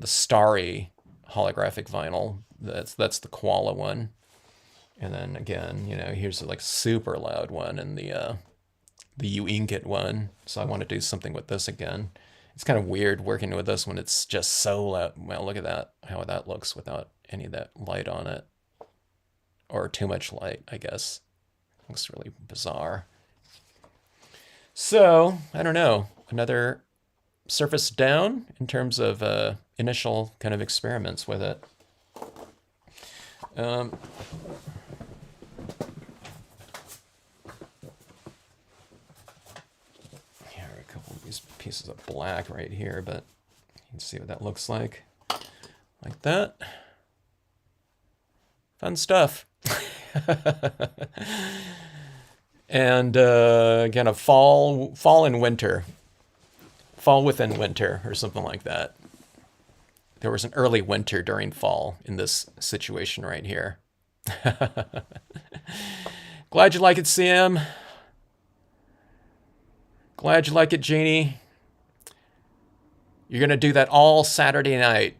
starry holographic vinyl. That's the koala one. And then again, here's like super loud one, and the Uinkit one. So I want to do something with this again. It's kind of weird working with this when it's just so loud. Well, look at that, how that looks without any of that light on it, or too much light, I guess. Looks really bizarre. So I don't know, another surface down in terms of initial kind of experiments with it. Here are a couple of these pieces of black right here, but you can see what that looks like. Like that. Fun stuff. And again, a fall and winter. Fall within winter, or something like that. There was an early winter during fall in this situation right here. Glad you like it, Sam. Glad you like it, Jeannie. You're going to do that all Saturday night.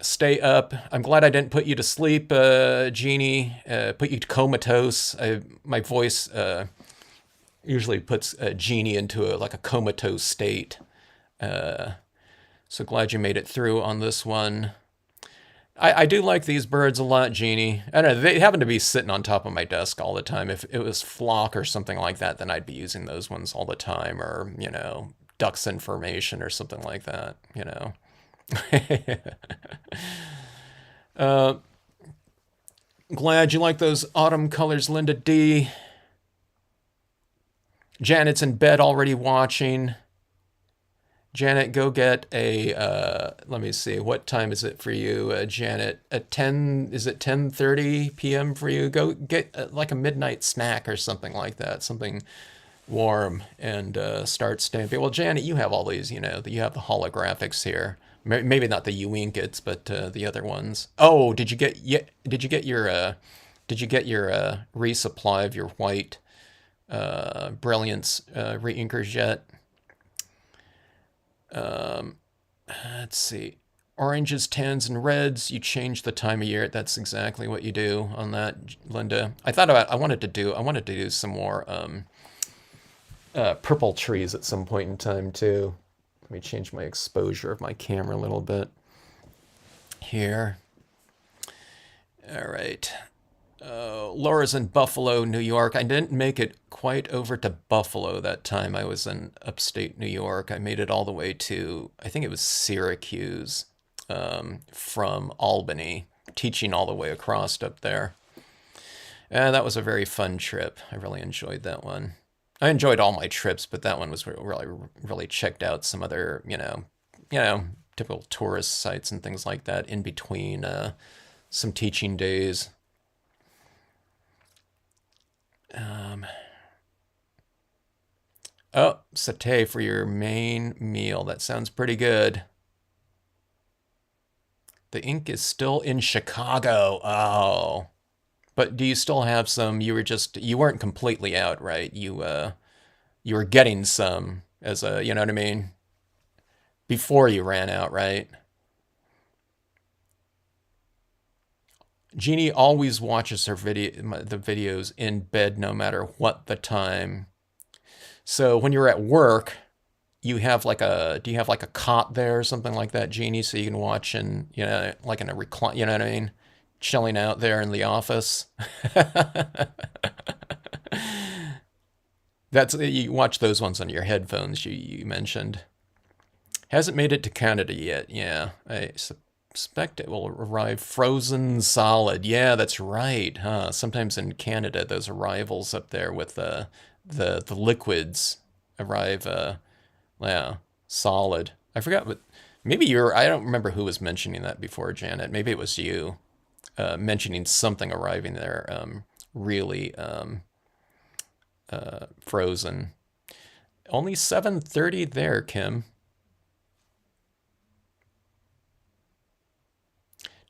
Stay up. I'm glad I didn't put you to sleep, Jeannie. Put you comatose. My voice usually puts Jeannie into like a comatose state. So glad you made it through on this one. I do like these birds a lot, Jeannie. I don't know, they happen to be sitting on top of my desk all the time. If it was flock or something like that, then I'd be using those ones all the time, or, ducks information or something like that, Glad you like those autumn colors, Linda D. Janet's in bed already watching. Janet, go get a, let me see, what time is it for you, Janet? At 10, is it 10:30 p.m. for you? Go get like a midnight snack or something like that. Something warm and start stamping. Well, Janet, you have all these, you know, you have the holographics here. Maybe not the Uinkits, but the other ones. Oh, did you get your resupply of your white Brilliance reinkers yet? Let's see. Oranges, tans, and reds. You change the time of year. That's exactly what you do on that, Linda. I wanted to do some more purple trees at some point in time too. Let me change my exposure of my camera a little bit here. All right. Laura's in Buffalo, New York. I didn't make it quite over to Buffalo that time. I was in upstate New York. I made it all the way to, I think it was Syracuse, from Albany, teaching all the way across up there. And that was a very fun trip. I really enjoyed that one. I enjoyed all my trips, but that one was really checked out some other, typical tourist sites and things like that in between some teaching days. Oh, satay for your main meal. That sounds pretty good. The ink is still in Chicago. Oh. But do you still have some? You weren't completely out, right? You were getting some as a, you know what I mean? Before you ran out, right? Jeannie always watches the videos in bed no matter what the time. So when you're at work, do you have like a cot there or something like that, Jeannie, so you can watch in, like in a recline, you know what I mean? Chilling out there in the office. You watch those ones on your headphones you mentioned. Hasn't made it to Canada yet. Yeah, I suspect it will arrive frozen solid. Yeah, that's right. Huh? Sometimes in Canada, those arrivals up there with the liquids arrive. Yeah, solid. I forgot what. Maybe you're. I don't remember who was mentioning that before, Janet. Maybe it was you mentioning something arriving there. Really frozen. Only 7:30 there, Kim.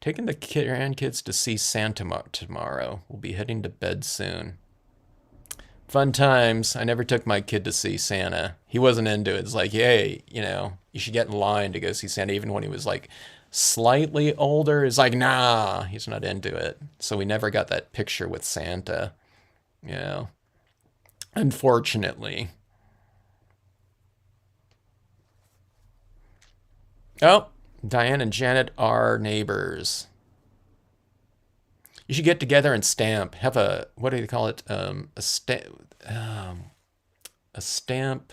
Taking the grandkids to see Santa tomorrow. We'll be heading to bed soon. Fun times. I never took my kid to see Santa. He wasn't into it. It's like, hey, you should get in line to go see Santa. Even when he was like slightly older, it's like, nah, he's not into it. So we never got that picture with Santa. Unfortunately. Oh, Diane and Janet are neighbors. You should get together and stamp. Have what do they call it? A stamp. A stamp.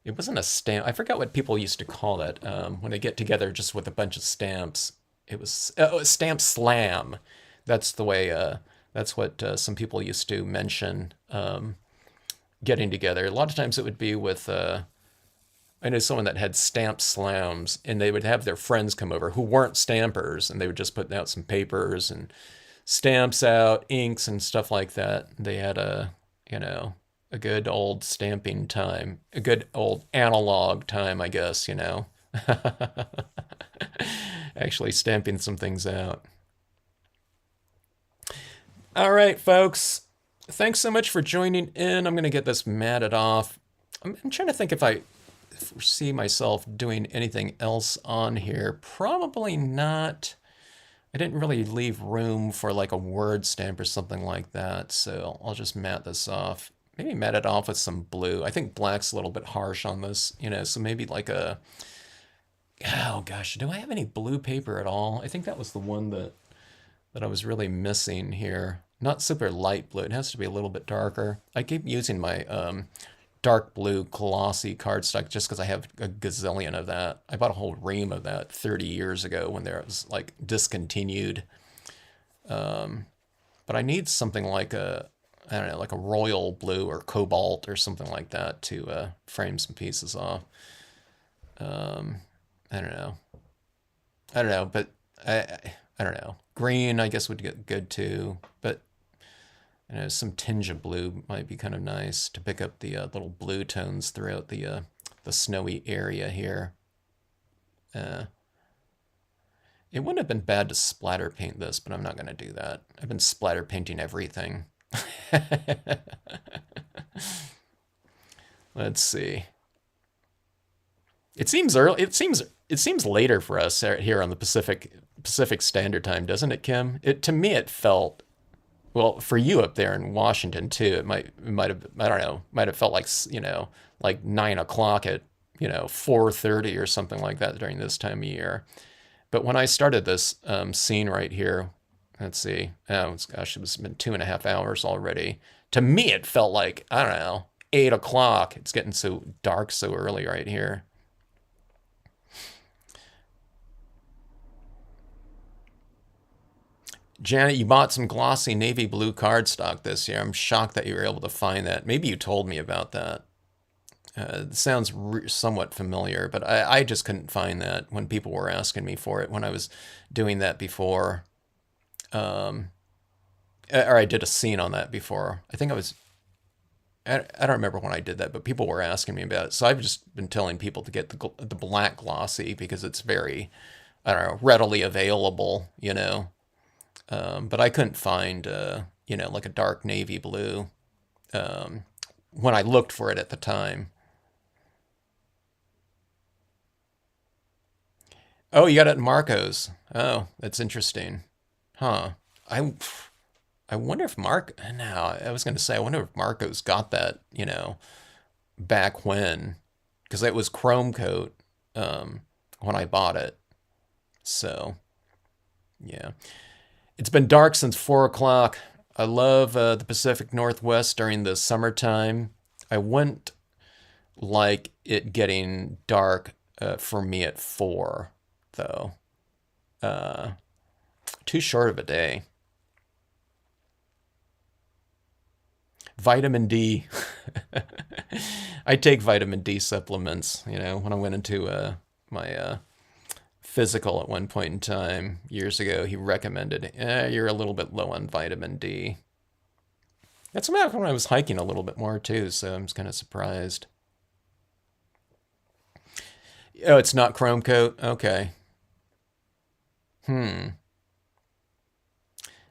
It wasn't a stamp. I forgot what people used to call that when they get together just with a bunch of stamps. It was a stamp slam. That's the way. That's what some people used to mention getting together. A lot of times it would be with. I know someone that had stamp slams, and they would have their friends come over who weren't stampers, and they would just put out some papers and stamps out, inks, and stuff like that. They had a good old stamping time, a good old analog time, I guess, Actually stamping some things out. All right, folks. Thanks so much for joining in. I'm going to get this matted off. I'm trying to think if I foresee myself doing anything else on here. Probably not. I didn't really leave room for like a word stamp or something like that, so I'll just mat this off. Maybe mat it off with some blue. I think black's a little bit harsh on this, so maybe like oh gosh, do I have any blue paper at all? I think that was the one that I was really missing here. Not super light blue. It has to be a little bit darker. I keep using my dark blue glossy cardstock just because I have a gazillion of that. I bought a whole ream of that 30 years ago when there was like discontinued. But I need something like I don't know, like a royal blue or cobalt or something like that to frame some pieces off. I don't know. But I don't know. Green, I guess, would get good too. But Some tinge of blue might be kind of nice to pick up the little blue tones throughout the snowy area here. It wouldn't have been bad to splatter paint this, but I'm not going to do that. I've been splatter painting everything. Let's see. It seems early. It seems later for us here on the Pacific Standard Time, doesn't it, Kim? To me it felt, well, for you up there in Washington too. It might have, I don't know, might have felt like, like 9 o'clock at 4:30 or something like that during this time of year. But when I started this scene right here, let's see, gosh, it's been 2.5 hours already. To me, it felt like, I don't know, 8 o'clock. It's getting so dark so early right here. Janet, you bought some glossy navy blue cardstock this year. I'm shocked that you were able to find that. Maybe you told me about that. It sounds somewhat familiar, but I just couldn't find that when people were asking me for it when I was doing that before. Or I did a scene on that before. I think I don't remember when I did that, but people were asking me about it. So I've just been telling people to get the black glossy because it's very, I don't know, readily available, But I couldn't find, like a dark navy blue when I looked for it at the time. Oh, you got it at Marco's. Oh, that's interesting. Huh. I wonder if no, I was going to say, I wonder if Marco's got that, back when, because it was Chrome Coat when I bought it. So, yeah. It's been dark since 4 o'clock. I love the Pacific Northwest during the summertime. I wouldn't like it getting dark for me at 4, though. Too short of a day. Vitamin D. I take vitamin D supplements. When I went into my physical at one point in time years ago, he recommended, you're a little bit low on vitamin D. That's about when I was hiking a little bit more too, so I'm just kind of surprised. Oh, it's not Chrome Coat? Okay.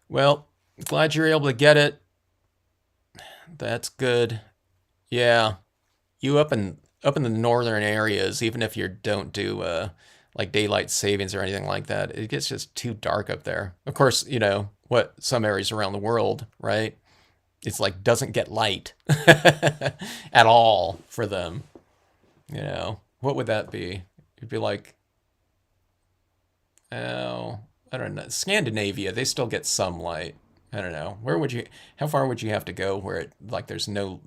Well, glad you're able to get it. That's good. Yeah. You up in the northern areas, even if you don't do like daylight savings or anything like that, it gets just too dark up there. Of course, what some areas around the world, right? It's like doesn't get light at all for them. What would that be? It'd be like, oh, I don't know. Scandinavia, they still get some light. I don't know. How far would you have to go where there's no,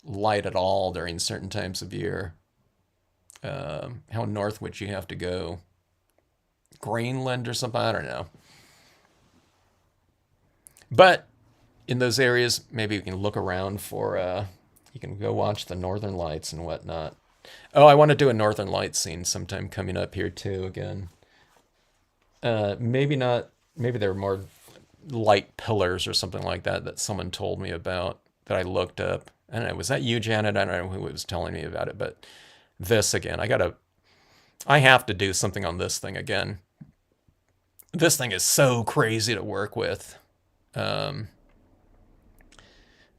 light at all during certain times of year? How north would you have to go? Greenland or something? I don't know. But in those areas, maybe you can look around for, you can go watch the northern lights and whatnot. Oh, I want to do a northern light scene sometime coming up here too again. Maybe not, maybe there are more light pillars or something like that someone told me about that I looked up. I don't know, was that you, Janet? I don't know who was telling me about it, but this again, I have to do something on this thing again. This thing is so crazy to work with.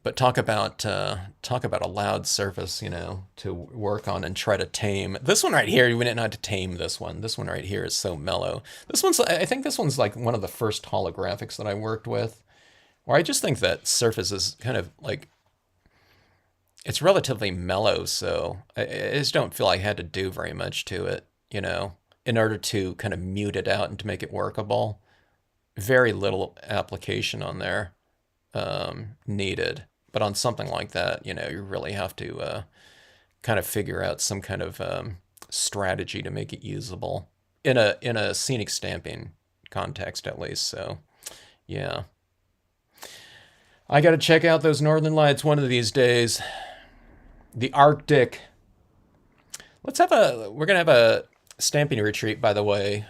But talk about a loud surface, to work on and try to tame. This one right here, we didn't know how to tame this one. This one right here is so mellow. I think this one's like one of the first holographics that I worked with, where I just think that surface is kind of like, it's relatively mellow, so I just don't feel I had to do very much to it, in order to kind of mute it out and to make it workable. Very little application on there needed. But on something like that, you really have to kind of figure out some kind of strategy to make it usable in a scenic stamping context, at least. So, yeah, I got to check out those northern lights one of these days. The Arctic. We're gonna have a stamping retreat, by the way,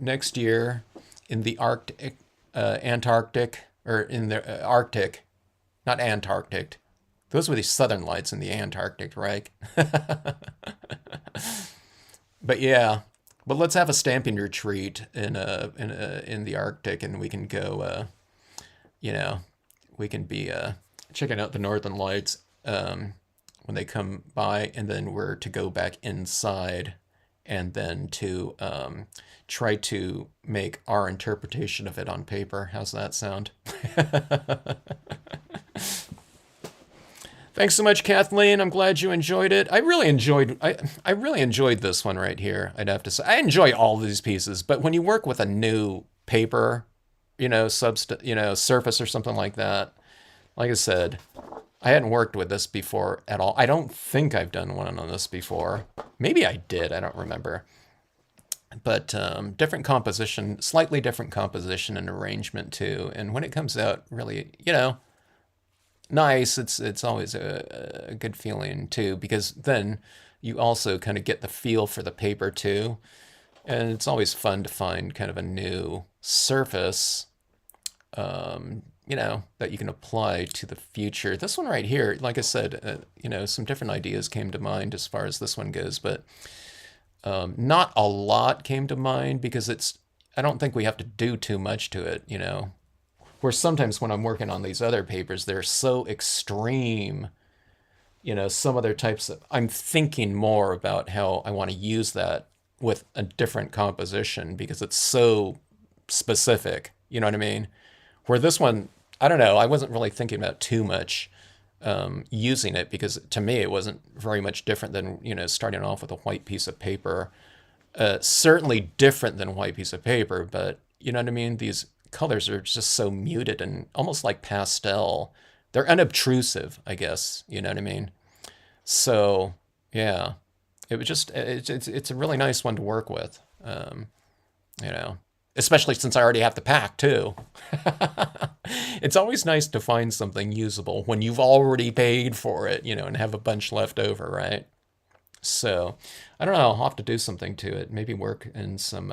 next year in the Arctic, Antarctic. or in the Arctic, not Antarctic. Those were the southern lights in the Antarctic, right? But yeah, but let's have a stamping retreat in the Arctic, and we can go. You know, we can be checking out the northern lights when they come by, and then we're to go back inside, and then to try to make our interpretation of it on paper. How's that sound? Thanks so much, Kathleen. I'm glad you enjoyed it. I really enjoyed this one right here. I'd have to say I enjoy all these pieces, but when you work with a new paper, surface or something like that, like I said, I hadn't worked with this before at all. I don't think I've done one on this before. Maybe I did. I don't remember. But different composition, slightly different composition and arrangement too. And when it comes out really, nice, it's always a good feeling too, because then you also kind of get the feel for the paper too. And it's always fun to find kind of a new surface, that you can apply to the future. This one right here, like I said, some different ideas came to mind as far as this one goes, but not a lot came to mind because I don't think we have to do too much to it, Where sometimes when I'm working on these other papers, they're so extreme, some other types of, I'm thinking more about how I want to use that with a different composition because it's so specific, you know what I mean? Where this one, I don't know, I wasn't really thinking about too much using it because to me it wasn't very much different than, starting off with a white piece of paper. Certainly different than a white piece of paper, but you know what I mean? These colors are just so muted and almost like pastel. They're unobtrusive, I guess, you know what I mean? So, yeah, it was just, it's a really nice one to work with, you know, especially since I already have the pack too. It's always nice to find something usable when you've already paid for it, and have a bunch left over, right? So, I don't know, I'll have to do something to it. Maybe work in some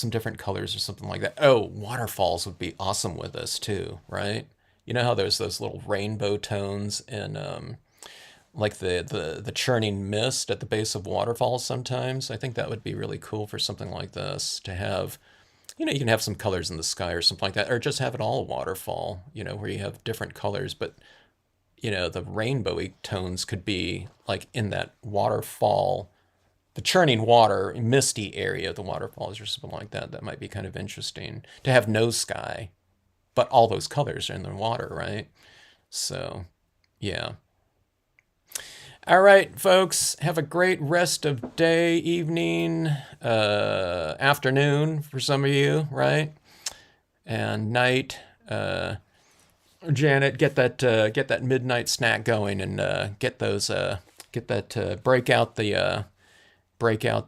different colors or something like that. Oh, waterfalls would be awesome with this too, right? You know how there's those little rainbow tones in like the churning mist at the base of waterfalls sometimes? I think that would be really cool for something like this to have, you can have some colors in the sky or something like that, or just have it all a waterfall, where you have different colors, but the rainbowy tones could be like in that waterfall, the churning water, misty area of the waterfalls or something like that. That might be kind of interesting to have no sky, but all those colors are in the water, right? So, yeah. All right, folks, have a great rest of day, evening, afternoon for some of you, right? And night. Janet, get that midnight snack going and break out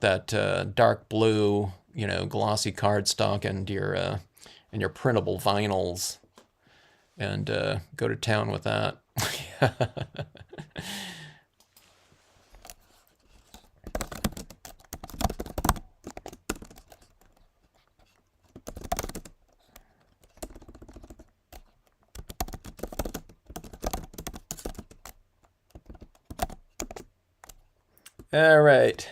that dark blue, glossy cardstock and your printable vinyls, and go to town with that. All right.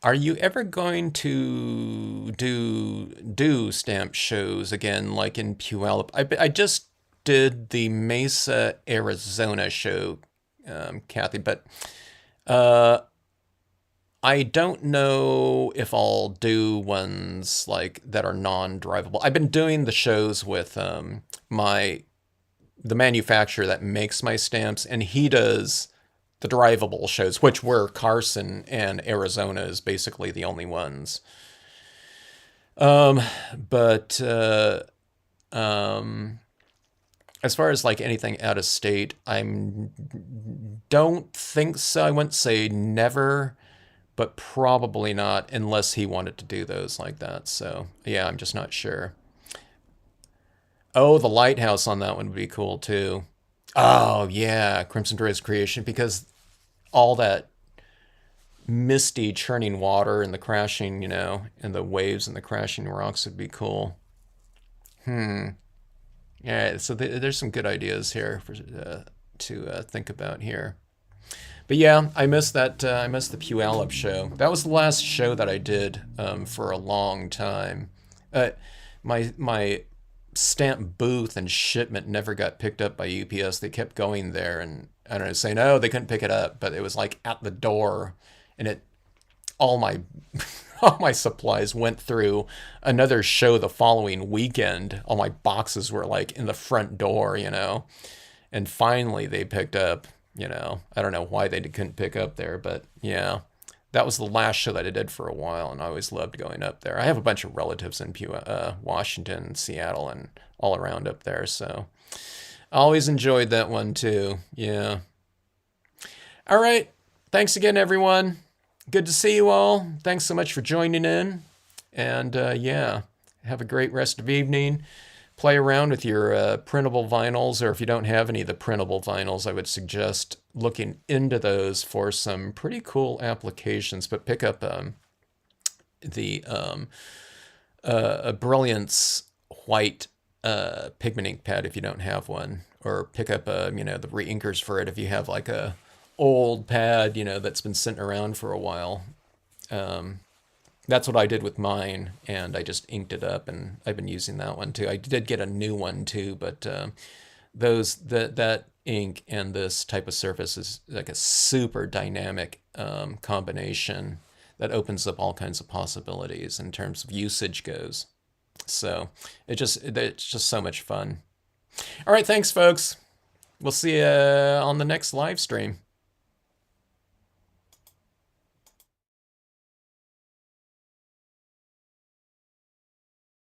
Are you ever going to do stamp shows again, like in Puyallup? I just did the Mesa, Arizona show, Kathy, but uh, I don't know if I'll do ones like that are non-drivable. I've been doing the shows with the manufacturer that makes my stamps, and he does the drivable shows, which were Carson and Arizona is basically the only ones. But as far as like anything out of state, don't think so. I wouldn't say never, but probably not unless he wanted to do those like that. So yeah, I'm just not sure. Oh, the lighthouse on that one would be cool too. Oh yeah, Crimson Droid's creation, because all that misty churning water and the crashing, and the waves and the crashing rocks would be cool. Yeah, so there's some good ideas here for, to think about here. But yeah, I missed that. I missed the Puyallup show. That was the last show that I did for a long time. Uh, my stamp booth and shipment never got picked up by UPS. They kept going there, and I don't know, saying, "Oh, they couldn't pick it up," but it was like at the door, and it all my all my supplies went through another show the following weekend. All my boxes were like in the front door, and finally they picked up. I don't know why they couldn't pick up there, but yeah, that was the last show that I did for a while, and I always loved going up there. I have a bunch of relatives in Washington, Seattle, and all around up there, so I always enjoyed that one too. Yeah. All right. Thanks again, everyone. Good to see you all. Thanks so much for joining in. And yeah, have a great rest of evening. Play around with your printable vinyls, or if you don't have any of the printable vinyls, I would suggest looking into those for some pretty cool applications. But pick up the a Brilliance white pigment ink pad if you don't have one, or pick up the reinkers for it if you have like a old pad that's been sitting around for a while. That's what I did with mine, and I just inked it up, and I've been using that one too. I did get a new one too, but that ink and this type of surface is like a super dynamic combination that opens up all kinds of possibilities in terms of usage goes. So it's just so much fun. All right, thanks, folks. We'll see you on the next live stream.